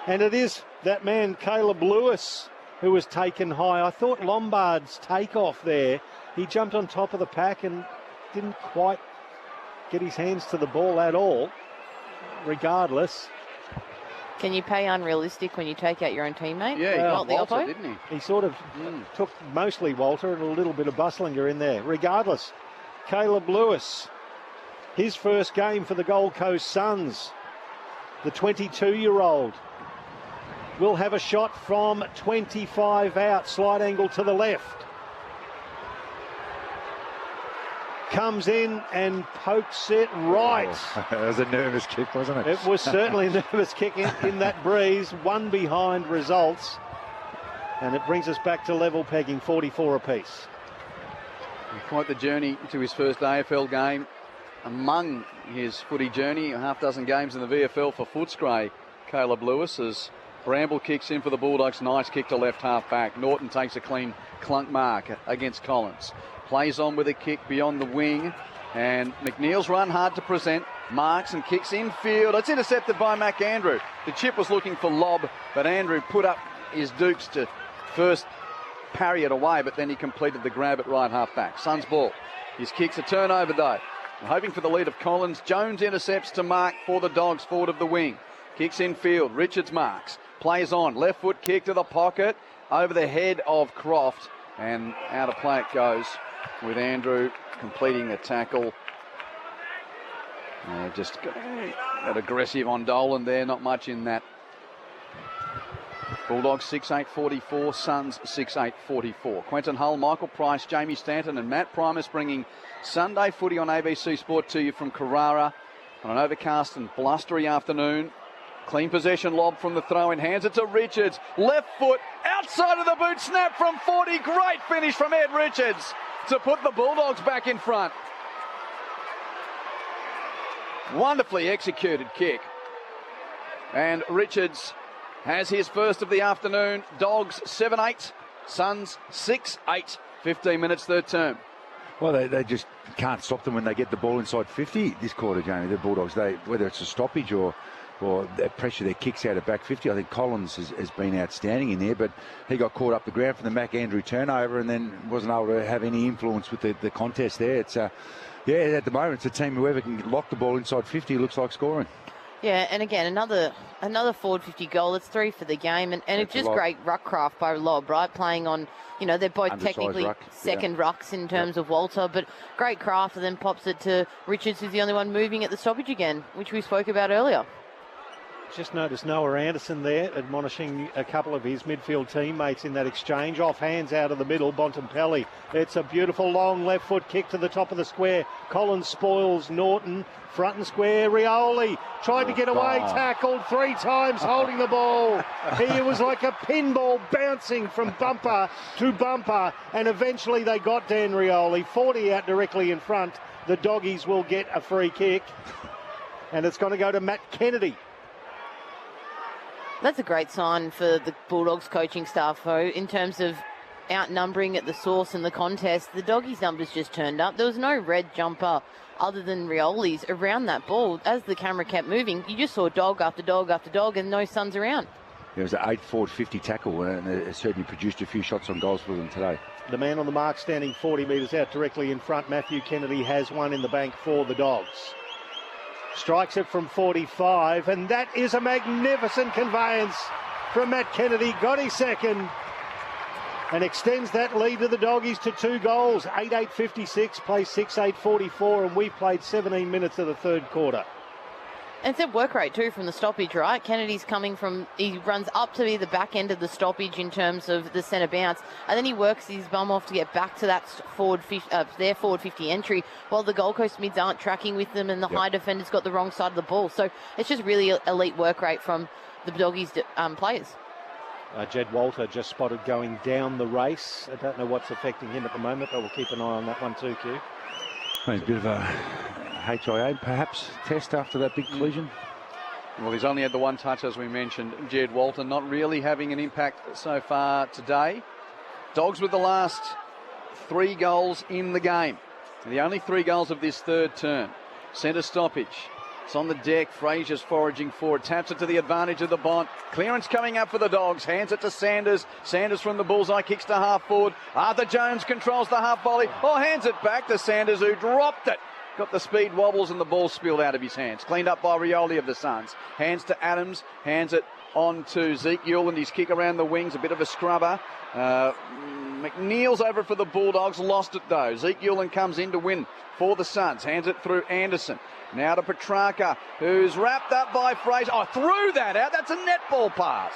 And it is that man, Caleb Lewis, who was taken high. I thought Lombard's takeoff there, he jumped on top of the pack and didn't quite get his hands to the ball at all. Regardless. Can you pay unrealistic when you take out your own teammate? Yeah, he got Walter, didn't he? He sort of took mostly Walter and a little bit of Bustlinger in there. Regardless, Caleb Lewis, his first game for the Gold Coast Suns, the 22-year-old, will have a shot from 25 out, slide angle to the left. Comes in and pokes it right. Oh, that was a nervous kick, wasn't it? It was certainly a nervous kick in that breeze. One behind results. And it brings us back to level pegging, 44 apiece. Quite the journey to his first AFL game. Among his footy journey, a half dozen games in the VFL for Footscray. Caleb Lewis as Bramble kicks in for the Bulldogs. Nice kick to left half back. Norton takes a clean clunk mark against Collins. Plays on with a kick beyond the wing. And McNeil's run hard to present. Marks and kicks infield. It's intercepted by Mac Andrew. The chip was looking for lob, but Andrew put up his dukes to first parry it away, but then he completed the grab at right half back. Suns ball. His kick's a turnover though. Hoping for the lead of Collins. Jones intercepts to mark for the Dogs forward of the wing. Kicks infield. Richards marks. Plays on. Left foot kick to the pocket. Over the head of Croft. And out of play it goes, with Andrew completing the tackle. Just got aggressive on Dolan there, not much in that. Bulldogs 6-8-44, Suns 6-8-44. Quentin Hull, Michael Price, Jamie Stanton and Matt Primus bringing Sunday footy on ABC Sport to you from Carrara on an overcast and blustery afternoon. Clean possession lob from the throw in, hands it to Richards. Left foot, outside of the boot, snap from 40. Great finish from Ed Richards to put the Bulldogs back in front. Wonderfully executed kick. And Richards has his first of the afternoon. Dogs 7-8, Suns 6-8. 15 minutes, third term. Well, they just can't stop them when they get the ball inside 50 this quarter, Jamie, the Bulldogs. Whether it's a stoppage or or pressure their kicks out of back 50. I think Collins has been outstanding in there, but he got caught up the ground from the Mac Andrew turnover and then wasn't able to have any influence with the contest there. It's at the moment it's a team whoever can lock the ball inside 50 looks like scoring. Yeah, and again, another forward 50 goal. It's 3 for the game, and it's just great ruck craft by Lobb, right? Playing on, they're both Undersized technically ruck, second rucks in terms of Walter, but great craft, and then pops it to Richards, who's the only one moving at the stoppage again, which we spoke about earlier. Just noticed Noah Anderson there admonishing a couple of his midfield teammates in that exchange. Off hands out of the middle, Bontempelli. It's a beautiful long left foot kick to the top of the square. Collins spoils Norton. Front and square, Rioli tried to get away, tackled 3 times holding the ball. He was like a pinball bouncing from bumper to bumper, and eventually they got Dan Rioli. 40 out directly in front. The Doggies will get a free kick, and it's going to go to Matt Kennedy. That's a great sign for the Bulldogs coaching staff, though, in terms of outnumbering at the source in the contest. The Doggies' numbers just turned up. There was no red jumper other than Rioli's around that ball. As the camera kept moving, you just saw dog after dog after dog and no Suns around. There was an 8 forward 50 tackle, and it certainly produced a few shots on goals for them today. The man on the mark standing 40 metres out directly in front, Matthew Kennedy, has one in the bank for the Dogs. Strikes it from 45, and that is a magnificent conveyance from Matt Kennedy. Got his second and extends that lead to the Doggies to 2 goals. 8-8-56, plays 6-8-44, and we've played 17 minutes of the third quarter. And it's a work rate too from the stoppage, right? Kennedy's he runs up to the back end of the stoppage in terms of the centre bounce, and then he works his bum off to get back to that their forward 50 entry, while the Gold Coast mids aren't tracking with them, and the high defender's got the wrong side of the ball. So it's just really elite work rate from the Doggies players. Jed Walter just spotted going down the race. I don't know what's affecting him at the moment, but we'll keep an eye on that one too, Q. A bit of a HIA perhaps test after that big collision. Well, he's only had the one touch, as we mentioned. Jed Walter not really having an impact so far today. Dogs with the last 3 goals in the game. The only 3 goals of this third term. Centre stoppage. It's on the deck. Frazier's foraging forward. Taps it to the advantage of the Bont. Clearance coming up for the Dogs. Hands it to Sanders. Sanders from the bullseye. Kicks to half forward. Arthur Jones controls the half volley. Hands it back to Sanders, who dropped it. Got the speed wobbles and the ball spilled out of his hands. Cleaned up by Rioli of the Suns. Hands to Adams. Hands it on to Zeke Yule, his kick around the wings. A bit of a scrubber. McNeil's over for the Bulldogs. Lost it though. Zeke Yule comes in to win for the Suns. Hands it through Anderson. Now to Petrarca, who's wrapped up by Fraser. Threw that out. That's a netball pass.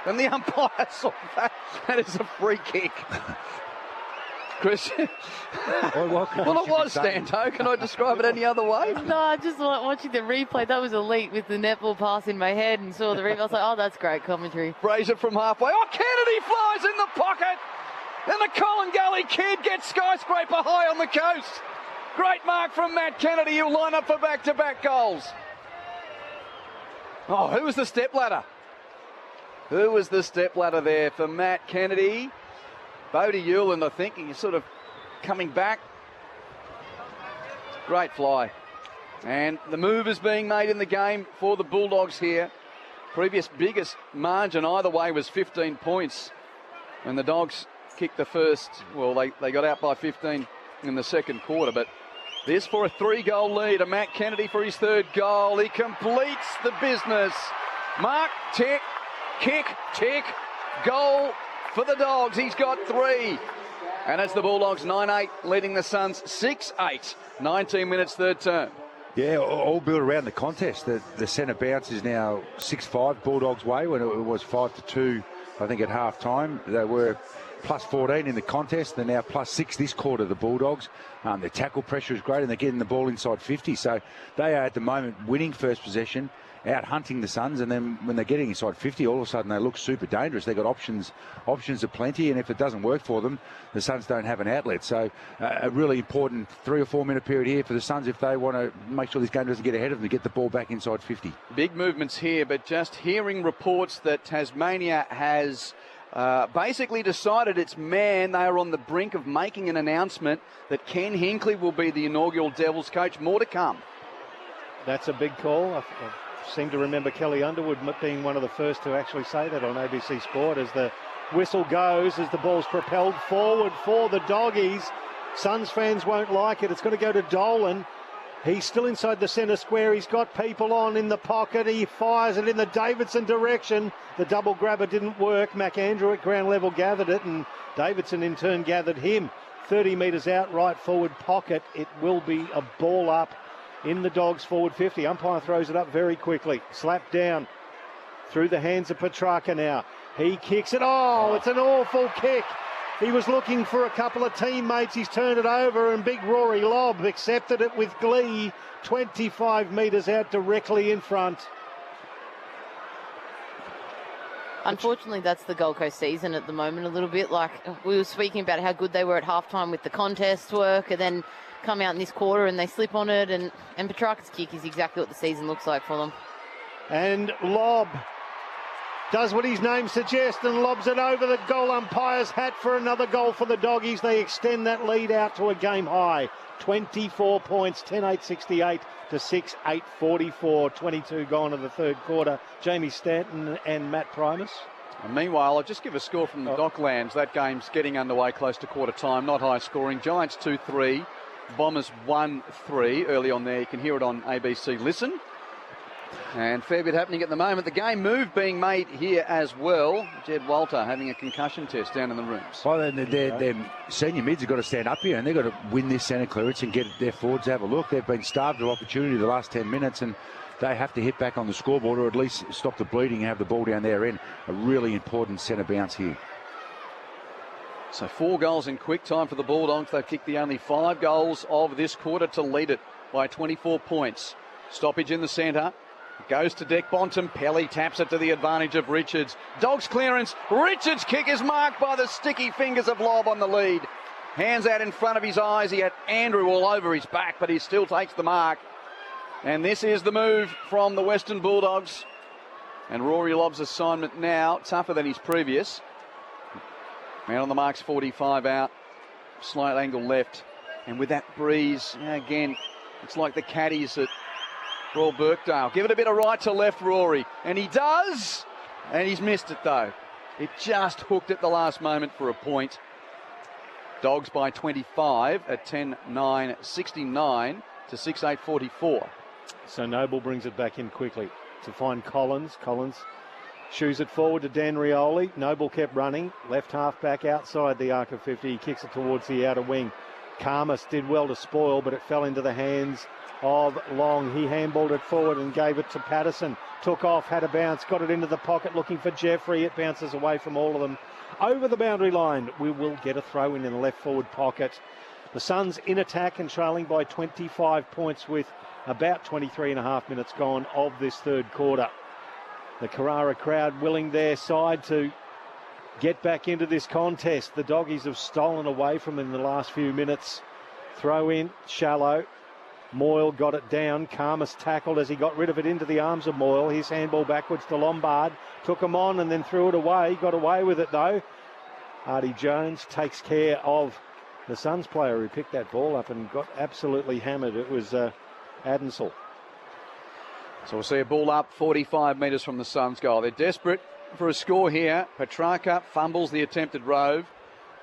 And the umpire saw that. That is a free kick. Chris. Well, it was, Stanto. Can I describe it any other way? No, I just watching the replay. That was elite with the netball pass in my head and saw the replay. I was like, that's great commentary. Fraser from halfway. Kennedy flies in the pocket. And the Colin Gully kid gets skyscraper high on the coast. Great mark from Matt Kennedy, who'll line up for back-to-back goals. Who was the stepladder? Who was the stepladder there for Matt Kennedy? Bodie Hewland, I think, he's sort of coming back. Great fly. And the move is being made in the game for the Bulldogs here. Previous biggest margin either way was 15 points when the Dogs kicked the first. Well, they got out by 15 in the second quarter, but this for a 3-goal lead. And Matt Kennedy for his 3rd goal. He completes the business. Mark, tick, kick, tick, goal for the Dogs. He's got 3. And it's the Bulldogs 9-8 leading the Suns 6-8. 19 minutes third term. Yeah, all built around the contest. The centre bounce is now 6-5 Bulldogs way when it was 5-2, I think, at half time. They were plus 14 in the contest. They're now plus 6 this quarter, the Bulldogs. Their tackle pressure is great and they're getting the ball inside 50. So they are at the moment winning first possession, out hunting the Suns, and then when they're getting inside 50, all of a sudden they look super dangerous. They've got options aplenty, and if it doesn't work for them, the Suns don't have an outlet. So a really important 3 or 4 minute period here for the Suns if they want to make sure this game doesn't get ahead of them to get the ball back inside 50. Big movements here, but just hearing reports that Tasmania has basically decided its man. They are on the brink of making an announcement that Ken Hinckley will be the inaugural Devils coach. More to come. That's a big call. seem to remember Kelly Underwood being one of the first to actually say that on ABC Sport as the whistle goes, as the ball's propelled forward for the Doggies. Suns fans won't like it. It's going to go to Dolan. He's still inside the centre square. He's got people on in the pocket. He fires it in the Davidson direction. The double grabber didn't work. McAndrew at ground level gathered it, and Davidson in turn gathered him. 30 metres out, right forward pocket. It will be a ball up in the Dogs forward 50. Umpire throws it up very quickly. Slapped down through the hands of Petrarca now. He kicks it. Oh, it's an awful kick. He was looking for a couple of teammates. He's turned it over, and big Rory Lobb accepted it with glee. 25 metres out, directly in front. Unfortunately, that's the Gold Coast season at the moment a little bit. Like, we were speaking about how good they were at halftime with the contest work, and then come out in this quarter and they slip on it, and Petrarca's kick is exactly what the season looks like for them. And Lobb does what his name suggests and lobs it over the goal umpire's hat for another goal for the Doggies. They extend that lead out to a game high. 24 points, 10-8-68 to 6-8-44. 22 gone in the third quarter. Jamie Stanton and Matt Primus. And meanwhile, I'll just give a score from the Docklands. That game's getting underway close to quarter time. Not high scoring. Giants 2-3. Bombers 1-3. Early on there. You can hear it on ABC Listen. And fair bit happening at the moment. The game move being made here as well. Jed Walter having a concussion test down in the rooms. Well, their senior mids have got to stand up here, and they've got to win this centre clearance and get their forwards to have a look. They've been starved of opportunity the last 10 minutes, and they have to hit back on the scoreboard or at least stop the bleeding and have the ball down their end. A really important centre bounce here. So 4 goals in quick time for the Bulldogs. They've kicked the only 5 goals of this quarter to lead it by 24 points. Stoppage in the centre. Goes to Deck Bonton. Pelly taps it to the advantage of Richards. Dogs clearance. Richards' kick is marked by the sticky fingers of Lobb on the lead. Hands out in front of his eyes. He had Andrew all over his back, but he still takes the mark. And this is the move from the Western Bulldogs. And Rory Lobb's assignment now tougher than his previous. Man on the mark's 45 out. Slight angle left. And with that breeze, again, it's like the caddies at Royal Birkdale. Give it a bit of right to left, Rory. And he does. And he's missed it, though. It just hooked at the last moment for a point. Dogs by 25 at 10-9-69 to 6-8-44. So Noble brings it back in quickly to find Collins. Collins shoos it forward to Dan Rioli. Noble kept running. Left half back outside the arc of 50. He kicks it towards the outer wing. Karmas did well to spoil, but it fell into the hands of Long. He handballed it forward and gave it to Patterson. Took off, had a bounce, got it into the pocket looking for Jeffrey. It bounces away from all of them. Over the boundary line, we will get a throw in the left forward pocket. The Suns in attack and trailing by 25 points with about 23 and a half minutes gone of this third quarter. The Carrara crowd willing their side to get back into this contest. The Doggies have stolen away from them in the last few minutes. Throw in, shallow. Moyle got it down. Karmas tackled as he got rid of it into the arms of Moyle. His handball backwards to Lombard. Took him on and then threw it away. Got away with it though. Artie Jones takes care of the Suns player who picked that ball up and got absolutely hammered. It was Adensel. So we'll see a ball up 45 metres from the Suns goal. They're desperate for a score here. Petrarca fumbles the attempted rove.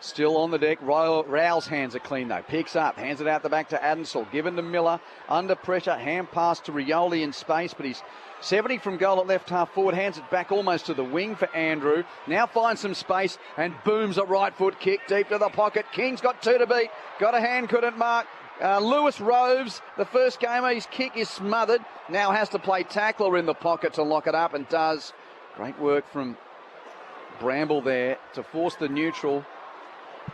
Still on the deck. Rao's hands are clean though. Picks up, hands it out the back to Adensel. Given to Miller. Under pressure. Hand pass to Rioli in space, but he's 70 from goal at left half forward. Hands it back almost to the wing for Andrew. Now finds some space and booms a right foot kick deep to the pocket. King's got 2 to beat. Got a hand, couldn't mark. Lewis Roves, the first gamer, his kick is smothered. Now has to play tackler in the pocket to lock it up and does. Great work from Bramble there to force the neutral.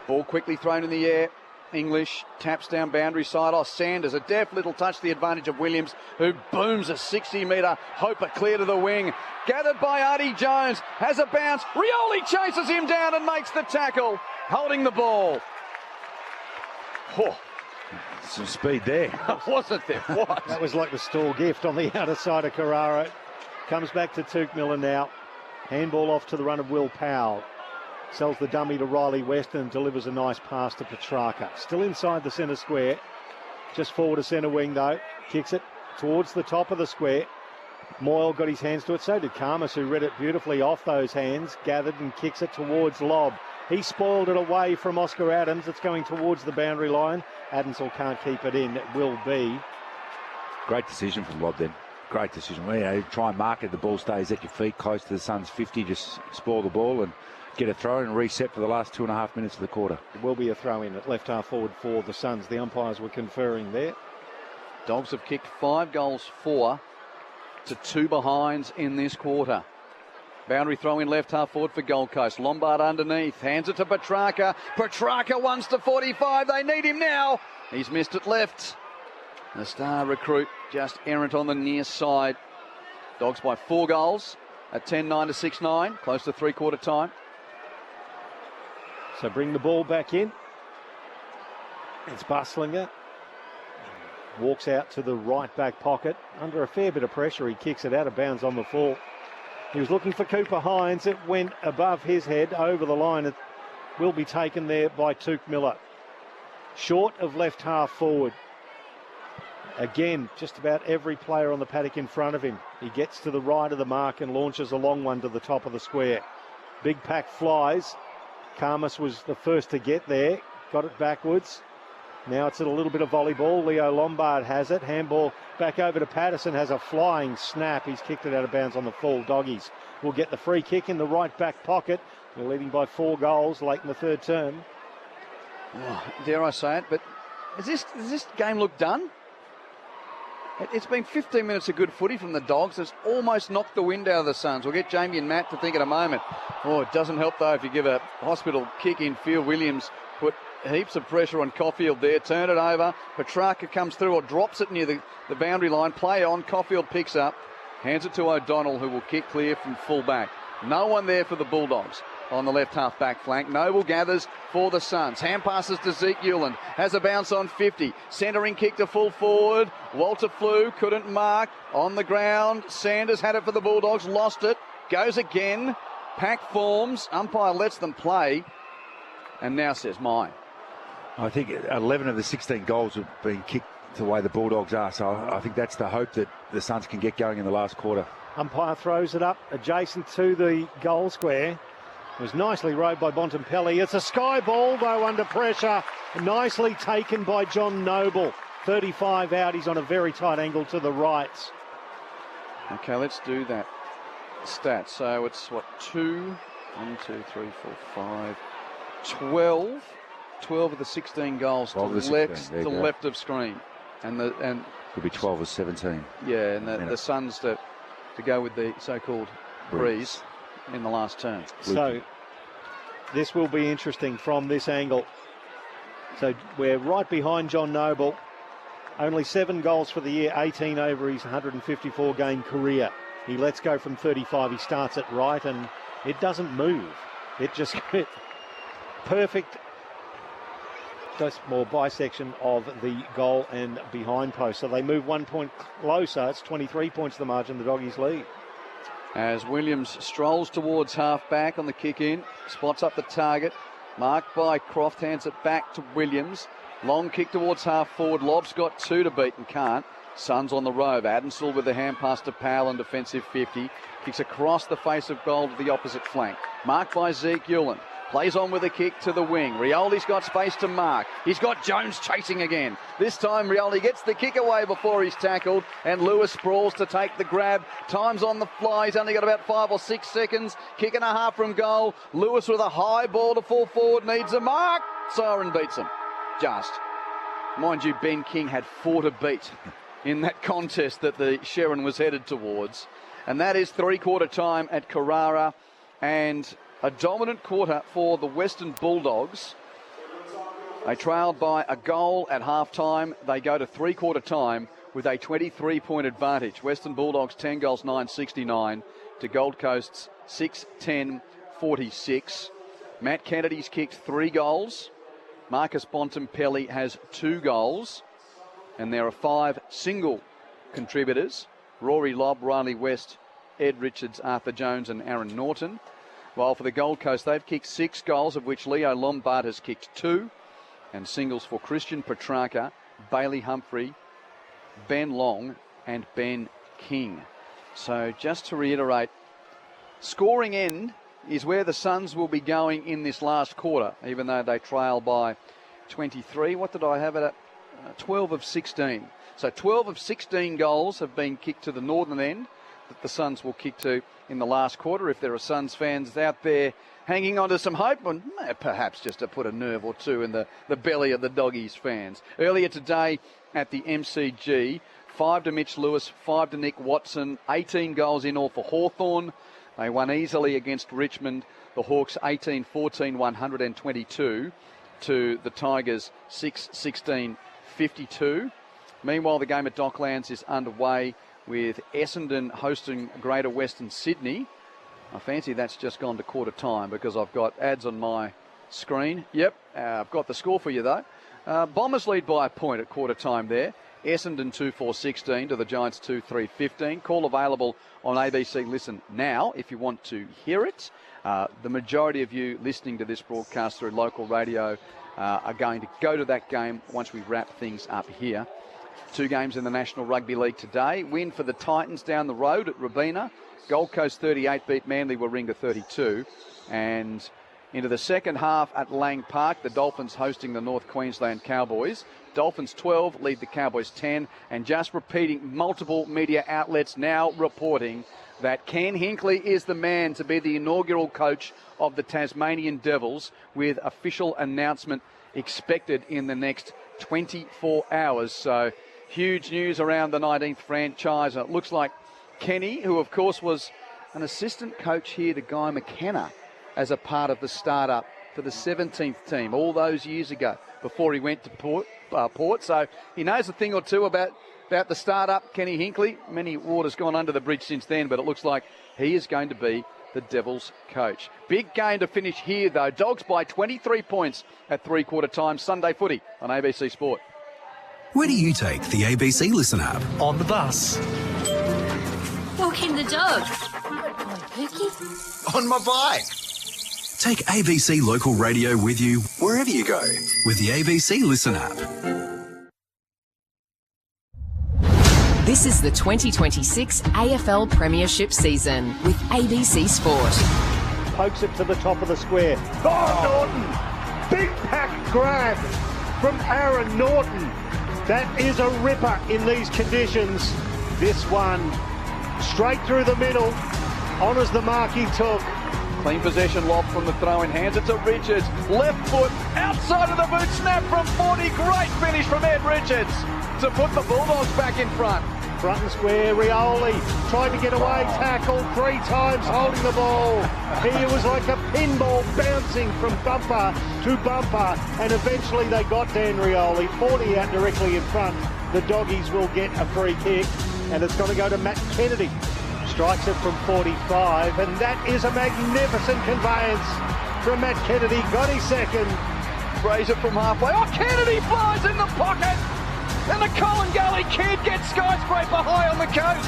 Ball quickly thrown in the air. English taps down boundary side. Sanders, a deft little touch, the advantage of Williams, who booms a 60-metre Hoper clear to the wing. Gathered by Artie Jones, has a bounce. Rioli chases him down and makes the tackle, holding the ball. Oh, some speed there. Wasn't there? What? That was like the stall gift on the outer side of Carrara. Comes back to Tuke Miller now. Handball off to the run of Will Powell. Sells the dummy to Riley Weston and delivers a nice pass to Petrarca. Still inside the centre square. Just forward to centre wing though. Kicks it towards the top of the square. Moyle got his hands to it. So did Karmas, who read it beautifully off those hands, gathered and kicks it towards Lobb. He spoiled it away from Oscar Adams. It's going towards the boundary line. Adamsall can't keep it in. It will be. Great decision from Lobb then. Great decision. You know, try and mark it. The ball stays at your feet close to the Suns' 50. Just spoil the ball and get a throw and reset for the last 2.5 minutes of the quarter. It will be a throw in at left half forward for the Suns. The umpires were conferring there. Dogs have kicked 5 goals for to 2 behinds in this quarter. Boundary throw in left half forward for Gold Coast. Lombard underneath. Hands it to Petrarca. Petrarca wants to 45. They need him now. He's missed it left. The star recruit just errant on the near side. Dogs by 4 goals at 10-9 to 6-9. Close to 3/4 time. So bring the ball back in. It's Buslinger. Walks out to the right back pocket. Under a fair bit of pressure, he kicks it out of bounds on the full. He was looking for Cooper Hines. It went above his head over the line. It will be taken there by Touk Miller. Short of left half forward. Again, just about every player on the paddock in front of him. He gets to the right of the mark and launches a long one to the top of the square. Big pack flies. Karmas was the first to get there. Got it backwards. Now it's a little bit of volleyball. Leo Lombard has it. Handball back over to Patterson. Has a flying snap. He's kicked it out of bounds on the full. Doggies will get the free kick in the right back pocket. They're leading by 4 goals late in the third term. Oh, dare I say it, but does this game look done? It's been 15 minutes of good footy from the Dogs. It's almost knocked the wind out of the Suns. We'll get Jamie and Matt to think in a moment. Oh, it doesn't help, though, if you give a hospital kick in field. Williams put heaps of pressure on Caulfield there. Turn it over. Petrarca comes through or drops it near the boundary line. Play on. Caulfield picks up. Hands it to O'Donnell, who will kick clear from full back. No one there for the Bulldogs on the left half back flank. Noble gathers for the Suns. Hand passes to Zeke Euland. Has a bounce on 50. Centering kick to full forward. Walter Flew couldn't mark. On the ground. Sanders had it for the Bulldogs. Lost it. Goes again. Pack forms. Umpire lets them play. And now says mine. I think 11 of the 16 goals have been kicked the way the Bulldogs are. So I think that's the hope that the Suns can get going in the last quarter. Umpire throws it up adjacent to the goal square. It was nicely rowed by Bontempelli. It's a sky ball, though, under pressure. Nicely taken by John Noble. 35 out. He's on a very tight angle to the right. Okay, let's do that stat. So it's, 12 of the 16 goals to the left of screen. And could be 12 or 17. Yeah, and the Suns to go with the so-called breeze in the last turn. So this will be interesting from this angle. So we're right behind John Noble. Only 7 goals for the year, 18 over his 154 game career. He lets go from 35. He starts it right and it doesn't move. It just perfect more bisection of the goal and behind post. So they move 1 point closer. It's 23 points the margin. The Doggies lead. As Williams strolls towards half-back on the kick-in, spots up the target, marked by Croft, hands it back to Williams. Long kick towards half-forward. Lobb's got 2 to beat and can't. Suns on the rove. Adamsall with the hand pass to Powell and defensive 50. Kicks across the face of goal to the opposite flank. Marked by Zeke Euland. Plays on with a kick to the wing. Rioli's got space to mark. He's got Jones chasing again. This time Rioli gets the kick away before he's tackled, and Lewis sprawls to take the grab. Time's on the fly. He's only got about 5 or 6 seconds. Kick and a half from goal. Lewis with a high ball to full forward. Needs a mark. Siren beats him. Just. Mind you, Ben King had 4 to beat in that contest that the Sherrin was headed towards. And that is 3/4 time at Carrara, and a dominant quarter for the Western Bulldogs. They trailed by a goal at half-time. They go to 3/4 time with a 23-point advantage. Western Bulldogs 10 goals, 9-69 to Gold Coast's 6-10-46. Matt Kennedy's kicked 3 goals. Marcus Bontempelli has 2 goals. And there are 5 single contributors. Rory Lobb, Riley West, Ed Richards, Arthur Jones and Aaron Norton. While for the Gold Coast, they've kicked 6 goals, of which Leo Lombard has kicked 2. And singles for Christian Petrarca, Bailey Humphrey, Ben Long and Ben King. So just to reiterate, scoring end is where the Suns will be going in this last quarter, even though they trail by 23. What did I have it at? 12 of 16. So 12 of 16 goals have been kicked to the northern end that the Suns will kick to in the last quarter. If there are Suns fans out there hanging on to some hope, and perhaps just to put a nerve or two in the belly of the Doggies fans. Earlier today at the MCG, 5 to Mitch Lewis, 5 to Nick Watson, 18 goals in all for Hawthorn. They won easily against Richmond. The Hawks 18-14, 122 to the Tigers 6-16-52. Meanwhile, the game at Docklands is underway with Essendon hosting Greater Western Sydney. I fancy that's just gone to quarter time because I've got ads on my screen. Yep, I've got the score for you though. Bombers lead by a point at quarter time there. Essendon 2-4-16 to the Giants 2-3-15. Call available on ABC Listen now if you want to hear it. The majority of you listening to this broadcast through local radio are going to go to that game once we wrap things up here. 2 games in the National Rugby League today. Win for the Titans down the road at Robina. Gold Coast 38 beat Manly Warringah 32. And into the second half at Lang Park, the Dolphins hosting the North Queensland Cowboys. Dolphins 12 lead the Cowboys 10. And just repeating, multiple media outlets now reporting that Ken Hinkley is the man to be the inaugural coach of the Tasmanian Devils, with official announcement expected in the next 24 hours. So huge news around the 19th franchise. And it looks like Kenny, who of course was an assistant coach here to Guy McKenna as a part of the startup for the 17th team all those years ago before he went to Port. So he knows a thing or two about the startup, Kenny Hinkley. Many waters gone under the bridge since then, but it looks like he is going to be the Devils coach. Big game to finish here though. Dogs by 23 points at 3/4 time. Sunday footy on ABC Sport. Where do you take the ABC Listen app? On the bus. Walking the dog. Pookie. On my bike. Take ABC Local Radio with you wherever you go with the ABC Listen app. This is the 2026 AFL Premiership season with ABC Sport. Pokes it to the top of the square. Oh, Norton! Big pack grab from Aaron Norton. That is a ripper in these conditions. This one straight through the middle. Honours the mark he took. Clean possession lob from the throw-in hands. It's a Richards. Left foot outside of the boot. Snap from 40. Great finish from Ed Richards to put the Bulldogs back in front. Front and square, Rioli tried to get away, tackled 3 times, holding the ball. He was like a pinball bouncing from bumper to bumper, and eventually they got Dan Rioli, 40 out directly in front. The Doggies will get a free kick, and it's going to go to Matt Kennedy. Strikes it from 45, and that is a magnificent conveyance from Matt Kennedy. Got his second. Fraser from halfway. Oh, Kennedy flies in the pocket. And the Colin Gully kid gets skyscraper high on the coast.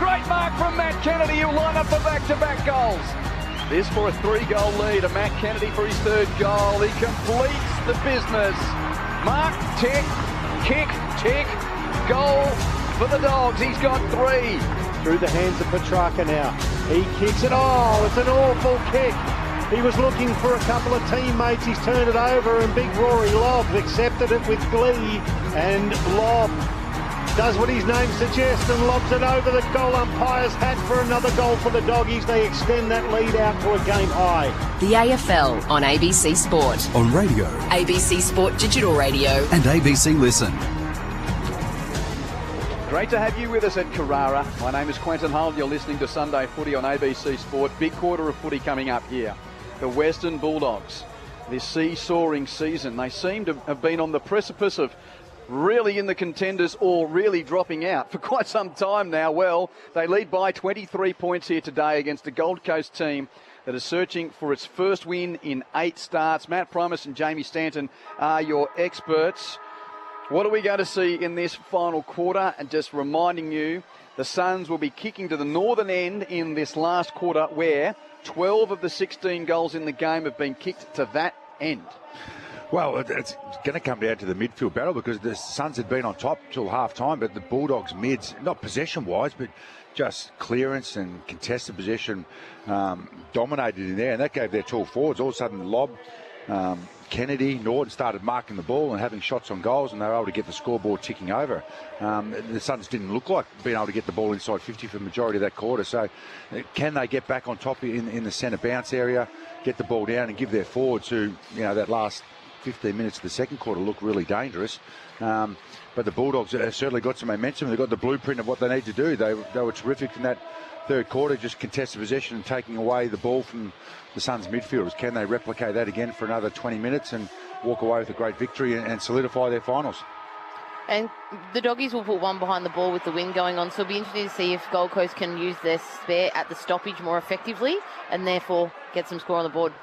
Great mark from Matt Kennedy, who'll line up for back-to-back goals. This for a 3-goal lead, and Matt Kennedy for his 3rd goal. He completes the business. Mark, tick, kick, tick, goal for the Dogs. He's got 3. Through the hands of Petrarca now. He kicks it. Oh, it's an awful kick. He was looking for a couple of teammates. He's turned it over, and big Rory Lobb accepted it with glee. And Lobb does what his name suggests and lobs it over the goal umpire's hat for another goal for the Doggies. They extend that lead out to a game high. The AFL on ABC Sport. On radio. ABC Sport Digital Radio. And ABC Listen. Great to have you with us at Carrara. My name is Quentin Hull. You're listening to Sunday Footy on ABC Sport. Big quarter of footy coming up here. The Western Bulldogs, this seesawing season, they seem to have been on the precipice of really in the contenders or really dropping out for quite some time now. Well, they lead by 23 points here today against a Gold Coast team that is searching for its first win in 8 starts. Matt Primus and Jamie Stanton are your experts. What are we going to see in this final quarter? And just reminding you, the Suns will be kicking to the northern end in this last quarter, where 12 of the 16 goals in the game have been kicked to that end. Well, it's going to come down to the midfield battle because the Suns had been on top till half-time, but the Bulldogs' mids, not possession-wise, but just clearance and contested possession, dominated in there, and that gave their tall forwards all of a sudden lob. Kennedy, Norton started marking the ball and having shots on goals, and they were able to get the scoreboard ticking over. The Suns didn't look like being able to get the ball inside 50 for the majority of that quarter. So can they get back on top in the centre bounce area, get the ball down and give their forwards who, that last 15 minutes of the second quarter look really dangerous. But the Bulldogs have certainly got some momentum. They've got the blueprint of what they need to do. They were terrific in that third quarter, just contested possession and taking away the ball from the Suns midfielders. Can they replicate that again for another 20 minutes and walk away with a great victory and solidify their finals? And the Doggies will put one behind the ball with the wind going on, so it'll be interesting to see if Gold Coast can use their spare at the stoppage more effectively and therefore get some score on the board.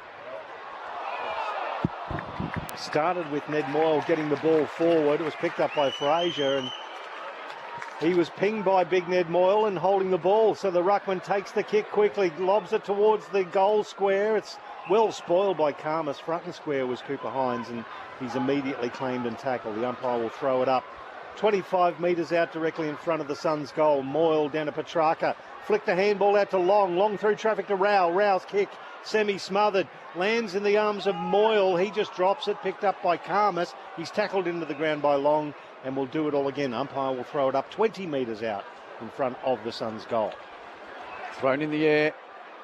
Started with Ned Moyle getting the ball forward. It was picked up by Fraser, and he was pinged by big Ned Moyle and holding the ball. So the ruckman takes the kick quickly, lobs it towards the goal square. It's well spoiled by Karmas. Front and square was Cooper Hines, and he's immediately claimed and tackled. The umpire will throw it up 25 metres out directly in front of the Suns' goal. Moyle down to Petrarca. Flicked the handball out to Long. Long through traffic to Rao. Rao's kick semi-smothered. Lands in the arms of Moyle. He just drops it. Picked up by Karmas. He's tackled into the ground by Long and will do it all again. Umpire will throw it up 20 metres out in front of the Suns' goal. Thrown in the air.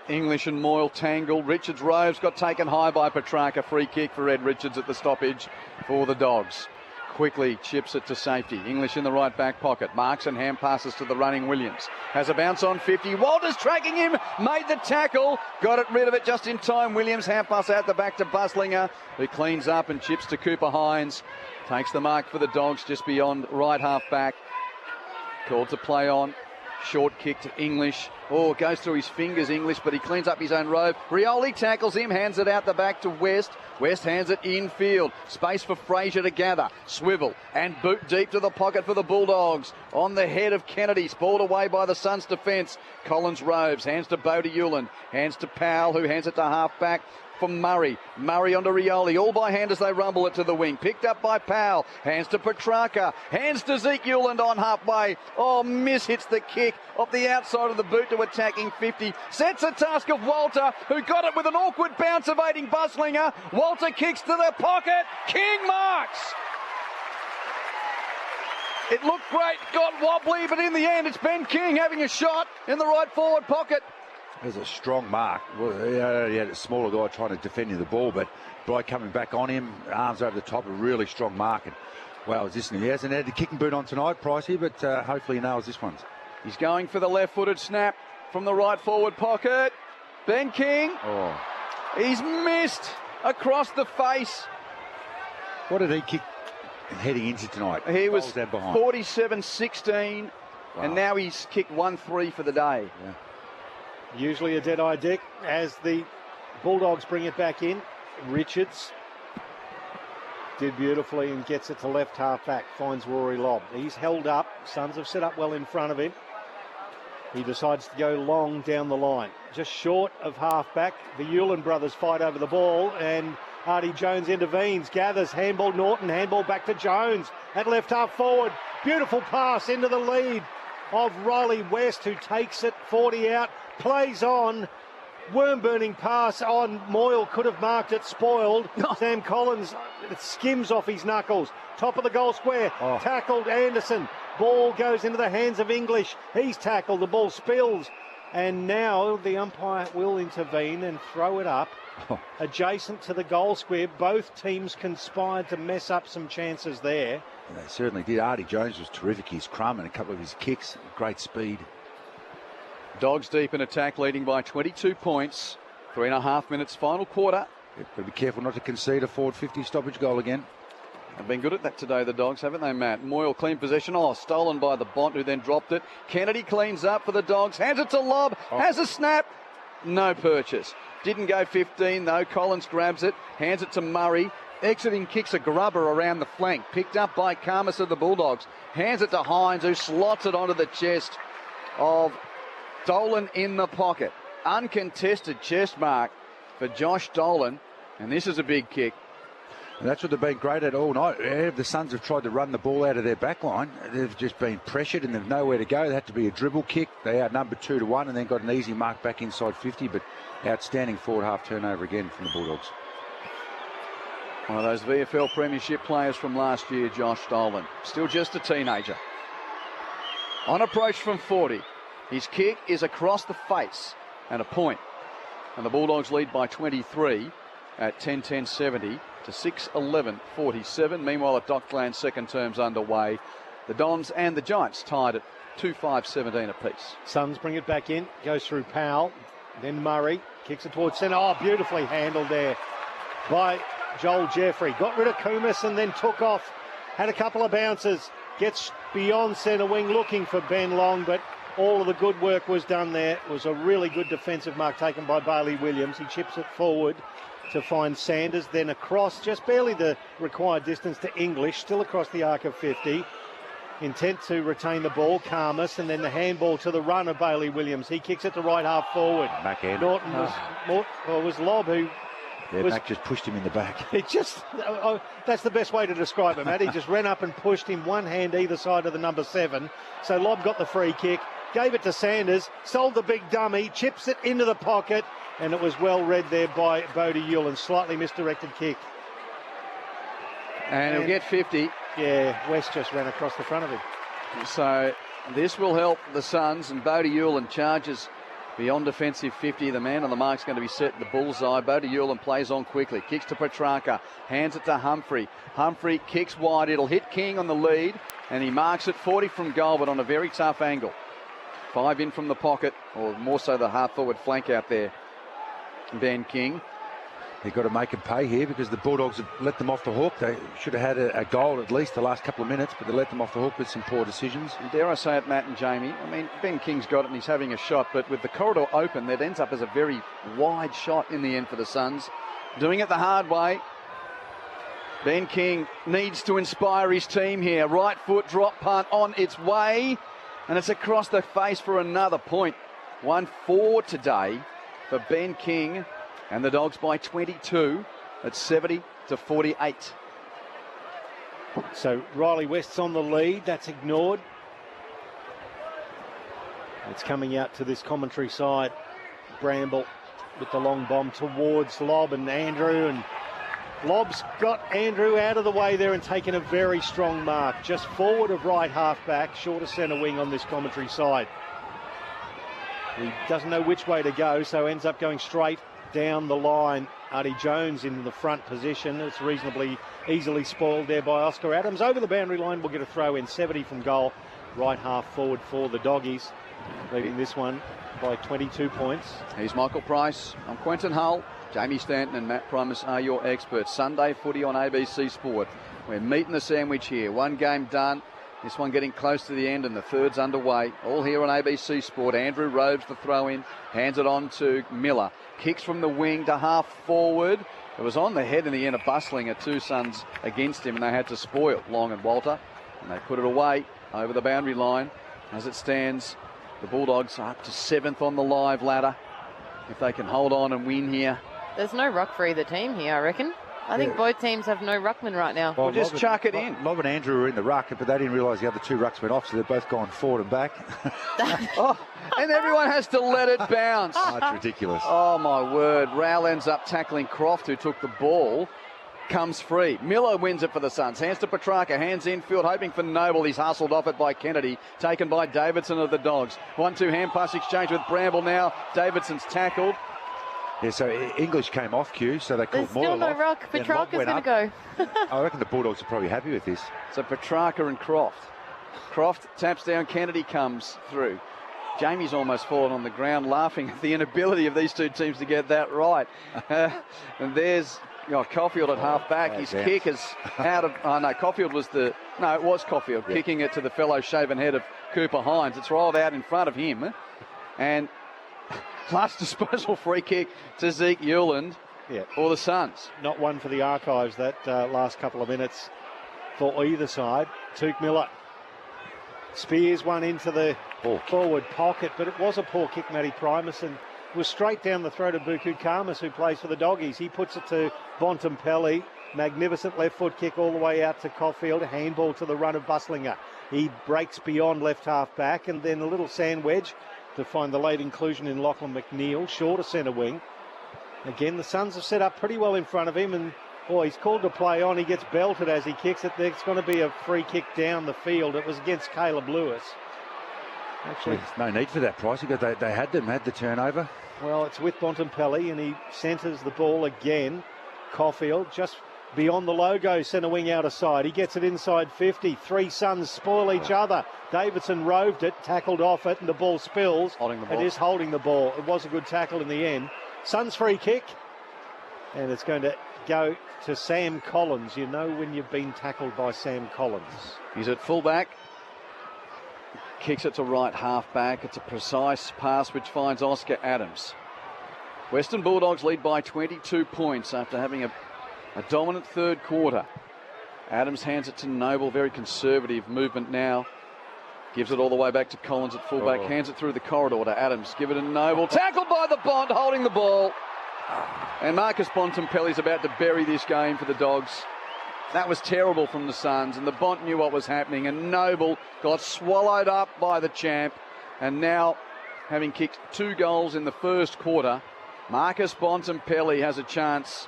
English and Moyle tangled. Richards Roves got taken high by Petrarca. Free kick for Ed Richards at the stoppage for the Dogs. Quickly chips it to safety. English in the right back pocket. Marks and hand passes to the running Williams. Has a bounce on 50. Walters tracking him. Made the tackle. Got it rid of it just in time. Williams hand pass out the back to Buslinger, who cleans up and chips to Cooper Hines. Takes the mark for the Dogs just beyond right half back. Called to play on. Short kick to English. Oh, goes through his fingers, English, but he cleans up his own robe. Rioli tackles him, hands it out the back to West. West hands it infield. Space for Fraser to gather. Swivel and boot deep to the pocket for the Bulldogs. On the head of Kennedy, spoiled away by the Suns' defence. Collins Robes, hands to Bodie Uland. Hands to Powell, who hands it to half-back for Murray. Murray onto Rioli, all by hand as they rumble it to the wing. Picked up by Powell. Hands to Petrarca. Hands to Zeke Uland on halfway. Oh, miss hits the kick off the outside of the boot to attacking 50. Sets a task of Walter, who got it with an awkward bounce evading Buslinger. Walter kicks to the pocket. King marks. It looked great, got wobbly, but in the end it's Ben King having a shot in the right forward pocket. There's a strong mark. Well, he had a smaller guy trying to defend him the ball, but Bright coming back on him, arms over the top, a really strong mark. And wow, he hasn't had the kicking boot on tonight, Pricey, but hopefully he nails this one. He's going for the left-footed snap from the right forward pocket. Ben King. Oh. He's missed across the face. What did he kick heading into tonight? He was 47-16, wow. And now he's kicked 1-3 for the day. Yeah. Usually a dead-eye Dick as the Bulldogs bring it back in. Richards did beautifully and gets it to left half-back. Finds Rory Lobb. He's held up. Suns have set up well in front of him. He decides to go long down the line. Just short of half-back. The Uland brothers fight over the ball and Hardy Jones intervenes. Gathers. Handball Norton. Handball back to Jones at left half forward. Beautiful pass into the lead of Riley West, who takes it 40 out. Plays on. Worm-burning pass on Moyle. Could have marked it. Spoiled. Sam Collins, it skims off his knuckles. Top of the goal square. Oh. Tackled Anderson. Ball goes into the hands of English. He's tackled. The ball spills. And now the umpire will intervene and throw it up adjacent to the goal square. Both teams conspired to mess up some chances there. They certainly did. Artie Jones was terrific. His crumb and a couple of his kicks. Great speed. Dogs deep in attack, leading by 22 points. 3.5 minutes, final quarter. But be careful not to concede a forward 50 stoppage goal again. They've been good at that today, the Dogs, haven't they, Matt? Moyle clean possession. Oh, stolen by the Bont, who then dropped it. Kennedy cleans up for the Dogs. Hands it to Lobb. Has a snap. No purchase. Didn't go 15, though. Collins grabs it. Hands it to Murray. Exiting kicks a grubber around the flank. Picked up by Karmas of the Bulldogs. Hands it to Hines, who slots it onto the chest of Dolan in the pocket. Uncontested chest mark for Josh Dolan. And this is a big kick. And that's what they've been great at all night. If the Suns have tried to run the ball out of their back line, they've just been pressured and they've nowhere to go. They had to be a dribble kick. They outnumbered 2-1 and then got an easy mark back inside 50, but outstanding forward half turnover again from the Bulldogs. One of those VFL Premiership players from last year, Josh Dolan. Still just a teenager. On approach from 40. His kick is across the face and a point. And the Bulldogs lead by 23 at 10-10-70 to 6-11-47. Meanwhile, at Dockland, second term's underway. The Dons and the Giants tied at 2-5-17 apiece. Suns bring it back in, goes through Powell, then Murray, kicks it towards centre. Oh, beautifully handled there by Joel Jeffrey. Got rid of Kumis and then took off. Had a couple of bounces. Gets beyond centre wing looking for Ben Long, but all of the good work was done there. It was a really good defensive mark taken by Bailey Williams. He chips it forward to find Sanders, then across, just barely the required distance to English, still across the arc of 50. Intent to retain the ball, Karmas, and then the handball to the run of Bailey Williams. He kicks it to right half forward. Backhand. Norton was Lobb who... Yeah, Mac just pushed him in the back. It just, that's the best way to describe it, Matt. He just ran up and pushed him, one hand either side of the number 7. So Lobb got the free kick, gave it to Sanders, sold the big dummy, chips it into the pocket, and it was well read there by Bodie Yulin. Slightly misdirected kick. And he'll get 50. Yeah, West just ran across the front of him. So this will help the Suns, and Bodie Yulin charges beyond defensive 50. The man on the mark's going to be set in the bullseye. Bodie Yulin plays on quickly. Kicks to Petrarca. Hands it to Humphrey. Humphrey kicks wide. It'll hit King on the lead. And he marks it 40 from goal, but on a very tough angle. 5 in from the pocket, or more so the half-forward flank out there. Ben King. They've got to make it pay here because the Bulldogs have let them off the hook. They should have had a goal at least the last couple of minutes, but they let them off the hook with some poor decisions. And dare I say it, Matt and Jamie, I mean, Ben King's got it and he's having a shot, but with the corridor open, that ends up as a very wide shot in the end for the Suns. Doing it the hard way. Ben King needs to inspire his team here. Right foot drop punt on its way, and it's across the face for another point. 1-4 today for Ben King. And the Dogs by 22 at 70-48. So Riley West's on the lead. That's ignored. It's coming out to this commentary side. Bramble with the long bomb towards Lobb and Andrew. And Lobb's got Andrew out of the way there and taken a very strong mark. Just forward of right half back, short of centre wing on this commentary side. He doesn't know which way to go, so ends up going straight down the line. Artie Jones in the front position. It's reasonably easily spoiled there by Oscar Adams. Over the boundary line, we'll get a throw in. 70 from goal. Right half forward for the Doggies. Leading this one by 22 points. He's Michael Price. I'm Quentin Hull. Jamie Stanton and Matt Primus are your experts. Sunday footy on ABC Sport. We're meeting the sandwich here. One game done. This one getting close to the end and the third's underway. All here on ABC Sport. Andrew Robes the throw in. Hands it on to Miller. Kicks from the wing to half forward. It was on the head in the end of Bustling at 2 Suns against him, and they had to spoil Long and Walter. And they put it away over the boundary line. As it stands, the Bulldogs are up to 7th on the live ladder. If they can hold on and win here. There's no ruck for either team here, I reckon. I think both teams have no ruckman right now. Well, just chuck it in. Lobb and Andrew were in the ruck, but they didn't realise the other 2 rucks went off, so they've both gone forward and back. And everyone has to let it bounce. Oh, it's ridiculous. Oh, my word. Rowell ends up tackling Croft, who took the ball. Comes free. Miller wins it for the Suns. Hands to Petrarca. Hands infield, hoping for Noble. He's hustled off it by Kennedy. Taken by Davidson of the Dogs. 1-2 hand pass exchange with Bramble now. Davidson's tackled. Yeah, so English came off cue, so they called Moyle off. There's still no ruck. Petrarca's going to go. I reckon the Bulldogs are probably happy with this. So Petrarca and Croft. Croft taps down. Kennedy comes through. Jamie's almost fallen on the ground laughing at the inability of these 2 teams to get that right. And there's Caulfield at half back. His kick is out of... Oh, no, Caulfield was the... No, it was Caulfield kicking it to the fellow shaven head of Cooper Hines. It's rolled out in front of him. And... last disposal free kick to Zeke Yuland for the Suns. Not one for the archives that last couple of minutes for either side. Took Miller spears one into the forward pocket, but it was a poor kick, Matty Primus, and was straight down the throat of Buku Karmas, who plays for the Doggies. He puts it to Bontempelli. Magnificent left foot kick all the way out to Caulfield. Handball to the run of Buslinger. He breaks beyond left half back, and then a little sand wedge to find the late inclusion in Lachlan McNeil, shorter centre wing. Again, the Suns have set up pretty well in front of him, and he's called to play on. He gets belted as he kicks it. There's going to be a free kick down the field. It was against Caleb Lewis. Actually, there's no need for that, Price, because they had the turnover. Well, it's with Bontempelli, and he centres the ball again. Caulfield just beyond the logo, centre wing out of side. He gets it inside 50. Three Suns spoil each other. Davidson roved it, tackled off it, and the ball spills. It is holding the ball. It was a good tackle in the end. Suns free kick, and it's going to go to Sam Collins. You know when you've been tackled by Sam Collins. He's at fullback. Kicks it to right half back. It's a precise pass which finds Oscar Adams. Western Bulldogs lead by 22 points after having a dominant third quarter. Adams hands it to Noble. Very conservative movement now. Gives it all the way back to Collins at fullback. Hands it through the corridor to Adams. Give it to Noble. Tackled by the Bont, holding the ball. And Marcus Bontempelli's about to bury this game for the Dogs. That was terrible from the Suns, and the Bont knew what was happening, and Noble got swallowed up by the champ. And now, having kicked 2 goals in the first quarter, Marcus Bontempelli has a chance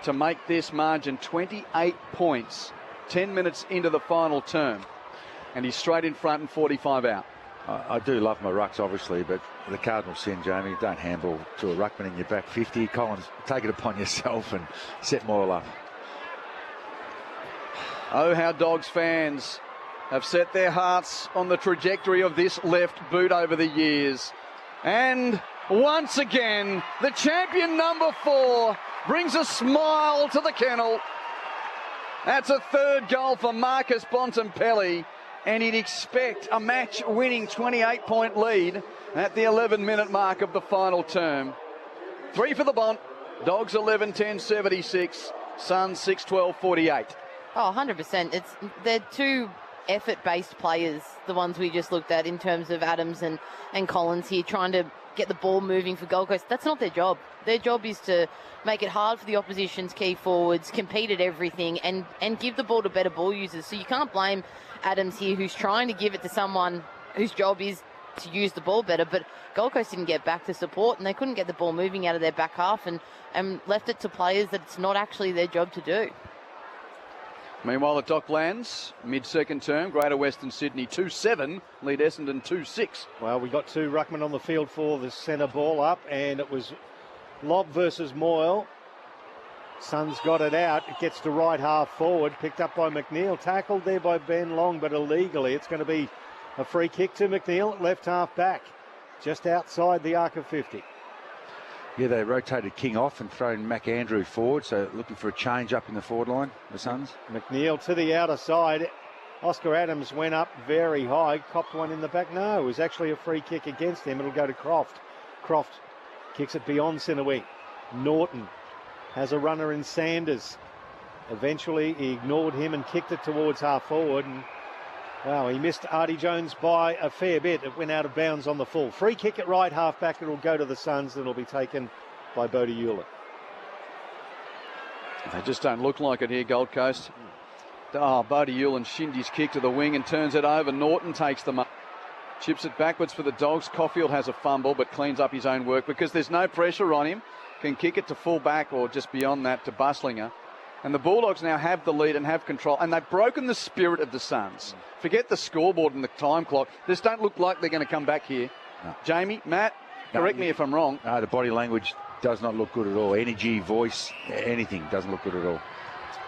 to make this margin 28 points, 10 minutes into the final term. And he's straight in front and 45 out. I do love my rucks, obviously, but the cardinal sin, Jamie, don't handball to a ruckman in your back 50. Collins, take it upon yourself and set Moyle up. Oh, how Dogs fans have set their hearts on the trajectory of this left boot over the years. And once again, the champion number 4 brings a smile to the kennel. That's a third goal for Marcus Bontempelli, and he'd expect a match-winning 28-point lead at the 11-minute mark of the final term. 3 for the Bont. Dogs 11-10-76. Suns 6-12-48. Oh, 100%. They're 2 effort-based players, the ones we just looked at in terms of Adams and Collins here, trying to get the ball moving for Gold Coast. That's not their job. Their job is to make it hard for the opposition's key forwards, compete at everything, and give the ball to better ball users. So you can't blame Adams here, who's trying to give it to someone whose job is to use the ball better, but Gold Coast didn't get back to support, and they couldn't get the ball moving out of their back half, and left it to players that it's not actually their job to do. Meanwhile, at Docklands, mid-second term, Greater Western Sydney 2-7, lead Essendon 2-6. Well, we got 2 ruckmen on the field for the centre ball up, and it was Lobb versus Moyle. Suns got it out. It gets to right half forward, picked up by McNeil. Tackled there by Ben Long, but illegally. It's going to be a free kick to McNeil at left half back, just outside the arc of 50. Yeah, they rotated King off and thrown McAndrew forward, so looking for a change up in the forward line, the Suns. McNeil to the outer side. Oscar Adams went up very high, copped one in the back. No, it was actually a free kick against him. It'll go to Croft. Croft kicks it beyond centre wing. Norton has a runner in Sanders. Eventually, he ignored him and kicked it towards half forward. And, wow, he missed Artie Jones by a fair bit. It went out of bounds on the full. Free kick at right half back. It'll go to the Suns, and it'll be taken by Bodie Hewlett. They just don't look like it here, Gold Coast. Bodie Hewlett shinned his kick to the wing and turns it over. Norton takes them up. Chips it backwards for the Dogs. Caulfield has a fumble but cleans up his own work because there's no pressure on him. Can kick it to full back or just beyond that to Buslinger. And the Bulldogs now have the lead and have control. And they've broken the spirit of the Suns. Forget the scoreboard and the time clock. This don't look like they're going to come back here. No. Jamie, Matt, correct me if I'm wrong. No, the body language does not look good at all. Energy, voice, anything doesn't look good at all.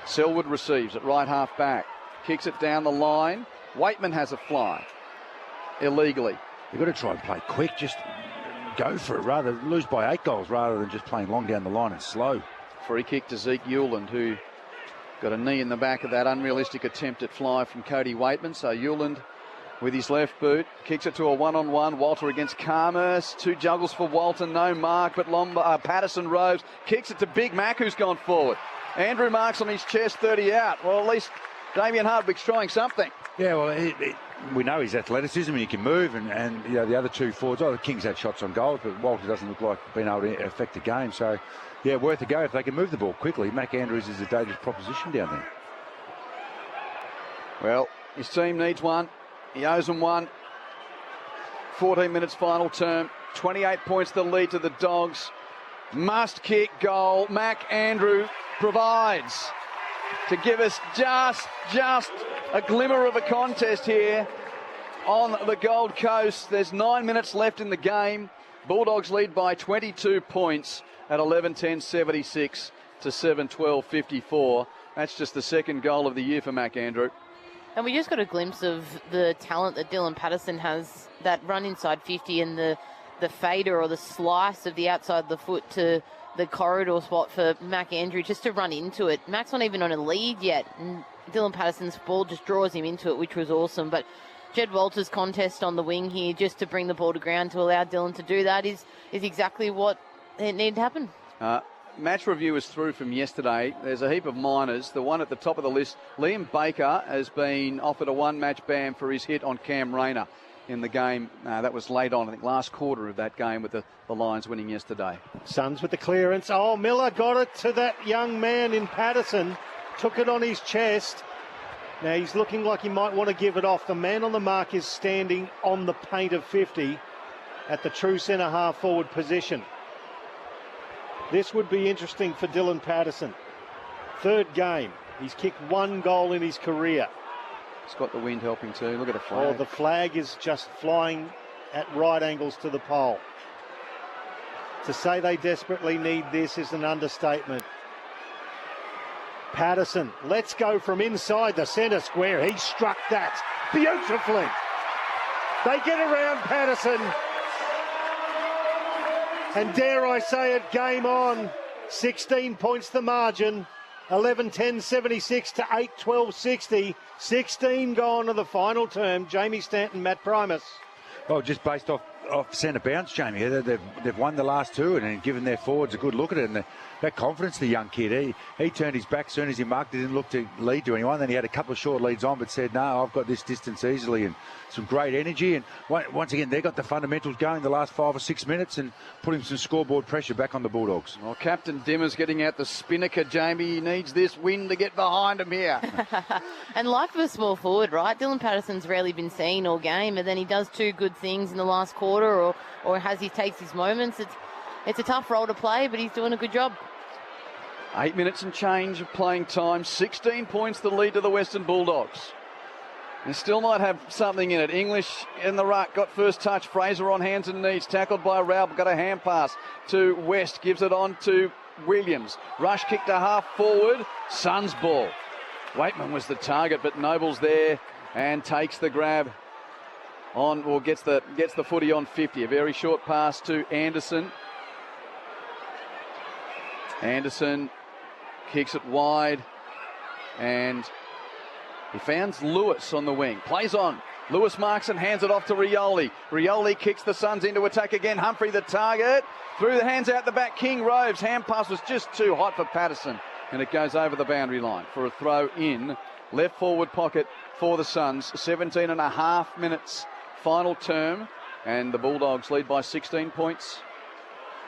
Selwood receives at right half back. Kicks it down the line. Waitman has a fly. Illegally. You've got to try and play quick. Just go for it. Rather lose by 8 goals rather than just playing long down the line and slow. Free kick to Zeke Hewland, who got a knee in the back of that unrealistic attempt at fly from Cody Waitman. So Hewland with his left boot kicks it to a one-on-one. Walter against Karmas. 2 juggles for Walter. No mark, but Patterson roves. Kicks it to Big Mac, who's gone forward. Andrew marks on his chest, 30 out. Well, at least Damien Hardwick's trying something. Yeah, well, we know his athleticism and he can move, and you know, the other two forwards, the Kings had shots on goals, but Walter doesn't look like being able to affect the game. So, yeah, worth a go if they can move the ball quickly. Mac Andrews is a dangerous proposition down there. Well, his team needs one. He owes them one. 14 minutes final term. 28 points the lead to the Dogs. Must kick goal. Mac Andrew provides to give us just a glimmer of a contest here on the Gold Coast. There's 9 minutes left in the game. Bulldogs lead by 22 points at 11-10-76 to 7-12-54. That's just the second goal of the year for Mac Andrew. And we just got a glimpse of the talent that Dylan Patterson has, that run inside 50 and the fader or the slice of the outside of the foot to the corridor spot for Mac Andrew, just to run into it. Mac's not even on a lead yet, and Dylan Patterson's ball just draws him into it, which was awesome. But Jed Walters' contest on the wing here, just to bring the ball to ground to allow Dylan to do that, is exactly what it needed to happen. Match review is through from yesterday. There's a heap of minors. The one at the top of the list, Liam Baker, has been offered a one-match ban for his hit on Cam Rayner in the game. That was late on, I think, last quarter of that game with the Lions winning yesterday. Suns with the clearance. Oh, Miller got it to that young man in Patterson. Took it on his chest. Now he's looking like he might want to give it off. The man on the mark is standing on the paint of 50 at the true centre half forward position. This would be interesting for Dylan Patterson. Third game. He's kicked one goal in his career. He's got the wind helping too. Look at the flag. Oh, the flag is just flying at right angles to the pole. To say they desperately need this is an understatement. Patterson, let's go from inside the centre square. He struck that beautifully. They get around Patterson. And dare I say it, game on. 16 points the margin. 11-10-76 to 8-12-60. 16 gone to the final term. Jamie Stanton, Matt Primus. Well, just based off centre bounce, Jamie. They've won the last two and given their forwards a good look at it. And that confidence, the young kid, he turned his back as soon as he marked it, didn't look to lead to anyone. Then he had a couple of short leads on, but said, no, I've got this distance easily, and some great energy. And once again, they got the fundamentals going the last 5 or 6 minutes and putting some scoreboard pressure back on the Bulldogs. Well, Captain Dimmer's getting out the spinnaker, Jamie. He needs this win to get behind him here. And life of a small forward, right? Dylan Patterson's rarely been seen all game, and then he does two good things in the last quarter, or he takes his moments. It's a tough role to play, but he's doing a good job. 8 minutes and change of playing time. 16 points the lead to the Western Bulldogs. And still might have something in it. English in the ruck, got first touch. Fraser on hands and knees, tackled by Raub, got a hand pass to West, gives it on to Williams. Rush kick to half forward, Suns ball. Waitman was the target, but Noble's there and takes the grab on, or gets the footy on 50. A very short pass to Anderson. Anderson kicks it wide, and he finds Lewis on the wing. Plays on. Lewis marks and hands it off to Rioli. Rioli kicks the Suns into attack again. Humphrey the target. Through the hands out the back. King Roves. Hand pass was just too hot for Patterson, and it goes over the boundary line for a throw in. Left forward pocket for the Suns. 17 and a half minutes final term, and the Bulldogs lead by 16 points.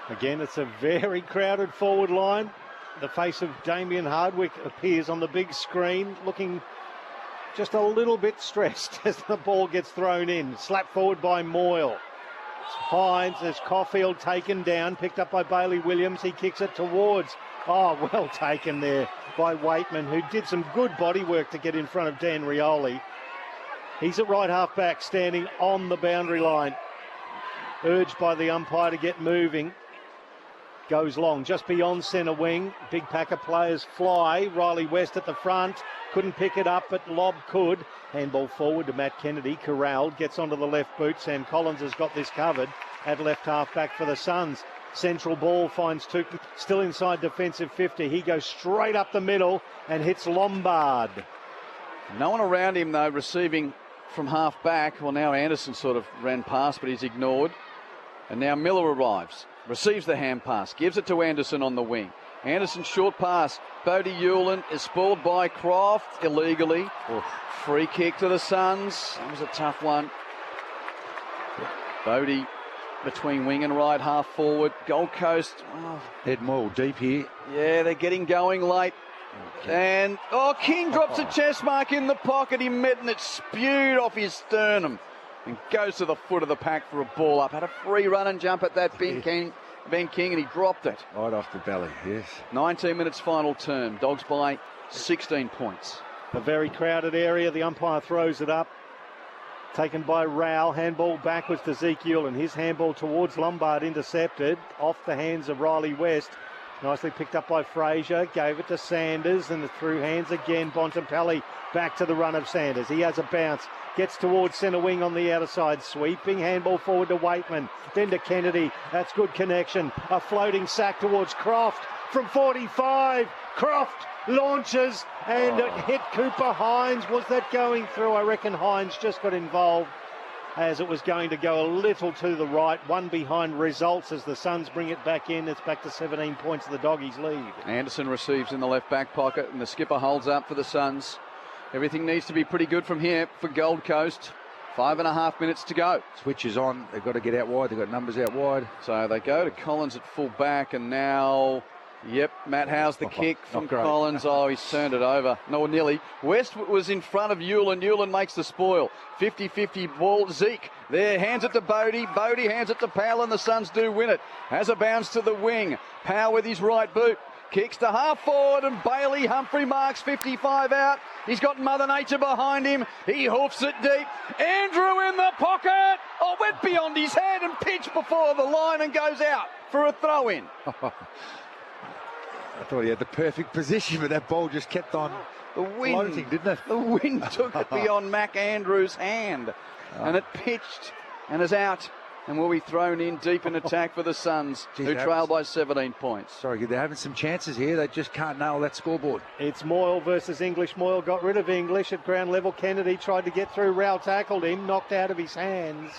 Again, it's a very crowded forward line. The face of Damien Hardwick appears on the big screen, looking just a little bit stressed as the ball gets thrown in. Slapped forward by Moyle. Hines, there's Caulfield taken down, picked up by Bailey Williams. He kicks it towards. Oh, well taken there by Waitman, who did some good body work to get in front of Dan Rioli. He's at right half back, standing on the boundary line. Urged by the umpire to get moving. Goes long, just beyond centre wing. Big pack of players fly. Riley West at the front. Couldn't pick it up, but Lobb could. Handball forward to Matt Kennedy. Corralled, gets onto the left boot. Sam Collins has got this covered at left half back for the Suns. Central ball finds Tukin, still inside defensive 50. He goes straight up the middle and hits Lombard. No one around him, though, receiving from half back. Well, now Anderson sort of ran past, but he's ignored. And now Miller arrives. Receives the hand pass, gives it to Anderson on the wing. Anderson short pass. Bodie Hewlin is spoiled by Croft illegally. Free kick to the Suns. That was a tough one. Bodie between wing and right half forward. Gold Coast. Head more deep here. Yeah, they're getting going late. And, King drops a chest mark in the pocket. He met and it spewed off his sternum and goes to the foot of the pack for a ball up. Had a free run and jump at that Ben King, and he dropped it. Right off the belly, yes. 19 minutes final term. Dogs by 16 points. A very crowded area. The umpire throws it up. Taken by Rowell. Handball backwards to Zeke Hewlin. His handball towards Lombard, intercepted off the hands of Riley West. Nicely picked up by Fraser. Gave it to Sanders and through hands again. Bontempelli back to the run of Sanders. He has a bounce. Gets towards centre wing on the outer side. Sweeping handball forward to Waitman. Then to Kennedy. That's good connection. A floating sack towards Croft from 45. Croft launches and it hit Cooper Hines. Was that going through? I reckon Hines just got involved as it was going to go a little to the right. One behind results as the Suns bring it back in. It's back to 17 points of the Doggies lead. Anderson receives in the left back pocket and the skipper holds up for the Suns. Everything needs to be pretty good from here for Gold Coast. 5.5 minutes to go. Switch is on. They've got to get out wide. They've got numbers out wide. So they go to Collins at full back and now... Matt Howe's the kick from Collins. He's turned it over. No, nearly. West was in front of Hewlin. Hewlin makes the spoil. 50-50 ball. Zeke there, hands it to Bodie. Bodie hands it to Powell and the Suns do win it. Has a bounce to the wing. Powell with his right boot. Kicks to half forward and Bailey Humphrey marks 55 out. He's got Mother Nature behind him. He hoofs it deep. Andrew in the pocket. Went beyond his head and pitched before the line and goes out for a throw-in. I thought he had the perfect position, but that ball just kept on floating, didn't it? The wind took it beyond Mac Andrews' hand, and it pitched and is out and will be thrown in deep in attack for the Suns, who trail by 17 points. Sorry, they're having some chances here. They just can't nail that scoreboard. It's Moyle versus English. Moyle got rid of English at ground level. Kennedy tried to get through. Rowell tackled him, knocked out of his hands.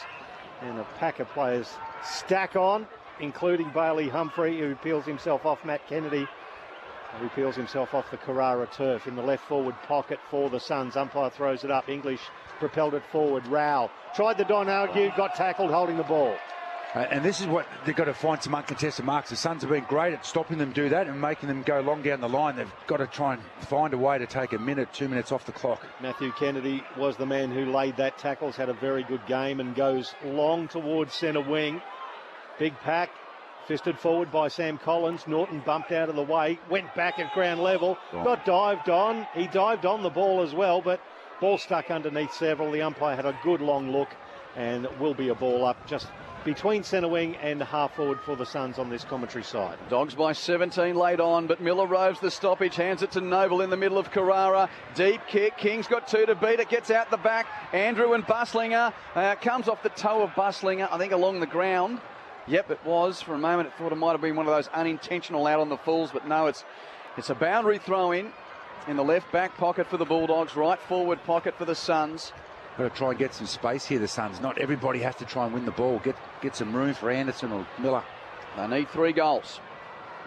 And a pack of players stack on, including Bailey Humphrey, who peels himself off Matt Kennedy. He peels himself off the Carrara turf in the left forward pocket for the Suns. Umpire throws it up. English propelled it forward. Rowell tried the Donahue, got tackled holding the ball. And this is what they've got to find some uncontested marks. The Suns have been great at stopping them do that and making them go long down the line. They've got to try and find a way to take a minute, 2 minutes off the clock. Matthew Kennedy was the man who laid that tackle. He's had a very good game and goes long towards centre wing. Big pack. Fisted forward by Sam Collins. Norton bumped out of the way. Went back at ground level. Got dived on. He dived on the ball as well, but ball stuck underneath several. The umpire had a good long look and it will be a ball up just between centre wing and half forward for the Suns on this commentary side. Dogs by 17 late on, but Miller roves the stoppage. Hands it to Noble in the middle of Carrara. Deep kick. King's got two to beat. It gets out the back. Andrew and Buslinger. Comes off the toe of Buslinger, I think along the ground. Yep, it was. For a moment, it thought it might have been one of those unintentional out on the fulls, but no, it's a boundary throw in the left back pocket for the Bulldogs, right forward pocket for the Suns. Got to try and get some space here, the Suns. Not everybody has to try and win the ball. Get some room for Anderson or Miller. They need 3 goals.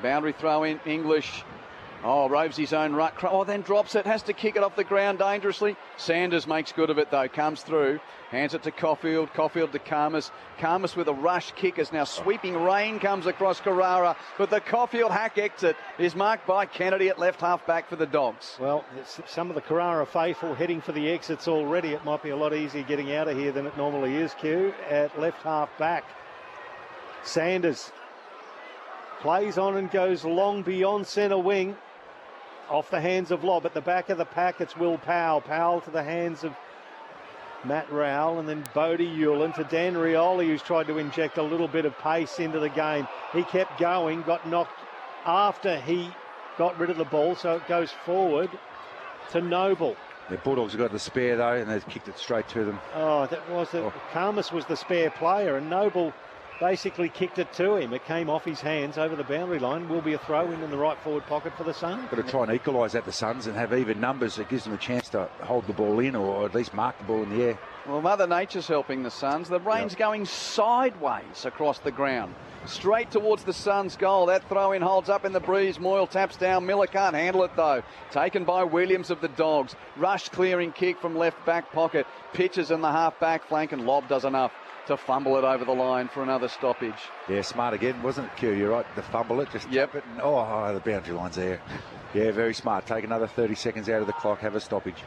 Boundary throw in, English. Roves his own ruck. Then drops it. Has to kick it off the ground dangerously. Sanders makes good of it though. Comes through. Hands it to Caulfield. Caulfield to Karmas. Karmas with a rush kick as now sweeping rain comes across Carrara. But the Caulfield hack exit is marked by Kennedy at left half back for the Dogs. Well, some of the Carrara faithful heading for the exits already. It might be a lot easier getting out of here than it normally is, Q. At left half back. Sanders plays on and goes long beyond centre wing. Off the hands of Lobb. At the back of the pack, it's Will Powell. Powell to the hands of Matt Rowell, and then Bodie Hewlin to Dan Rioli, who's tried to inject a little bit of pace into the game. He kept going, got knocked after he got rid of the ball, so it goes forward to Noble. The Bulldogs have got the spare though, and they've kicked it straight to them. Karmas was the spare player, and Noble basically kicked it to him. It came off his hands over the boundary line. Will be a throw in the right forward pocket for the Suns. Got to try and equalise that, the Suns, and have even numbers that gives them a chance to hold the ball in or at least mark the ball in the air. Well, Mother Nature's helping the Suns. The rain's going sideways across the ground, straight towards the Suns' goal. That throw-in holds up in the breeze. Moyle taps down. Miller can't handle it, though. Taken by Williams of the Dogs. Rush clearing kick from left back pocket. Pitches in the half-back flank, and Lobb does enough to fumble it over the line for another stoppage. Yeah, smart again, wasn't it, Q? You're right, to fumble it, just tap it, and the boundary line's there. Yeah, very smart. Take another 30 seconds out of the clock, have a stoppage.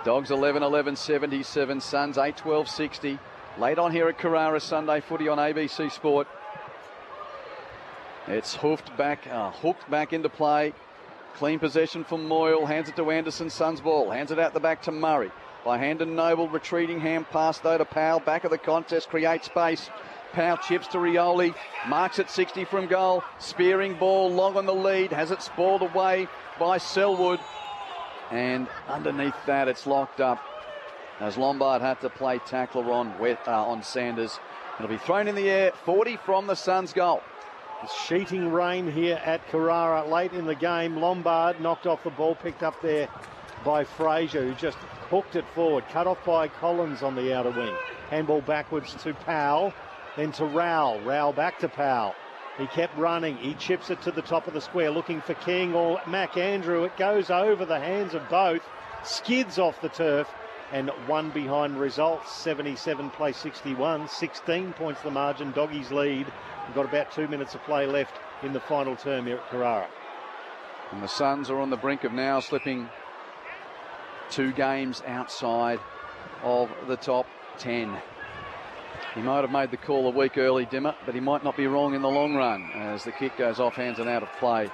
Dogs 11-11, 77. Suns 8-12, 60. Late on here at Carrara, Sunday footy on ABC Sport. It's hooked back into play. Clean possession from Moyle. Hands it to Anderson. Suns ball. Hands it out the back to Murray. By Hand and Noble, retreating hand pass though to Powell. Back of the contest, creates space. Powell chips to Rioli. Marks at 60 from goal. Spearing ball, long on the lead. Has it spoiled away by Selwood. And underneath that, it's locked up as Lombard had to play tackler on Sanders. It'll be thrown in the air, 40 from the Suns' goal. It's sheeting rain here at Carrara late in the game. Lombard knocked off the ball, picked up there by Fraser, who just hooked it forward. Cut off by Collins on the outer wing. Handball backwards to Powell, then to Rowell. Rowell back to Powell. He kept running. He chips it to the top of the square, looking for King or McAndrew. It goes over the hands of both, skids off the turf, and one behind results. 77 play 61. 16 points the margin. Doggies lead. We've got about 2 minutes of play left in the final term here at Carrara. And the Suns are on the brink of now slipping 2 games outside of the top 10. He might have made the call a week early, Dimmer, but he might not be wrong in the long run as the kick goes off hands and out of play.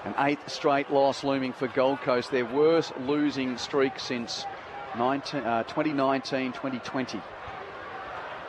An 8th straight loss looming for Gold Coast, their worst losing streak since 2019-2020.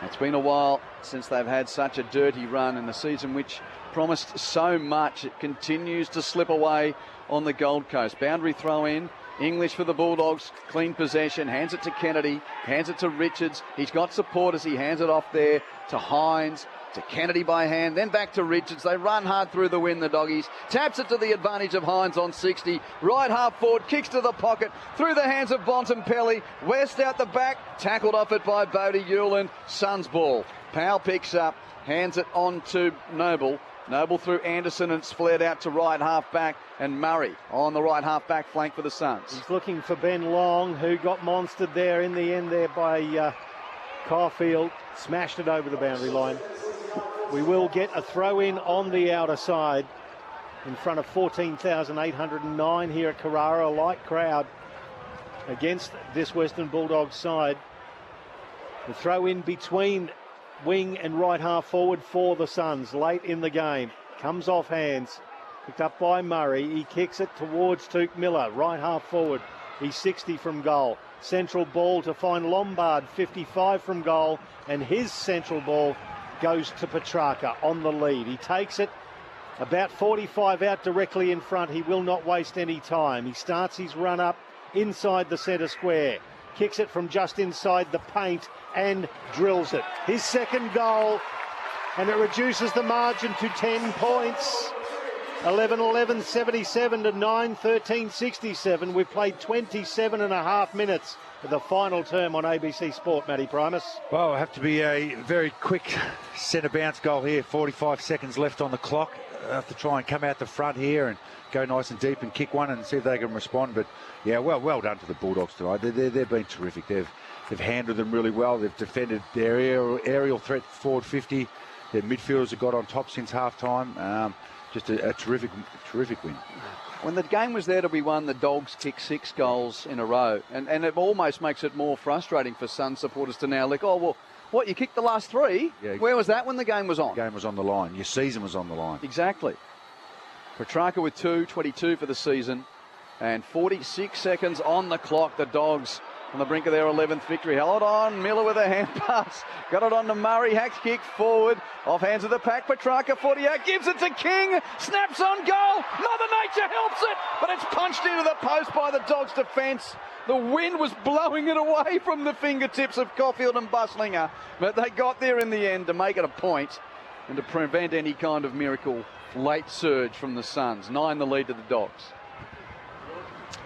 It's been a while since they've had such a dirty run in the season which promised so much. It continues to slip away on the Gold Coast. Boundary throw in. English for the Bulldogs, clean possession, hands it to Kennedy, hands it to Richards. He's got support as he hands it off there to Hines, to Kennedy by hand, then back to Richards. They run hard through the wind, the Doggies. Taps it to the advantage of Hines on 60. Right half forward, kicks to the pocket, through the hands of Bontempelli. West out the back, tackled off it by Bodie Hewland. Suns ball. Powell picks up, hands it on to Noble. Noble through Anderson, and it's flared out to right half back, and Murray on the right half back flank for the Suns. He's looking for Ben Long, who got monstered there in the end there by Caulfield. Smashed it over the boundary line. We will get a throw in on the outer side in front of 14,809 here at Carrara. A light crowd against this Western Bulldogs side. The throw in between wing and right half forward for the Suns late in the game. Comes off hands. Picked up by Murray. He kicks it towards Tuke Miller. Right half forward. He's 60 from goal. Central ball to find Lombard. 55 from goal. And his central ball goes to Petrarca on the lead. He takes it about 45 out directly in front. He will not waste any time. He starts his run up inside the centre square. Kicks it from just inside the paint and drills it. His second goal, and it reduces the margin to 10 points. 11-11, 77 to 9-13, 67. We've played 27 and a half minutes of the final term on ABC Sport, Matty Primus. Well, it'll have to be a very quick centre bounce goal here. 45 seconds left on the clock. They'll have to try and come out the front here and go nice and deep and kick one and see if they can respond. But yeah, well done to the Bulldogs tonight. They've been terrific. They've handled them really well. They've defended their aerial threat forward 50. Their midfielders have got on top since half time. Just a terrific win. When the game was there to be won, the Dogs kicked 6 goals in a row. And it almost makes it more frustrating for Sun supporters to now look, what, you kicked the last 3? Yeah. Where was that when the game was on? The game was on the line. Your season was on the line. Exactly. Petrarca with 22 for the season. And 46 seconds on the clock. The Dogs on the brink of their 11th victory. Held on. Miller with a hand pass. Got it on to Murray. Hacks kick forward. Off hands of the pack. Petrarca 48. Gives it to King. Snaps on goal. Mother Nature helps it. But it's punched into the post by the Dogs' defence. The wind was blowing it away from the fingertips of Caulfield and Buslinger. But they got there in the end to make it a point and to prevent any kind of miracle late surge from the Suns. 9 the lead to the Dogs.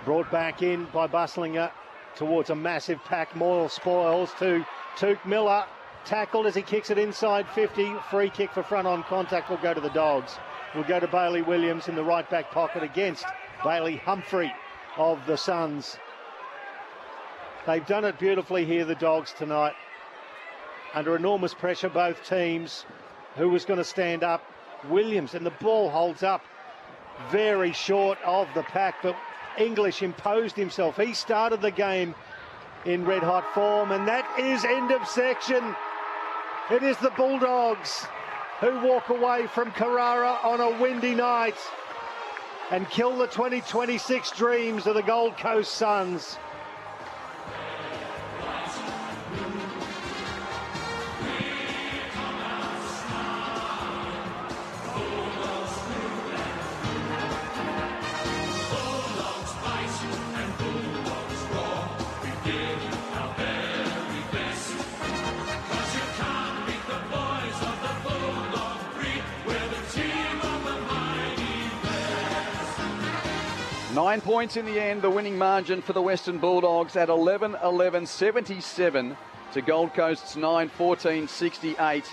Brought back in by Buslinger. towards a massive pack. Moyle spoils to Took Miller. Tackled as he kicks it inside 50. Free kick for front on contact will go to the Dogs. Will go to Bailey Williams in the right back pocket against Bailey Humphrey of the Suns. They've done it beautifully here, the Dogs, tonight. Under enormous pressure, both teams. Who was going to stand up? Williams, and the ball holds up very short of the pack, but English imposed himself. He started the game in red hot form, and that is end of section. It is the Bulldogs who walk away from Carrara on a windy night and kill the 2026 dreams of the Gold Coast Suns. Nine points in the end, the winning margin for the Western Bulldogs at 11-11-77 to Gold Coast's 9-14-68.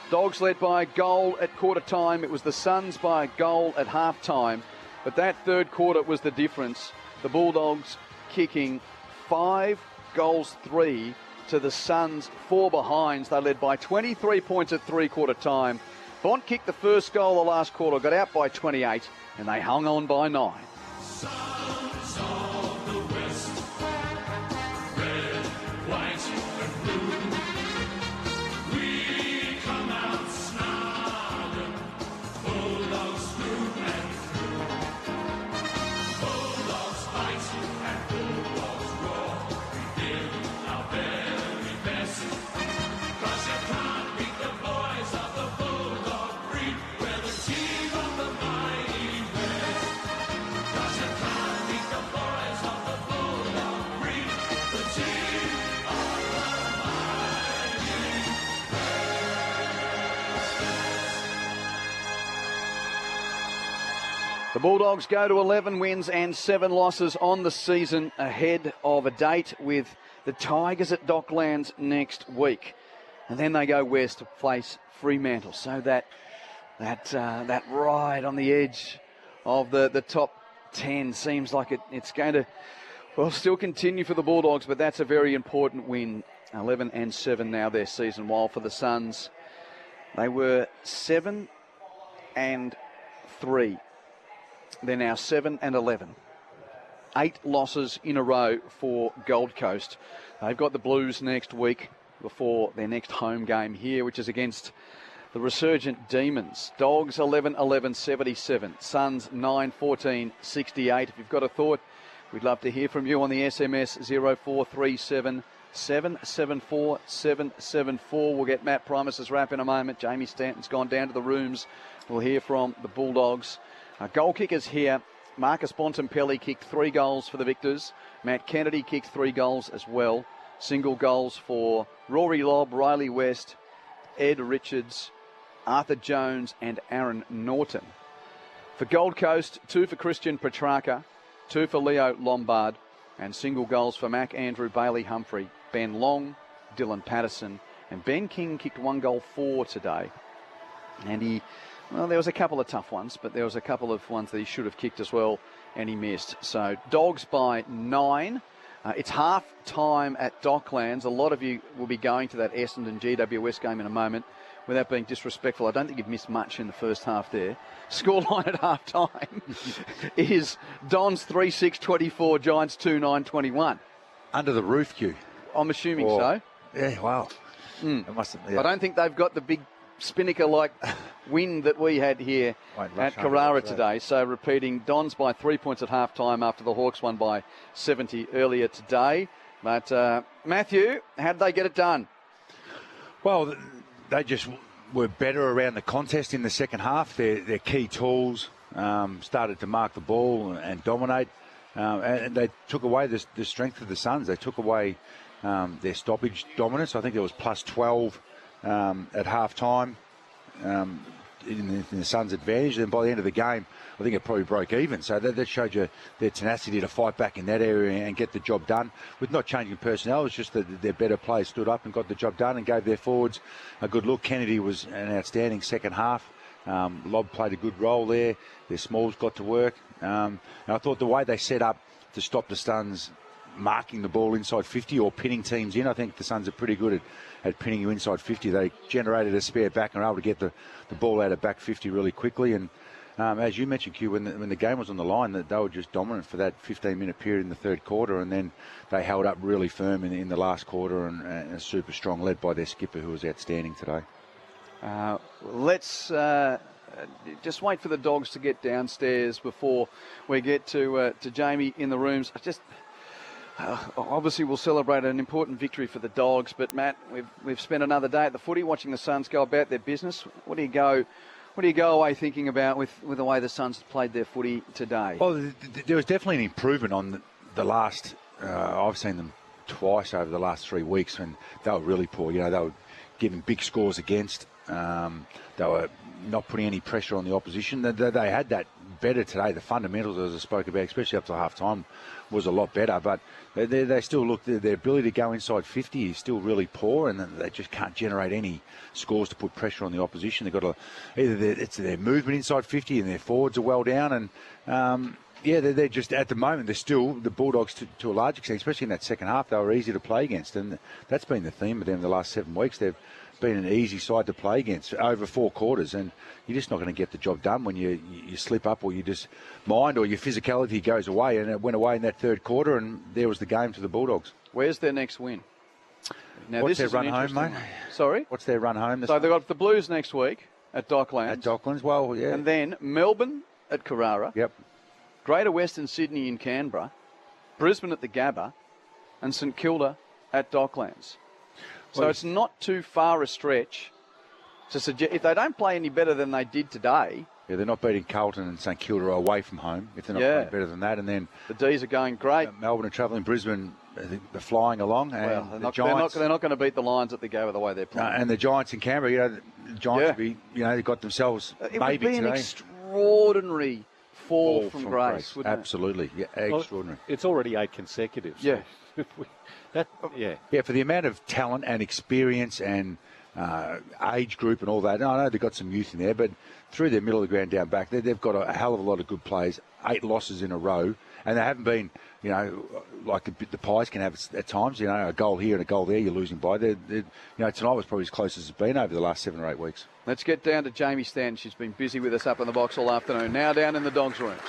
Dogs led by a goal at quarter time. It was the Suns by a goal at half time. But that third quarter was the difference. The Bulldogs kicking 5 goals 3 to the Suns 4 behinds. They led by 23 points at three-quarter time. Bont kicked the first goal the last quarter, got out by 28, and they hung on by 9. Sons of the West, red, white, and blue. We come out snarling, Bulldogs through and through. Bulldogs fight and Bulldogs roar. We give our very best. 'Cause you can't beat the boys of the Bulldog breed. We're the team of the mighty West. 'Cause you can't beat the boys of the Bulldog breed. The team of the mighty The Bulldogs go to 11 wins and 7 losses on the season, ahead of a date with the Tigers at Docklands next week. And then they go west to face Fremantle. So that ride on the edge of the top 10 seems like it's going to, well, still continue for the Bulldogs, but that's a very important win. 11-7 now their season, while for the Suns, they were 7-3. They're now 7-11. 8 losses in a row for Gold Coast. They've got the Blues next week before their next home game here, which is against the resurgent Demons. Dogs 11-11-77. Suns 9-14-68. If you've got a thought, we'd love to hear from you on the SMS 0437 774 774. We'll get Matt Primus' wrap in a moment. Jamie Stanton's gone down to the rooms. We'll hear from the Bulldogs. Goal kickers here. Marcus Bontempelli kicked 3 goals for the Victors. Matt Kennedy kicked 3 goals as well. Single goals for Rory Lobb, Riley West, Ed Richards, Arthur Jones and Aaron Norton. For Gold Coast, 2 for Christian Petrarca, 2 for Leo Lombard, and single goals for Mac Andrew, Bailey Humphrey, Ben Long, Dylan Patterson, and Ben King kicked 1 goal 4 today. And there was a couple of tough ones, but there was a couple of ones that he should have kicked as well, and he missed. So Dogs by 9. It's half time at Docklands. A lot of you will be going to that Essendon GWS game in a moment. Without being disrespectful, I don't think you've missed much in the first half there. Scoreline at half time is Dons 3-6-24, Giants 2-9-21. Under the roof, Q. I'm assuming so. Yeah, wow. It must have, yeah. I don't think they've got the big Spinnaker-like wind that we had here at Carrara today. So repeating, Dons by 3 points at half-time after the Hawks won by 70 earlier today. But, Matthew, how did they get it done? Well, they just were better around the contest in the second half. Their key tools started to mark the ball and dominate. And they took away the strength of the Suns. They took away their stoppage dominance. I think there was plus 12 at half time. in the Suns' advantage. Then by the end of the game, I think it probably broke even. So that showed you their tenacity to fight back in that area and get the job done with not changing personnel. It's just that their better players stood up and got the job done and gave their forwards a good look. Kennedy was an outstanding second half. Lobb played a good role there. Their smalls got to work. And I thought the way they set up to stop the Suns marking the ball inside 50 or pinning teams in, I think the Suns are pretty good at pinning you inside 50. They generated a spare back and were able to get the ball out of back 50 really quickly. And as you mentioned, Q, when the game was on the line, that they were just dominant for that 15-minute period in the third quarter, and then they held up really firm in the last quarter and super strong, led by their skipper, who was outstanding today. Let's just wait for the Dogs to get downstairs before we get to Jamie in the rooms. Obviously, we'll celebrate an important victory for the Dogs, but Matt, we've spent another day at the footy watching the Suns go about their business. What do you go away thinking about with the way the Suns played their footy today? Well, there was definitely an improvement on the last. I've seen them twice over the last 3 weeks, and they were really poor. They were giving big scores against. They were not putting any pressure on the opposition. They had that better today. The fundamentals, as I spoke about, especially up to half time, was a lot better. But they still look, their ability to go inside 50 is still really poor, and they just can't generate any scores to put pressure on the opposition. They've got it's their movement inside 50, and their forwards are well down. And they're just, at the moment, they're still the Bulldogs to a large extent, especially in that second half. They were easy to play against, and that's been the theme of them the last 7 weeks. They've been an easy side to play against over 4 quarters, and you're just not going to get the job done when you slip up, or you just mind, or your physicality goes away. And it went away in that third quarter, and there was the game to the Bulldogs. Where's their next win? Now, What's this their is run home, mate? Sorry? What's their run home? So they've got the Blues next week at Docklands. At Docklands, well, yeah. And then Melbourne at Carrara. Yep. Greater Western Sydney in Canberra. Brisbane at the Gabba. And St Kilda at Docklands. So it's not too far a stretch to suggest, if they don't play any better than they did today. Yeah, they're not beating Carlton and St Kilda away from home, if they're not playing better than that. And then the D's are going great. Melbourne are travelling. Brisbane, they're flying along. And well, they're not going to beat the Lions at the Gabba the way they're playing. And the Giants in Canberra, the Giants they got themselves it maybe would be today. An extraordinary fall from grace, wouldn't it? Absolutely, extraordinary. It's already 8 consecutives. Yeah. Yeah, for the amount of talent and experience and age group and all that. I know they've got some youth in there, but through their middle of the ground down back, they've got a hell of a lot of good players. 8 losses in a row, and they haven't been, like the Pies can have at times. A goal here and a goal there, you're losing by. Tonight was probably as close as it's been over the last 7 or 8 weeks. Let's get down to Jamie Stanton. She's been busy with us up in the box all afternoon. Now down in the Dogs' rooms.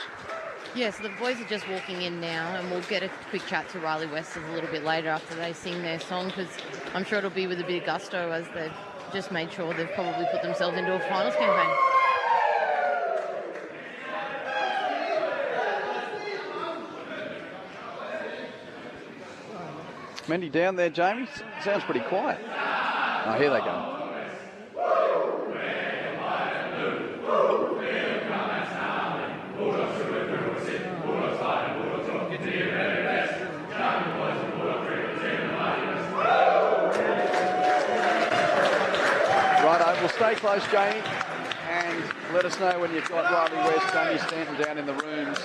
Yes, the boys are just walking in now, and we'll get a quick chat to Riley West a little bit later after they sing their song, because I'm sure it'll be with a bit of gusto, as they've just made sure they've probably put themselves into a finals campaign. Mendy down there, Jamie. Sounds pretty quiet. Oh, here they go. Righto, we'll stay close, Jamie, and let us know when you've got Riley West, Jamie Stanton down in the rooms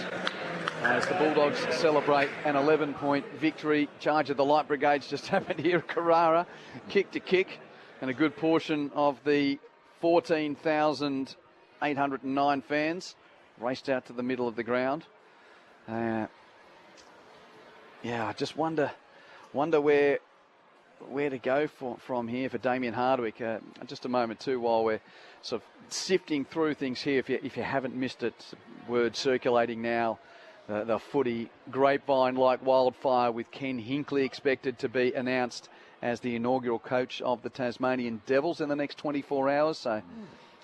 as the Bulldogs celebrate an 11-point victory. Charge of the Light Brigades just happened here at Carrara, kick to kick, and a good portion of the 14,809 fans raced out to the middle of the ground. I just wonder where to go from here for Damien Hardwick. Just a moment too, while we're sort of sifting through things here. If you haven't missed it, word circulating now. The footy grapevine like wildfire, with Ken Hinkley expected to be announced as the inaugural coach of the Tasmanian Devils in the next 24 hours. So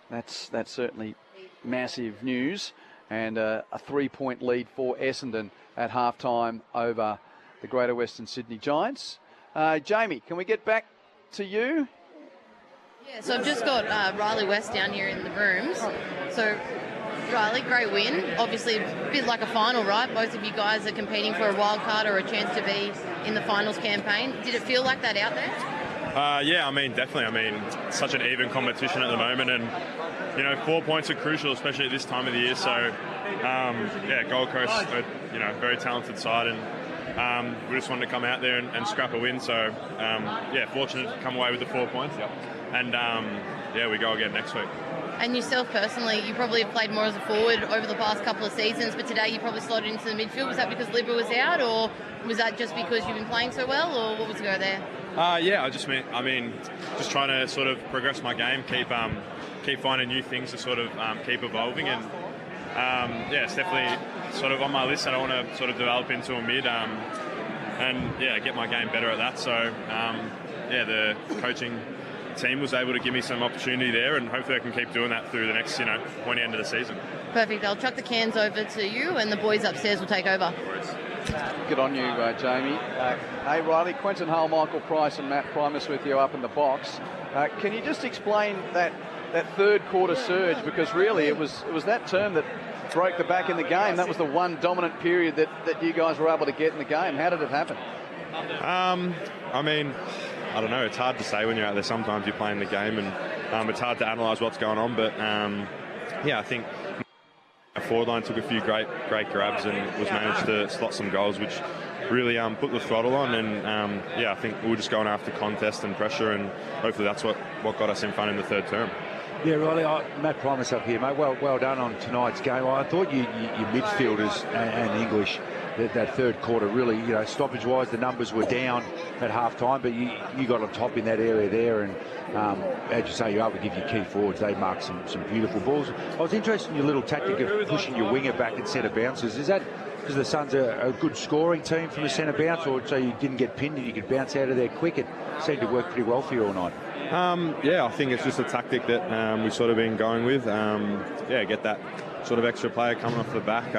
that's certainly massive news, and a 3-point lead for Essendon at halftime over the Greater Western Sydney Giants. Jamie, can we get back to you? Yeah, so I've just got Riley West down here in the rooms. So Riley, great win. Obviously a bit like a final, right? Both of you guys are competing for a wild card or a chance to be in the finals campaign. Did it feel like that out there? Yeah, definitely. Such an even competition at the moment, and you know, 4 points are crucial, especially at this time of the year. So, Gold Coast are, you know, very talented side, and we just wanted to come out there and scrap a win. So, fortunate to come away with the 4 points. And, we go again next week. And yourself personally, you probably have played more as a forward over the past couple of seasons, but today you probably slotted into the midfield. Was that because Libra was out, or was that just because you've been playing so well, or what was the go there? Just trying to sort of progress my game, keep finding new things to sort of keep evolving, and it's definitely sort of on my list that I want to sort of develop into a mid, get my game better at that. So the coaching team was able to give me some opportunity there, and hopefully I can keep doing that through the next, pointy end of the season. Perfect. I'll chuck the cans over to you, and the boys upstairs will take over. Good on you, Jamie. Hey, Riley, Quentin Hull, Michael Price and Matt Primus with you up in the box. Can you just explain that third quarter surge? Because really it was that term that broke the back in the game. That was the one dominant period that you guys were able to get in the game. How did it happen? I don't know. It's hard to say when you're out there. Sometimes you're playing the game, and it's hard to analyse what's going on. But I think our forward line took a few great grabs and was managed to slot some goals, which really put the throttle on. And I think we were just going after contest and pressure, and hopefully that's what got us in front in the third term. Yeah, Riley, Matt Primus up here, mate. Well done on tonight's game. I thought your midfielders and English, that third quarter really, stoppage-wise, the numbers were down at half-time, but you got on top in that area there, and as you say, you're able to give your key forwards. They marked some beautiful balls. I was interested in your little tactic of pushing your winger back and centre bounces. Is that because the Suns are a good scoring team from the centre bounce, or so you didn't get pinned and you could bounce out of there quick? It seemed to work pretty well for you all night. I think it's just a tactic that we've sort of been going with. Get that sort of extra player coming off the back,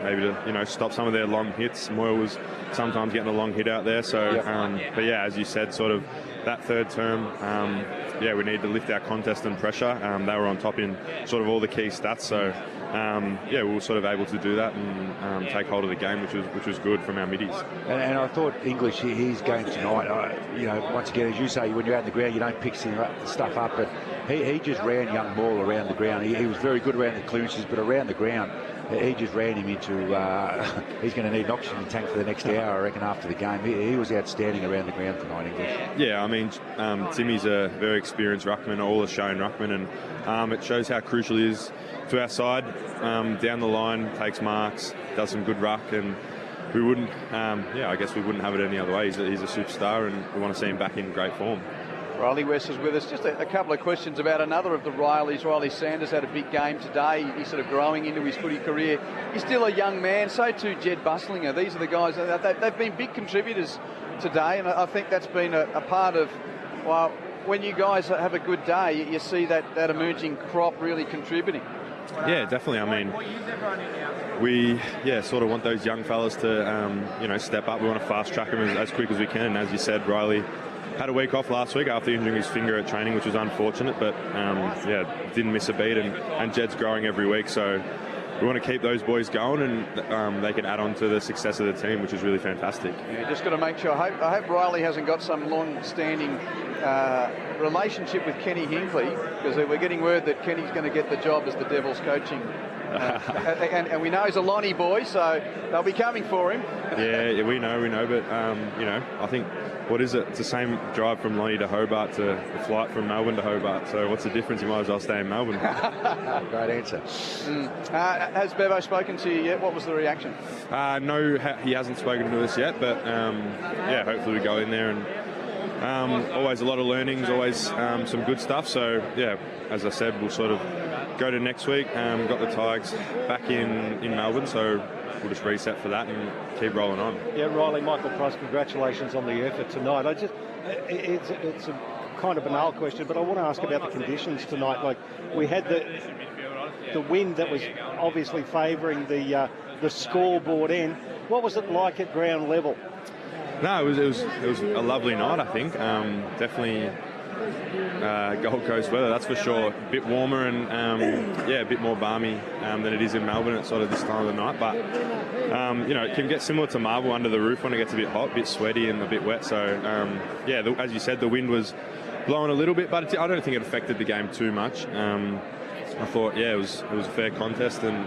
maybe to stop some of their long hits. Moyle was sometimes getting a long hit out there. So, as you said, sort of that third term, we need to lift our contest and pressure. They were on top in sort of all the key stats. So, we were sort of able to do that and take hold of the game, which was good from our middies. And I thought English, his game tonight, once again, as you say, when you're out in the ground, you don't pick stuff up, but he just ran young Moyle around the ground. He was very good around the clearances, but around the ground, he just ran him into, he's going to need an oxygen tank for the next hour, I reckon, after the game. He was outstanding around the ground tonight, English. Yeah, Timmy's a very experienced ruckman, all Australian ruckman, and it shows how crucial he is to our side. Down the line, takes marks, does some good ruck, and we wouldn't, I guess we wouldn't have it any other way. He's a superstar, and we want to see him back in great form. Riley West is with us. Just a couple of questions about another of the Rileys. Riley Sanders had a big game today. He's sort of growing into his footy career. He's still a young man. So too Jed Buslinger. These are the guys, they've been big contributors today, and I think that's been a part of, well, when you guys have a good day, you see that emerging crop really contributing. Yeah, definitely. We sort of want those young fellas to step up. We want to fast track them as quick as we can. And as you said, Riley had a week off last week after injuring his finger at training, which was unfortunate, but didn't miss a beat, and Jed's growing every week, so we want to keep those boys going, and they can add on to the success of the team, which is really fantastic. Yeah, just got to make sure. I hope Riley hasn't got some long-standing relationship with Kenny Hinkley, because we're getting word that Kenny's going to get the job as the Devils coaching. And we know he's a Lonnie boy, so they'll be coming for him. Yeah, we know, but I think, what is it? It's the same drive from Lonnie to Hobart to the flight from Melbourne to Hobart. So what's the difference? You might as well stay in Melbourne. Great answer. Has Bevo spoken to you yet? What was the reaction? No, he hasn't spoken to us yet, but hopefully we go in there, and always a lot of learnings, always some good stuff. So as I said, we'll sort of go to next week. We've got the Tigers back in Melbourne, so we'll just reset for that and keep rolling on. Yeah, Riley, Michael Price, congratulations on the effort tonight. It's a kind of banal question, but I want to ask about the conditions tonight. Like, we had the wind that was obviously favouring the scoreboard end. What was it like at ground level? No, it was a lovely night, I think. Definitely Gold Coast weather, that's for sure. A bit warmer and a bit more balmy than it is in Melbourne at sort of this time of the night. But it can get similar to marble under the roof when it gets a bit hot, a bit sweaty and a bit wet. So as you said, the wind was blowing a little bit, but I don't think it affected the game too much. I thought, it was a fair contest, and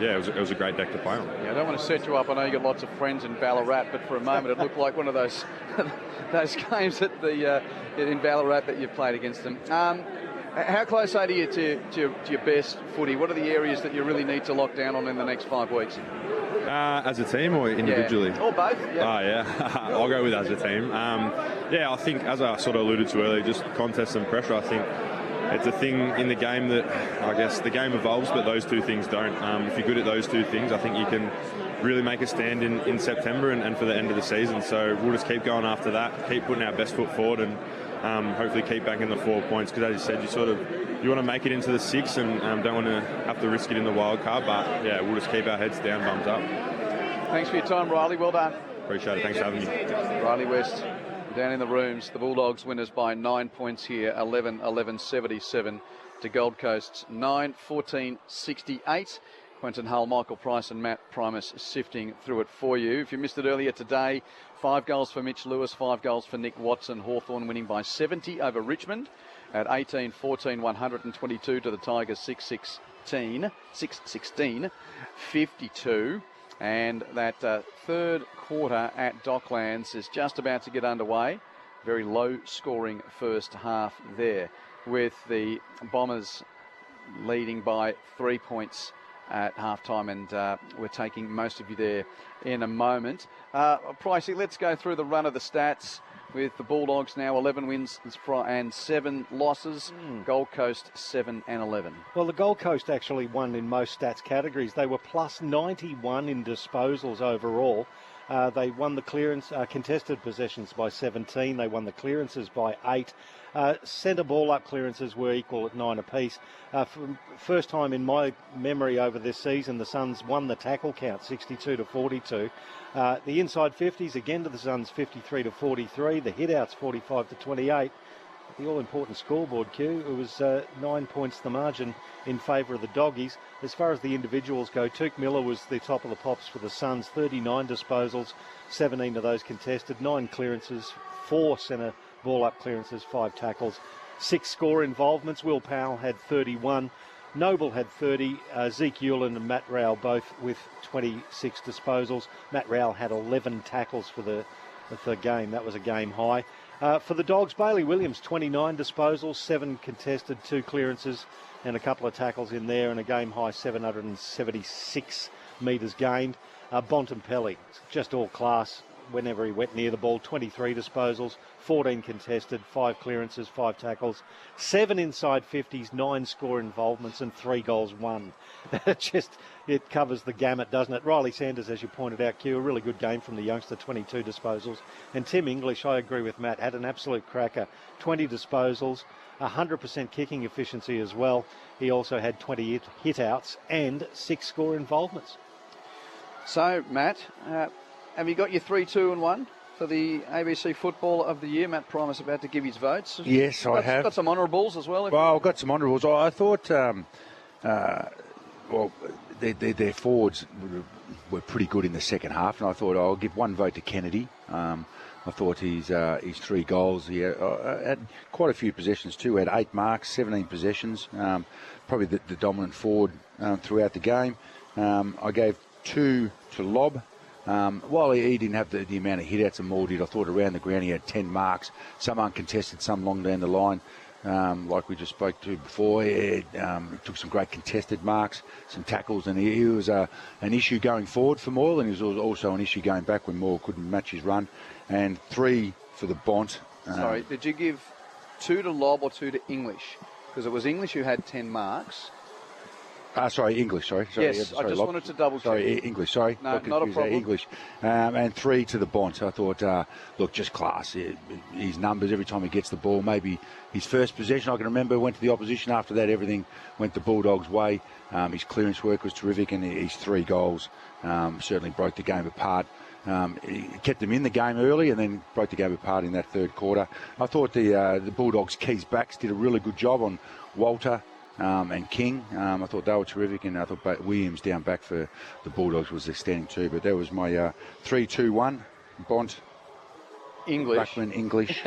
it was a great deck to play on. Yeah, I don't want to set you up. I know you've got lots of friends in Ballarat, but for a moment it looked like one of those those games at in Ballarat that you've played against them. How close are you to your best footy? What are the areas that you really need to lock down on in the next 5 weeks? As a team or individually? Yeah. Or both. Yeah. I'll go with as a team. I think, as I sort of alluded to earlier, just contest and pressure. I think it's a thing in the game that, I guess, the game evolves, but those two things don't. If you're good at those two things, I think you can really make a stand in September and for the end of the season. So we'll just keep going after that, keep putting our best foot forward, and hopefully keep back in the 4 points. Because as you said, you want to make it into the 6 and don't want to have to risk it in the wild card. But we'll just keep our heads down, bums up. Thanks for your time, Riley. Well done. Appreciate it. Thanks for having me. Riley West down in the rooms. The Bulldogs winners by 9 points here, 11-11-77 to Gold Coast's 9-14-68. Quentin Hull, Michael Price and Matt Primus sifting through it for you. If you missed it earlier today, 5 goals for Mitch Lewis, 5 goals for Nick Watson. Hawthorn winning by 70 over Richmond at 18-14, 122 to the Tigers 6-16, 52. And that third quarter at Docklands is just about to get underway. Very low-scoring first half there, with the Bombers leading by 3 points at halftime, and we're taking most of you there in a moment. Pricey, let's go through the run of the stats with the Bulldogs now 11 wins and 7 losses. Gold Coast 7-11. Well, the Gold Coast actually won in most stats categories. They were plus 91 in disposals overall. They won the clearance contested possessions by 17. They won the clearances by 8. Centre ball up clearances were equal at 9 apiece. For first time in my memory over this season, the Suns won the tackle count 62-42. The inside 50s again to the Suns 53-43. The hit-outs 45-28. The all-important scoreboard, Q, it was 9 points the margin in favour of the Doggies. As far as the individuals go, Tuke Miller was the top of the pops for the Suns, 39 disposals, 17 of those contested, 9 clearances, 4 centre ball-up clearances, 5 tackles, 6 score involvements. Will Powell had 31, Noble had 30, Zeke Hewlin and Matt Rowell both with 26 disposals. Matt Rowell had 11 tackles for the game. That was a game high. For the Dogs, Bailey Williams, 29 disposals, 7 contested, 2 clearances and a couple of tackles in there, and a game high 776 metres gained. Bontempelli, just all class whenever he went near the ball, 23 disposals, 14 contested, 5 clearances, 5 tackles, 7 inside 50s, 9 score involvements and 3 goals won. It covers the gamut, doesn't it? Riley Sanders, as you pointed out, Q, a really good game from the youngster, 22 disposals. And Tim English, I agree with Matt, had an absolute cracker, 20 disposals, 100% kicking efficiency as well. He also had 20 hit-outs and 6 score involvements. So, Matt, have you got your 3-2-1 for the ABC Footballer of the Year? Matt Primus about to give his votes. Yes, I have. Got some honourables as well. Well, I've got some honourables. I thought, their forwards were pretty good in the second half, and I thought I'll give one vote to Kennedy. I thought his 3 goals, he had quite a few possessions too. Had 8 marks, 17 possessions. Probably the dominant forward throughout the game. I gave 2 to Lobb. While he didn't have the amount of hit-outs and more did, I thought around the ground he had 10 marks, some uncontested, some long down the line. Like we just spoke to before, he took some great contested marks, some tackles, and he was an issue going forward for Moyle, and he was also an issue going back when Moyle couldn't match his run. And 3 for the Bont. Sorry, did you give 2 to Lobb or 2 to English? Because it was English who had 10 marks. English, sorry. Yes, I just wanted to double check. Sorry, English, sorry. No, not a problem. English. And 3 to the Bont. I thought, look, just class. His numbers every time he gets the ball. Maybe his first possession, I can remember, went to the opposition. After that, everything went the Bulldogs' way. His clearance work was terrific, and his 3 goals certainly broke the game apart. He kept them in the game early and then broke the game apart in that third quarter. I thought the Bulldogs' keys backs did a really good job on Walter and King. I thought they were terrific, and I thought Williams down back for the Bulldogs was outstanding too. But that was my 3-2-1. Bont, English, Buckman, English,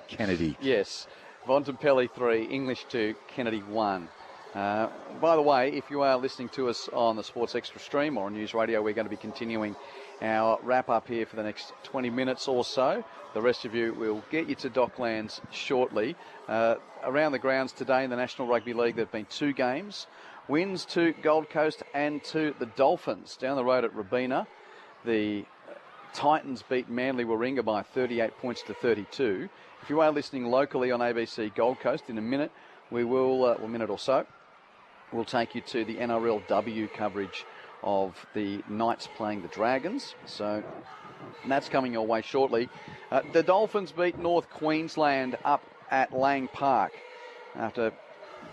Kennedy. Yes, Bontempelli 3, English 2, Kennedy 1. By the way, if you are listening to us on the Sports Extra stream or on News Radio, we're going to be continuing our wrap-up here for the next 20 minutes or so. The rest of you will get you to Docklands shortly. Around the grounds today in the National Rugby League, there have been 2 games. Wins to Gold Coast and to the Dolphins. Down the road at Robina, the Titans beat Manly Warringah by 38 points to 32. If you are listening locally on ABC Gold Coast, in a minute, we will, a minute or so, we'll take you to the NRLW coverage of the Knights playing the Dragons. So that's coming your way shortly. The Dolphins beat North Queensland up at Lang Park after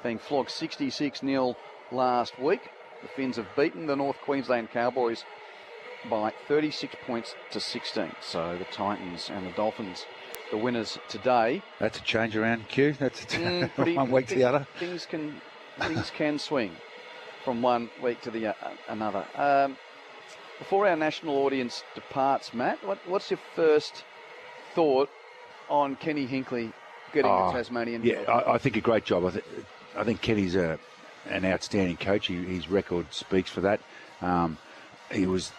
being flogged 66-0 last week. The Finns have beaten the North Queensland Cowboys by 36 points to 16. So the Titans and the Dolphins, the winners today. That's a change around, Q. That's one week to the other. Things can swing from one week to the another. Before our national audience departs, Matt, what's your first thought on Kenny Hinkley getting the Tasmanian? Yeah, I think a great job. I think Kenny's an outstanding coach. His record speaks for that. He was,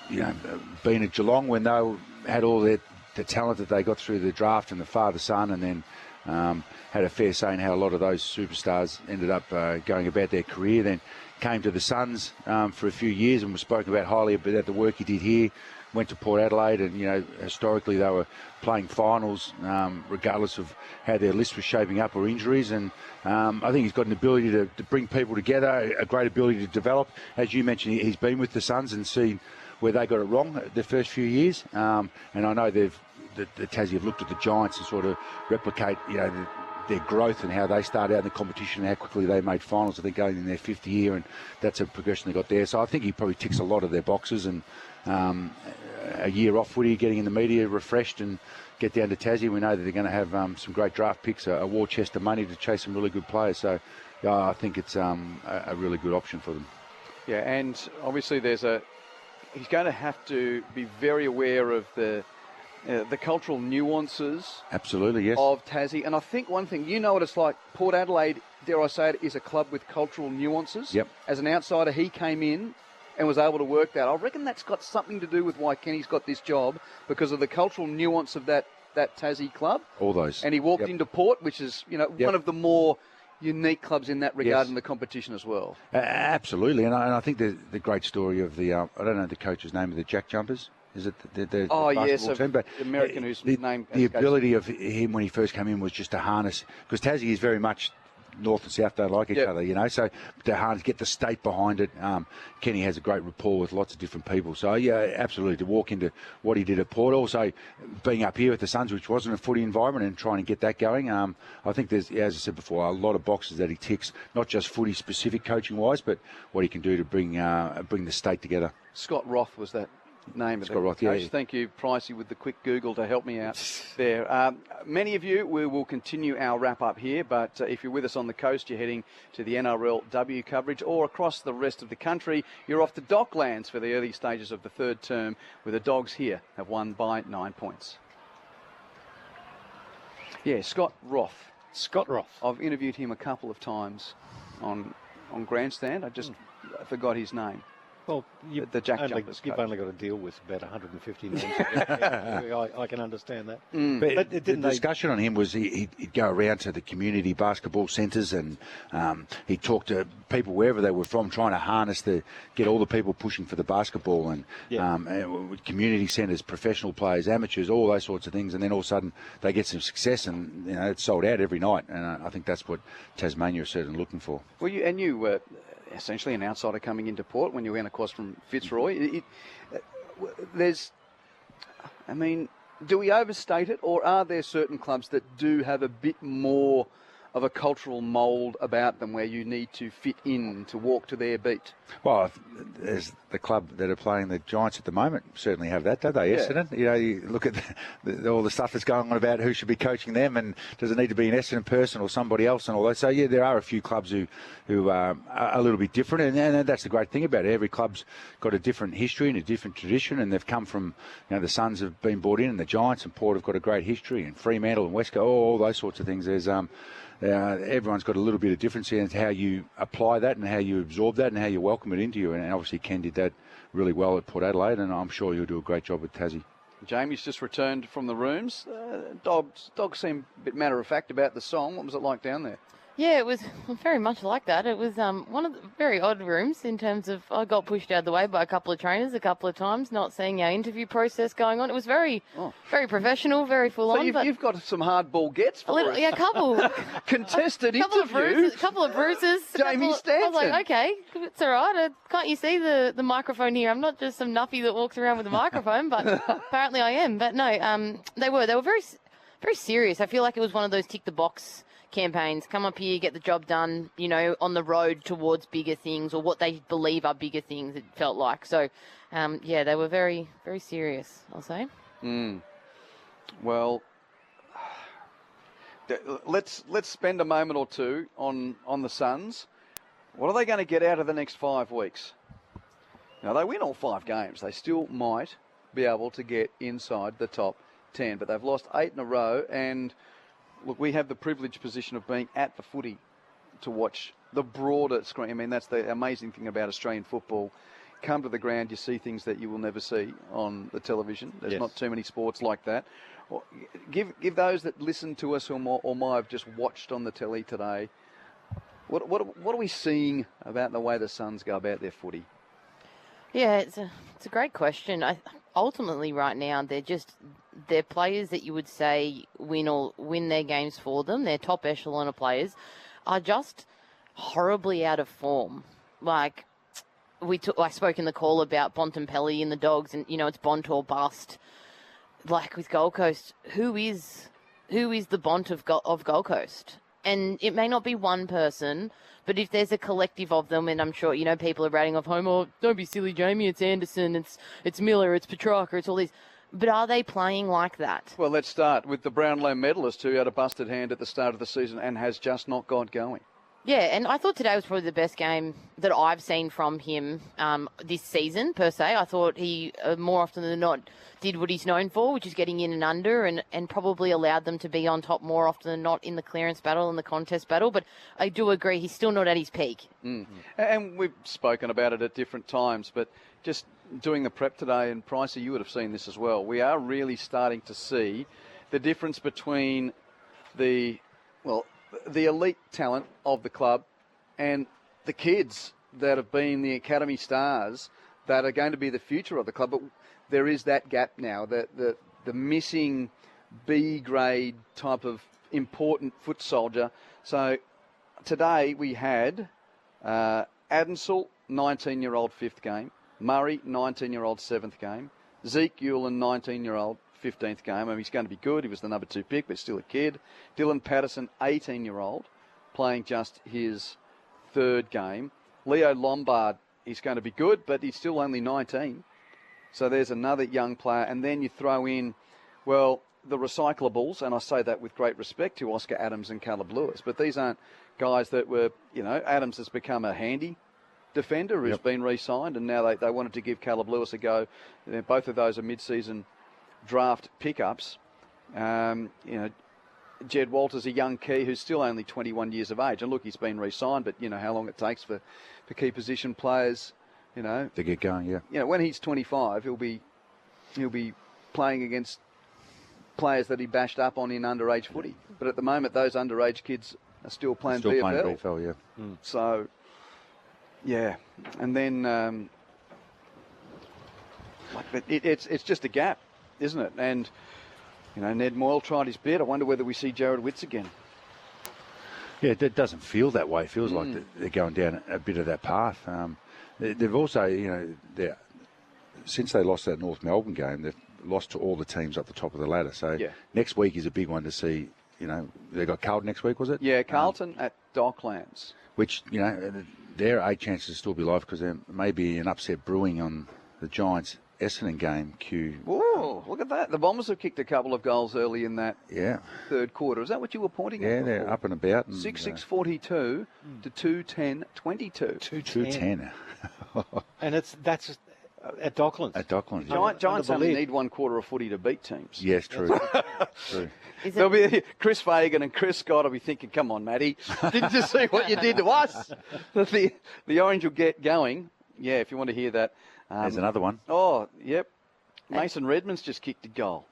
being at Geelong when they had all the talent that they got through the draft and the father-son, and then had a fair say in how a lot of those superstars ended up going about their career. Then came to the Suns for a few years and was spoken about highly about the work he did here. Went to Port Adelaide, and historically they were playing finals regardless of how their list was shaping up or injuries. And I think he's got an ability to bring people together, a great ability to develop. As you mentioned, he's been with the Suns and seen where they got it wrong the first few years. And I know the Tassie have looked at the Giants and sort of replicate, their growth and how they started out in the competition and how quickly they made finals. I think going in their 5th year, and that's a progression they got there. So I think he probably ticks a lot of their boxes. And a year off footy, getting in the media refreshed, and get down to Tassie. We know that they're going to have some great draft picks, a war chest of money to chase some really good players. So I think it's a really good option for them. Yeah, and obviously he's going to have to be very aware of the cultural nuances. Absolutely, yes. Of Tassie. And I think one thing, what it's like, Port Adelaide, dare I say it, is a club with cultural nuances. Yep. As an outsider, he came in and was able to work that. I reckon that's got something to do with why Kenny's got this job, because of the cultural nuance of that Tassie club. All those. And he walked into Port, which is, one of the more unique clubs in that regard in the competition as well. Absolutely. And I think the great story of the, I don't know the coach's name, of the Jack Jumpers. Is it the basketball team? But the American whose name... The ability of him when he first came in was just to harness, because Tassie is very much north and south don't like each other, so to harness, get the state behind it. Kenny has a great rapport with lots of different people. So, yeah, absolutely, to walk into what he did at Port, also being up here with the Suns, which wasn't a footy environment, and trying to get that going. I think there's, as I said before, a lot of boxes that he ticks, not just footy-specific coaching-wise, but what he can do to bring the state together. Scott Roth was that name of Scott Roth, yeah. Thank you, Pricey, with the quick Google to help me out there. Many of you, we will continue our wrap-up here, but if you're with us on the coast, you're heading to the NRLW coverage, or across the rest of the country, you're off to Docklands for the early stages of the 3rd term, where the Dogs here have won by 9 points. Yeah, Scott Roth. I've interviewed him a couple of times on Grandstand. I just forgot his name. Well, the Jack Jumpers you've only got to deal with about 150 names. I can understand that. But the discussion on him was he'd go around to the community basketball centres, and he'd talk to people wherever they were from, trying to harness get all the people pushing for the basketball, and community centres, professional players, amateurs, all those sorts of things. And then all of a sudden they get some success, and it's sold out every night. And I think that's what Tasmania is certainly looking for. Well, you were essentially an outsider coming into Port when you went across from Fitzroy. Do we overstate it, or are there certain clubs that do have a bit more of a cultural mould about them where you need to fit in to walk to their beat? Well, there's the club that are playing the Giants at the moment certainly have that, don't they, Essendon? You look at all the stuff that's going on about who should be coaching them, and does it need to be an Essendon person or somebody else and all that. So, yeah, there are a few clubs who are a little bit different, and that's the great thing about it. Every club's got a different history and a different tradition, and they've come from, the Suns have been brought in, and the Giants and Port have got a great history, and Fremantle and Westco, all those sorts of things. There's everyone's got a little bit of difference in how you apply that and how you absorb that and how you welcome it into you. And obviously Ken did that really well at Port Adelaide, and I'm sure he'll do a great job with Tassie. Jamie's just returned from the rooms. Dogs seem a bit matter-of-fact about the song. What was it like down there? Yeah, it was very much like that. It was one of the very odd rooms in terms of I got pushed out of the way by a couple of trainers a couple of times, not seeing our interview process going on. It was very professional, very full on. So you've got some hardball gets for us. Yeah, a couple. Contested interview. A couple of bruises. Jamie Stanton. I was like, okay, it's all right. Can't you see the microphone here? I'm not just some nuffy that walks around with a microphone, but apparently I am. But no, they were very, very serious. I feel like it was one of those tick the box campaigns. Come up here, get the job done, on the road towards bigger things, or what they believe are bigger things, it felt like. So, they were very, very serious, I'll say. Well, let's spend a moment or two on the Suns. What are they going to get out of the next 5 weeks? Now, they win all 5 games. They still might be able to get inside the top 10, but they've lost 8 in a row, and look, we have the privileged position of being at the footy to watch the broader screen. I mean, that's the amazing thing about Australian football. Come to the ground, you see things that you will never see on the television. There's not too many sports like that. Well, give those that listen to us or might have just watched on the telly today, what are we seeing about the way the Suns go about their footy? Yeah, it's a great question. Ultimately, right now, they're players that you would say win their games for them. Their top echelon of players are just horribly out of form. Like I spoke in the call about Bontempelli and the Dogs, and it's Bont or bust. Like with Gold Coast, who is the Bont of Gold Coast? And it may not be one person, but if there's a collective of them, and I'm sure, people are ratting off home, oh, don't be silly, Jamie, it's Anderson, it's Miller, it's Petrarca, it's all these. But are they playing like that? Well, let's start with the Brownlow medalist who had a busted hand at the start of the season and has just not got going. Yeah, and I thought today was probably the best game that I've seen from him this season, per se. I thought he, more often than not, did what he's known for, which is getting in and under, and probably allowed them to be on top more often than not in the clearance battle and the contest battle. But I do agree, he's still not at his peak. And we've spoken about it at different times, but just doing the prep today, and Pricey, you would have seen this as well, we are really starting to see the difference between the elite talent of the club and the kids that have been the academy stars that are going to be the future of the club. But there is that gap now, the missing B-grade type of important foot soldier. So today we had Adensel, 19-year-old 5th game, Murray, 19-year-old 7th game, Zeke Hewlin, 19-year-old 15th game. I mean, he's going to be good. He was the number 2 pick, but still a kid. Dylan Patterson, 18-year-old, playing just his 3rd game. Leo Lombard, he's going to be good, but he's still only 19. So there's another young player. And then you throw in, the recyclables, and I say that with great respect to Oscar Adams and Caleb Lewis, but these aren't guys that were, Adams has become a handy defender who's been re-signed, and now they wanted to give Caleb Lewis a go. Both of those are mid-season draft pickups. Jed Walters, a young key who's still only 21 years of age. And look, he's been re-signed, but how long it takes for key position players, to get going, when he's 25, he'll be playing against players that he bashed up on in underage footy. But at the moment, those underage kids are still playing VFL. So, and then but it's just a gap, isn't it? And Ned Moyle tried his bit. I wonder whether we see Jared Witts again. Yeah, it doesn't feel that way. It feels like they're going down a bit of that path. They've also, since they lost that North Melbourne game, they've lost to all the teams up the top of the ladder. So next week is a big one to see. They've got Carlton next week, was it? Yeah, Carlton at Docklands. Which, there are 8 chances to still be live because there may be an upset brewing on the Giants Essendon game. Oh, look at that. The Bombers have kicked a couple of goals early in that third quarter. Is that what you were pointing at? Yeah, they're up and about. 6-6-42 to 2-10-22. 2-10. And that's At Docklands. At Docklands. Giants only need 1/4 of footy to beat teams. Yes, true. True. There'll be Chris Fagan and Chris Scott will be thinking, come on, Matty, didn't you see what you did to us? The Orange will get going. Yeah, if you want to hear that. There's another one. Oh, yep. Mason Redmond's just kicked a goal.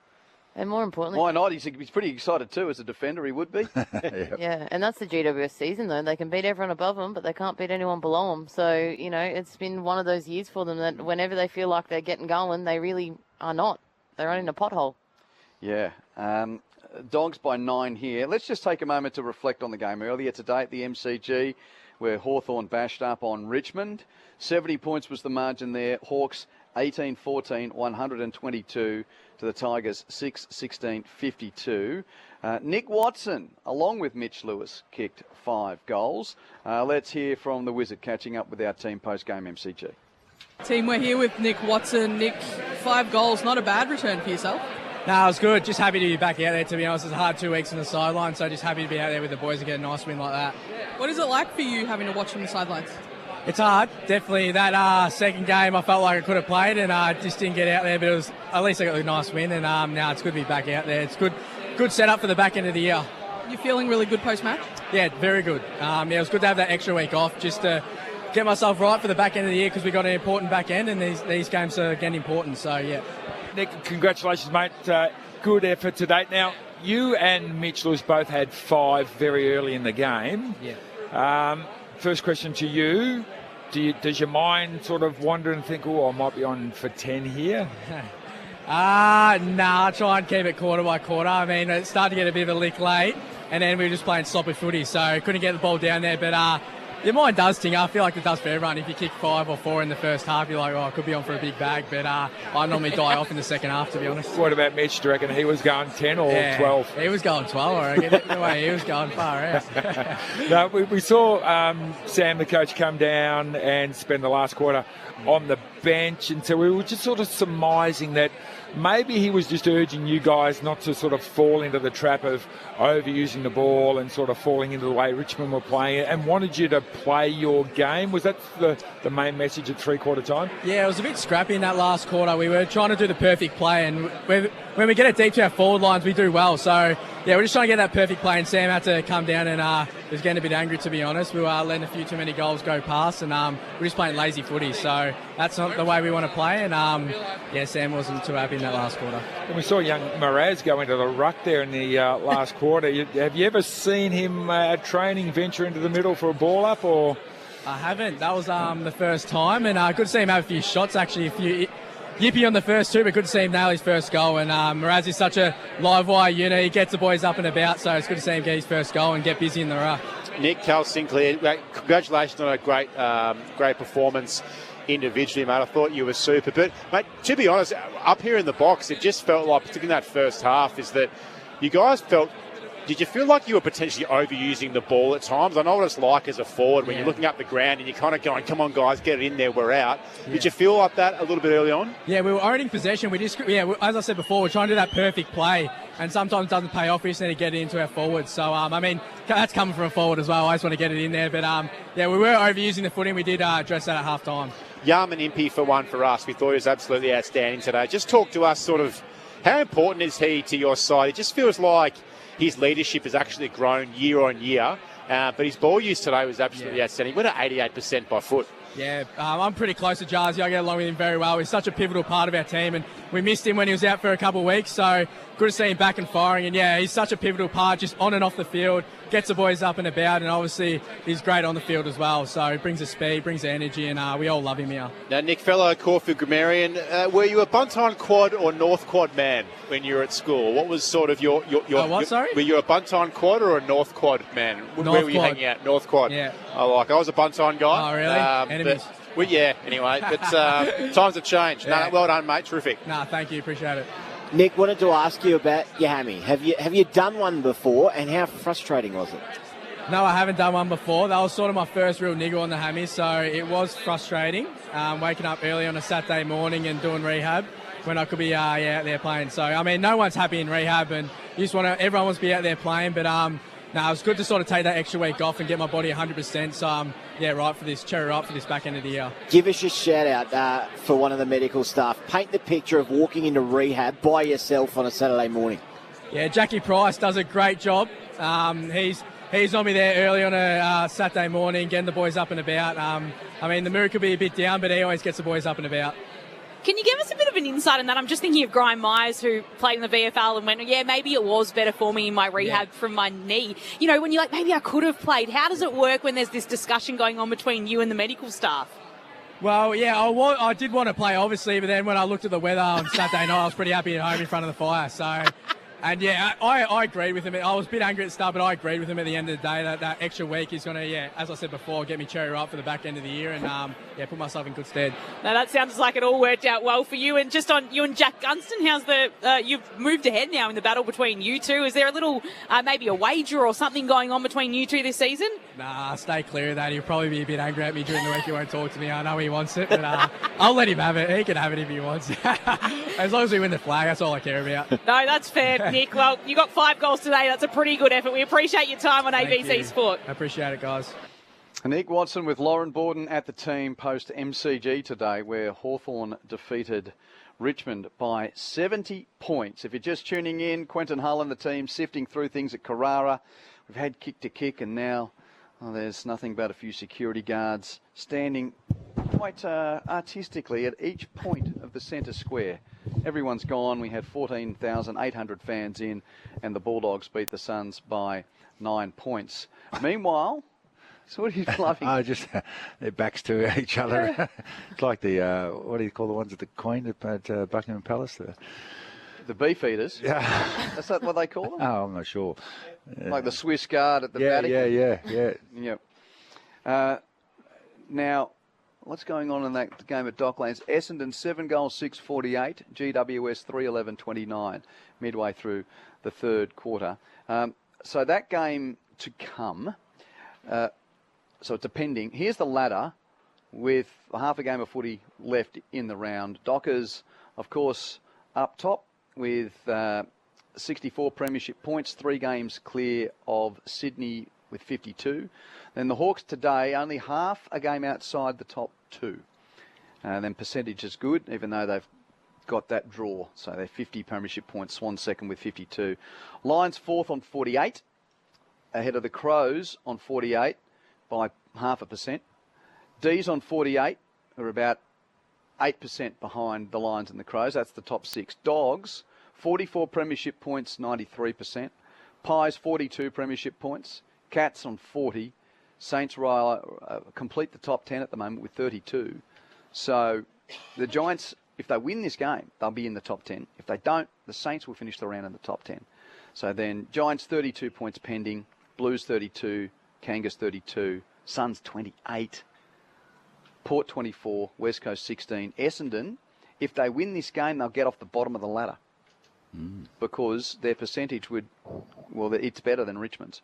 And more importantly... Why not? He's pretty excited too. As a defender, he would be. Yeah, and that's the GWS season, though. They can beat everyone above them, but they can't beat anyone below them. So, it's been one of those years for them that whenever they feel like they're getting going, they really are not. They're only in a pothole. Yeah. Dogs by 9 here. Let's just take a moment to reflect on the game earlier today at the MCG, where Hawthorn bashed up on Richmond. 70 points was the margin there. Hawks 18-14, 122 to the Tigers 6-16, 52. Nick Watson, along with Mitch Lewis, kicked 5 goals. Let's hear from the Wizard catching up with our team post-game MCG. Team, we're here with Nick Watson. Nick, 5 goals, not a bad return for yourself. No, it was good. Just happy to be back out there, to be honest. It's a hard 2 weeks on the sideline, so just happy to be out there with the boys and get a nice win like that. What is it like for you having to watch from the sidelines? It's hard, definitely. That second game, I felt like I could have played and just didn't get out there, but it was at least I got a nice win, and now it's good to be back out there. It's good setup for the back end of the year. You feeling really good post-match? Yeah, very good. It was good to have that extra week off just to get myself right for the back end of the year because we got an important back end, and these games are again important, so yeah. Nick, congratulations, mate. Good effort to date. Now, you and Mitch Lewis both had 5 very early in the game. Yeah. First question to you. Does your mind sort of wander and think, I might be on for 10 here? Nah, try and keep it quarter by quarter. I mean, it started to get a bit of a lick late, and then we were just playing sloppy footy, so couldn't get the ball down there, but your mind does ting. I feel like it does for everyone. If you kick 5 or 4 in the first half, you're like, I could be on for a big bag. But I normally die off in the second half, to be honest. What about Mitch? Do you reckon he was going 10 or 12? He was going 12, I reckon. The way he was going far out. No, we saw Sam, the coach, come down and spend the last quarter on the bench. And so we were just sort of surmising that maybe he was just urging you guys not to sort of fall into the trap of overusing the ball and sort of falling into the way Richmond were playing it, and wanted you to play your game. Was that the main message at 3/4 time? Yeah, it was a bit scrappy in that last quarter. We were trying to do the perfect play, and when we get it deep to our forward lines, we do well. So, yeah, we're just trying to get that perfect play, and Sam had to come down and was getting a bit angry, to be honest. We were letting a few too many goals go past, and we're just playing lazy footy. So that's not the way we want to play, and Sam wasn't too happy in that last quarter. And we saw young Mraz go into the ruck there in the last quarter. Have you ever seen him at training venture into the middle for a ball up, or...? I haven't. That was the first time, and good to see him have a few shots, actually. A few yippee on the first 2, but good to see him nail his first goal. And Mraz is such a live wire unit. He gets the boys up and about, so it's good to see him get his first goal and get busy in the ruck. Nick, Cal Sinclair, congratulations on a great performance individually, mate. I thought you were super. But, mate, to be honest, up here in the box, it just felt like, particularly in that first half, is that you guys felt... Did you feel like you were potentially overusing the ball at times? I know what it's like as a forward when you're looking up the ground and you're kind of going, come on, guys, get it in there, we're out. Yeah. Did you feel like that a little bit early on? Yeah, we were owning possession. As I said before, we're trying to do that perfect play, and sometimes it doesn't pay off. We just need to get it into our forwards. So, that's coming from a forward as well. I just want to get it in there. But, we were overusing the footing. We did address that at half-time. Yarman Impey for one for us. We thought he was absolutely outstanding today. Just talk to us sort of, how important is he to your side? It just feels like his leadership has actually grown year on year, but his ball use today was absolutely outstanding. He went at 88% by foot. Yeah, I'm pretty close to Jarzy. I get along with him very well. He's such a pivotal part of our team, and we missed him when he was out for a couple of weeks, so good to see him back and firing. And, yeah, he's such a pivotal part, just on and off the field, gets the boys up and about, and obviously he's great on the field as well. So he brings the speed, brings the energy, and we all love him here. Now, Nick, fellow Caulfield Grammarian, were you a Buntine Quad or North Quad man when you were at school? What was sort of your sorry? Were you a Buntine Quad or a North Quad man? Where were you hanging out? North Quad. Yeah. I was a Buntine guy. Oh, really? Enemies. Anyway, but times have changed. Yeah. No, well done, mate. Terrific. Thank you. Appreciate it. Nick, wanted to ask you about your hammy. Have you done one before, and how frustrating was it? No, I haven't done one before. That was sort of my first real niggle on the hammy, so it was frustrating. Waking up early on a Saturday morning and doing rehab when I could be out there playing. So, no one's happy in rehab, and everyone wants to be out there playing, but it was good to sort of take that extra week off and get my body 100%. So, right for this, cherry ripe for this back end of the year. Give us a shout out for one of the medical staff. Paint the picture of walking into rehab by yourself on a Saturday morning. Yeah, Jackie Price does a great job. He's on me there early on a Saturday morning, getting the boys up and about. I mean, the mood could be a bit down, but he always gets the boys up and about. Can you give us a bit of an insight on that? I'm just thinking of Graham Myers, who played in the VFL and went, yeah, maybe it was better for me in my rehab from my knee. You know, when you're like, maybe I could have played. How does it work when there's this discussion going on between you and the medical staff? Well, yeah, I did want to play, obviously, but then when I looked at the weather on Saturday night, I was pretty happy at home in front of the fire. So, and yeah, I agreed with him. I was a bit angry at the start, but I agreed with him at the end of the day that extra week is going to, as I said before, get me cherry ripe for the back end of the year and, put myself in good stead. Now, that sounds like it all worked out well for you. And just on you and Jack Gunston, how's you've moved ahead now in the battle between you two. Is there a little, maybe a wager or something going on between you two this season? Nah, stay clear of that. He'll probably be a bit angry at me during the week. He won't talk to me. I know he wants it, but I'll let him have it. He can have it if he wants it. As long as we win the flag, that's all I care about. No, that's fair, Nick. Well, you got 5 goals today. That's a pretty good effort. We appreciate your time on ABC Sport. I appreciate it, guys. Nick Watson with Lauren Borden at the team post MCG today, where Hawthorn defeated Richmond by 70 points. If you're just tuning in, Quentin Hull and the team sifting through things at Carrara. We've had kick to kick, and now there's nothing but a few security guards standing quite artistically at each point of the centre square. Everyone's gone. We had 14,800 fans in, and the Bulldogs beat the Suns by 9 points. Meanwhile, so what are you loving? Just their backs to each other. It's like the, what do you call the ones at the Queen at Buckingham Palace? The beef eaters? Yeah. Is that what they call them? Oh, I'm not sure. Like the Swiss Guard at the Vatican? Yeah. Now, what's going on in that game at Docklands? Essendon 7 goals, 6-48. GWS 3-11-29 midway through the third quarter. So that game to come... So it's depending. Here's the ladder with half a game of footy left in the round. Dockers, of course, up top with 64 premiership points, 3 games clear of Sydney with 52. Then the Hawks today, only half a game outside the top 2. Then percentage is good, even though they've got that draw. So they're 50 premiership points, Swan second with 52. Lions fourth on 48, ahead of the Crows on 48. By 0.5%. D's on 48 are about 8% behind the Lions and the Crows. That's the top 6. Dogs, 44 premiership points, 93%. Pies, 42 premiership points. Cats on 40. Saints complete the top 10 at the moment with 32. So the Giants, if they win this game, they'll be in the top 10. If they don't, the Saints will finish the round in the top 10. So then Giants 32 points pending. Blues 32. Kangas 32, Suns 28, Port 24, West Coast 16. Essendon, if they win this game, they'll get off the bottom of the ladder because their percentage it's better than Richmond's.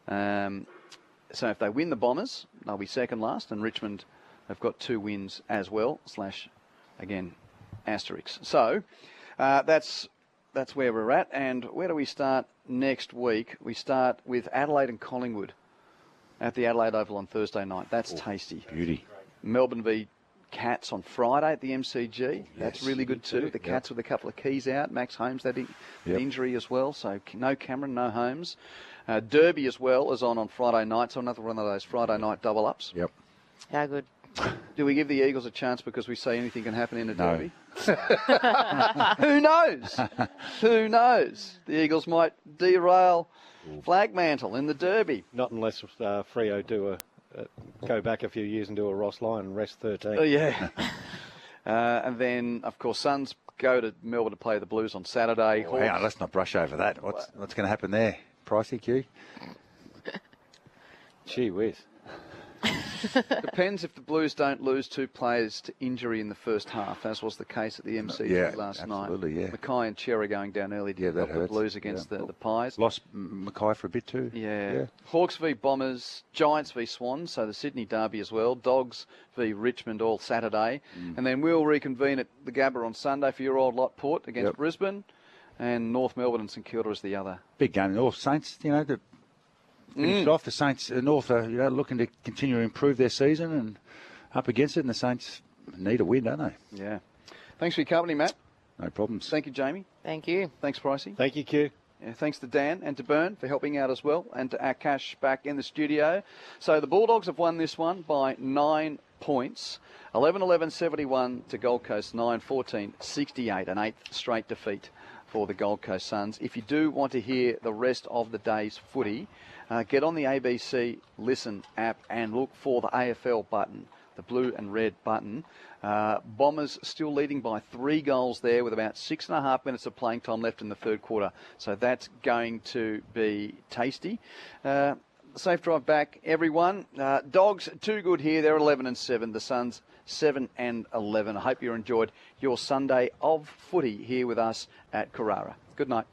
So if they win the Bombers, they'll be second last, and Richmond have got 2 wins as well, / again, asterisks. So that's where we're at. And where do we start next week? We start with Adelaide and Collingwood at the Adelaide Oval on Thursday night. That's tasty. Beauty. Melbourne v Cats on Friday at the MCG. That's really good too. The Cats with a couple of keys out. Max Holmes, that injury as well. So no Cameron, no Holmes. Derby as well is on Friday night. So another one of those Friday night double-ups. Yep. How good. Do we give the Eagles a chance because we say anything can happen in a derby? Who knows? Who knows? The Eagles might derail Flagmantle in the derby. Not unless Freo go back a few years and do a Ross Lyon and rest 13. Oh, yeah. And then, of course, Suns go to Melbourne to play the Blues on Saturday. Hang on, let's not brush over that. What's going to happen there? Pricey, Q? Gee whiz. Depends if the Blues don't lose 2 players to injury in the first half, as was the case at the MCG last night. Yeah. Mackay and Cherry going down early to help the Blues against the Pies. Lost Mackay for a bit too. Yeah. Hawks v Bombers, Giants v Swans, so the Sydney derby as well. Dogs v Richmond all Saturday. And then we'll reconvene at the Gabba on Sunday for your old lot, Port against Brisbane. And North Melbourne and St Kilda is the other. Big game. All Saints, finished off. The Saints, North are looking to continue to improve their season and up against it, and the Saints need a win, don't they? Yeah. Thanks for your company, Matt. No problems. Thank you, Jamie. Thank you. Thanks, Pricey. Thank you, Q. Yeah, thanks to Dan and to Byrne for helping out as well, and to Akash back in the studio. So the Bulldogs have won this one by 9 points. 11-11-71 to Gold Coast 9-14-68, an 8th straight defeat for the Gold Coast Suns. If you do want to hear the rest of the day's footy, get on the ABC Listen app and look for the AFL button, the blue and red button. Bombers still leading by 3 goals there with about 6.5 minutes of playing time left in the third quarter. So that's going to be tasty. Safe drive back, everyone. Dogs, too good here. They're 11-7. The Suns, 7-11. I hope you enjoyed your Sunday of footy here with us at Carrara. Good night.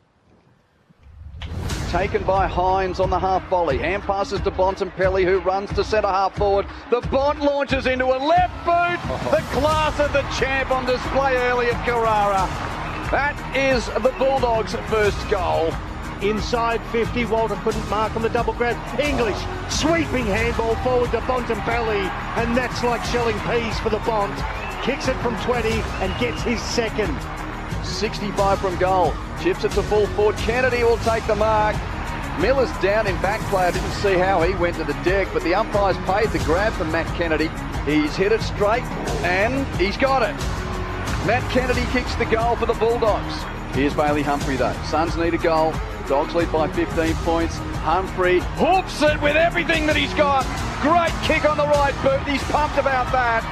Taken by Hines on the half volley. Hand passes to Bontempelli, who runs to centre half forward. The Bont launches into a left boot. The class of the champ on display early at Carrara. That is the Bulldogs' first goal. Inside 50, Walter couldn't mark on the double grab. English, sweeping handball forward to Bontempelli, and that's like shelling peas for the Bont. Kicks it from 20 and gets his second. 65 from goal. Chips it to full forward. Kennedy will take the mark. Miller's down in back play. I didn't see how he went to the deck, but the umpire's paid the grab from Matt Kennedy. He's hit it straight, and he's got it. Matt Kennedy kicks the goal for the Bulldogs. Here's Bailey Humphrey, though. Suns need a goal. Dogs lead by 15 points. Humphrey hoops it with everything that he's got. Great kick on the right boot. He's pumped about that.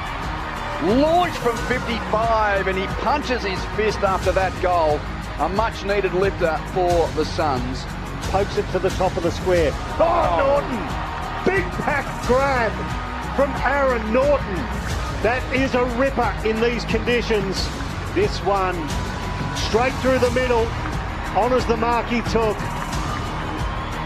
Launched from 55, and he punches his fist after that goal. A much-needed lifter for the Suns. Pokes it to the top of the square. Oh, Norton! Big pack grab from Aaron Norton. That is a ripper in these conditions. This one, straight through the middle, honours the mark he took.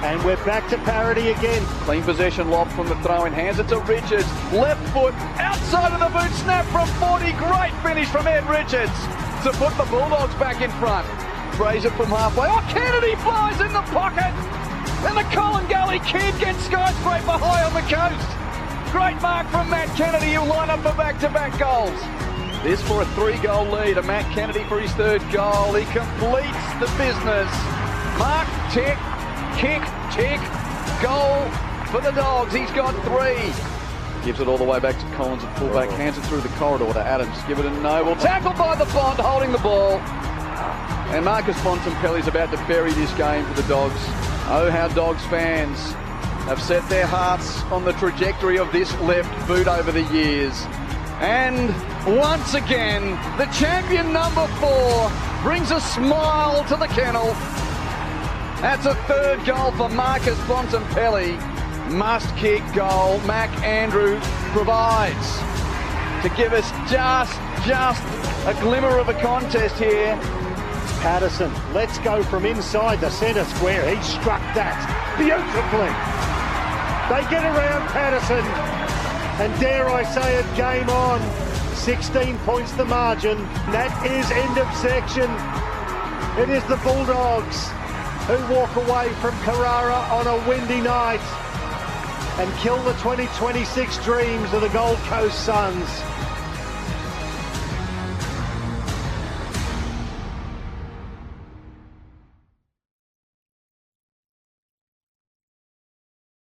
And we're back to parity again. Clean possession lob from the throw-in. Hands it to Richards. Left foot outside of the boot. Snap from 40. Great finish from Ed Richards to put the Bulldogs back in front. Fraser from halfway. Oh, Kennedy flies in the pocket. And the Colin Gully kid gets skyscraper high on the coast. Great mark from Matt Kennedy, who'll line up for back-to-back goals. This for a 3-goal lead. And Matt Kennedy for his 3rd goal. He completes the business. Mark, tick. Kick, tick, goal for the Dogs. He's got 3. Gives it all the way back to Collins at fullback. Hands it through the corridor to Adams. Give it a Noble. Tackled by the Bont, holding the ball. And Marcus Bontempelli's about to bury this game for the Dogs. Oh, how Dogs fans have set their hearts on the trajectory of this left boot over the years. And once again, the champion number 4 brings a smile to the kennel. That's a 3rd goal for Marcus Bontempelli. Must-kick goal. Mac Andrew provides to give us just a glimmer of a contest here. Patterson, let's go from inside the centre square. He struck that beautifully. They get around Patterson, and dare I say it, game on. 16 points the margin. That is end of section. It is the Bulldogs who walk away from Carrara on a windy night and kill the 2026 dreams of the Gold Coast Suns.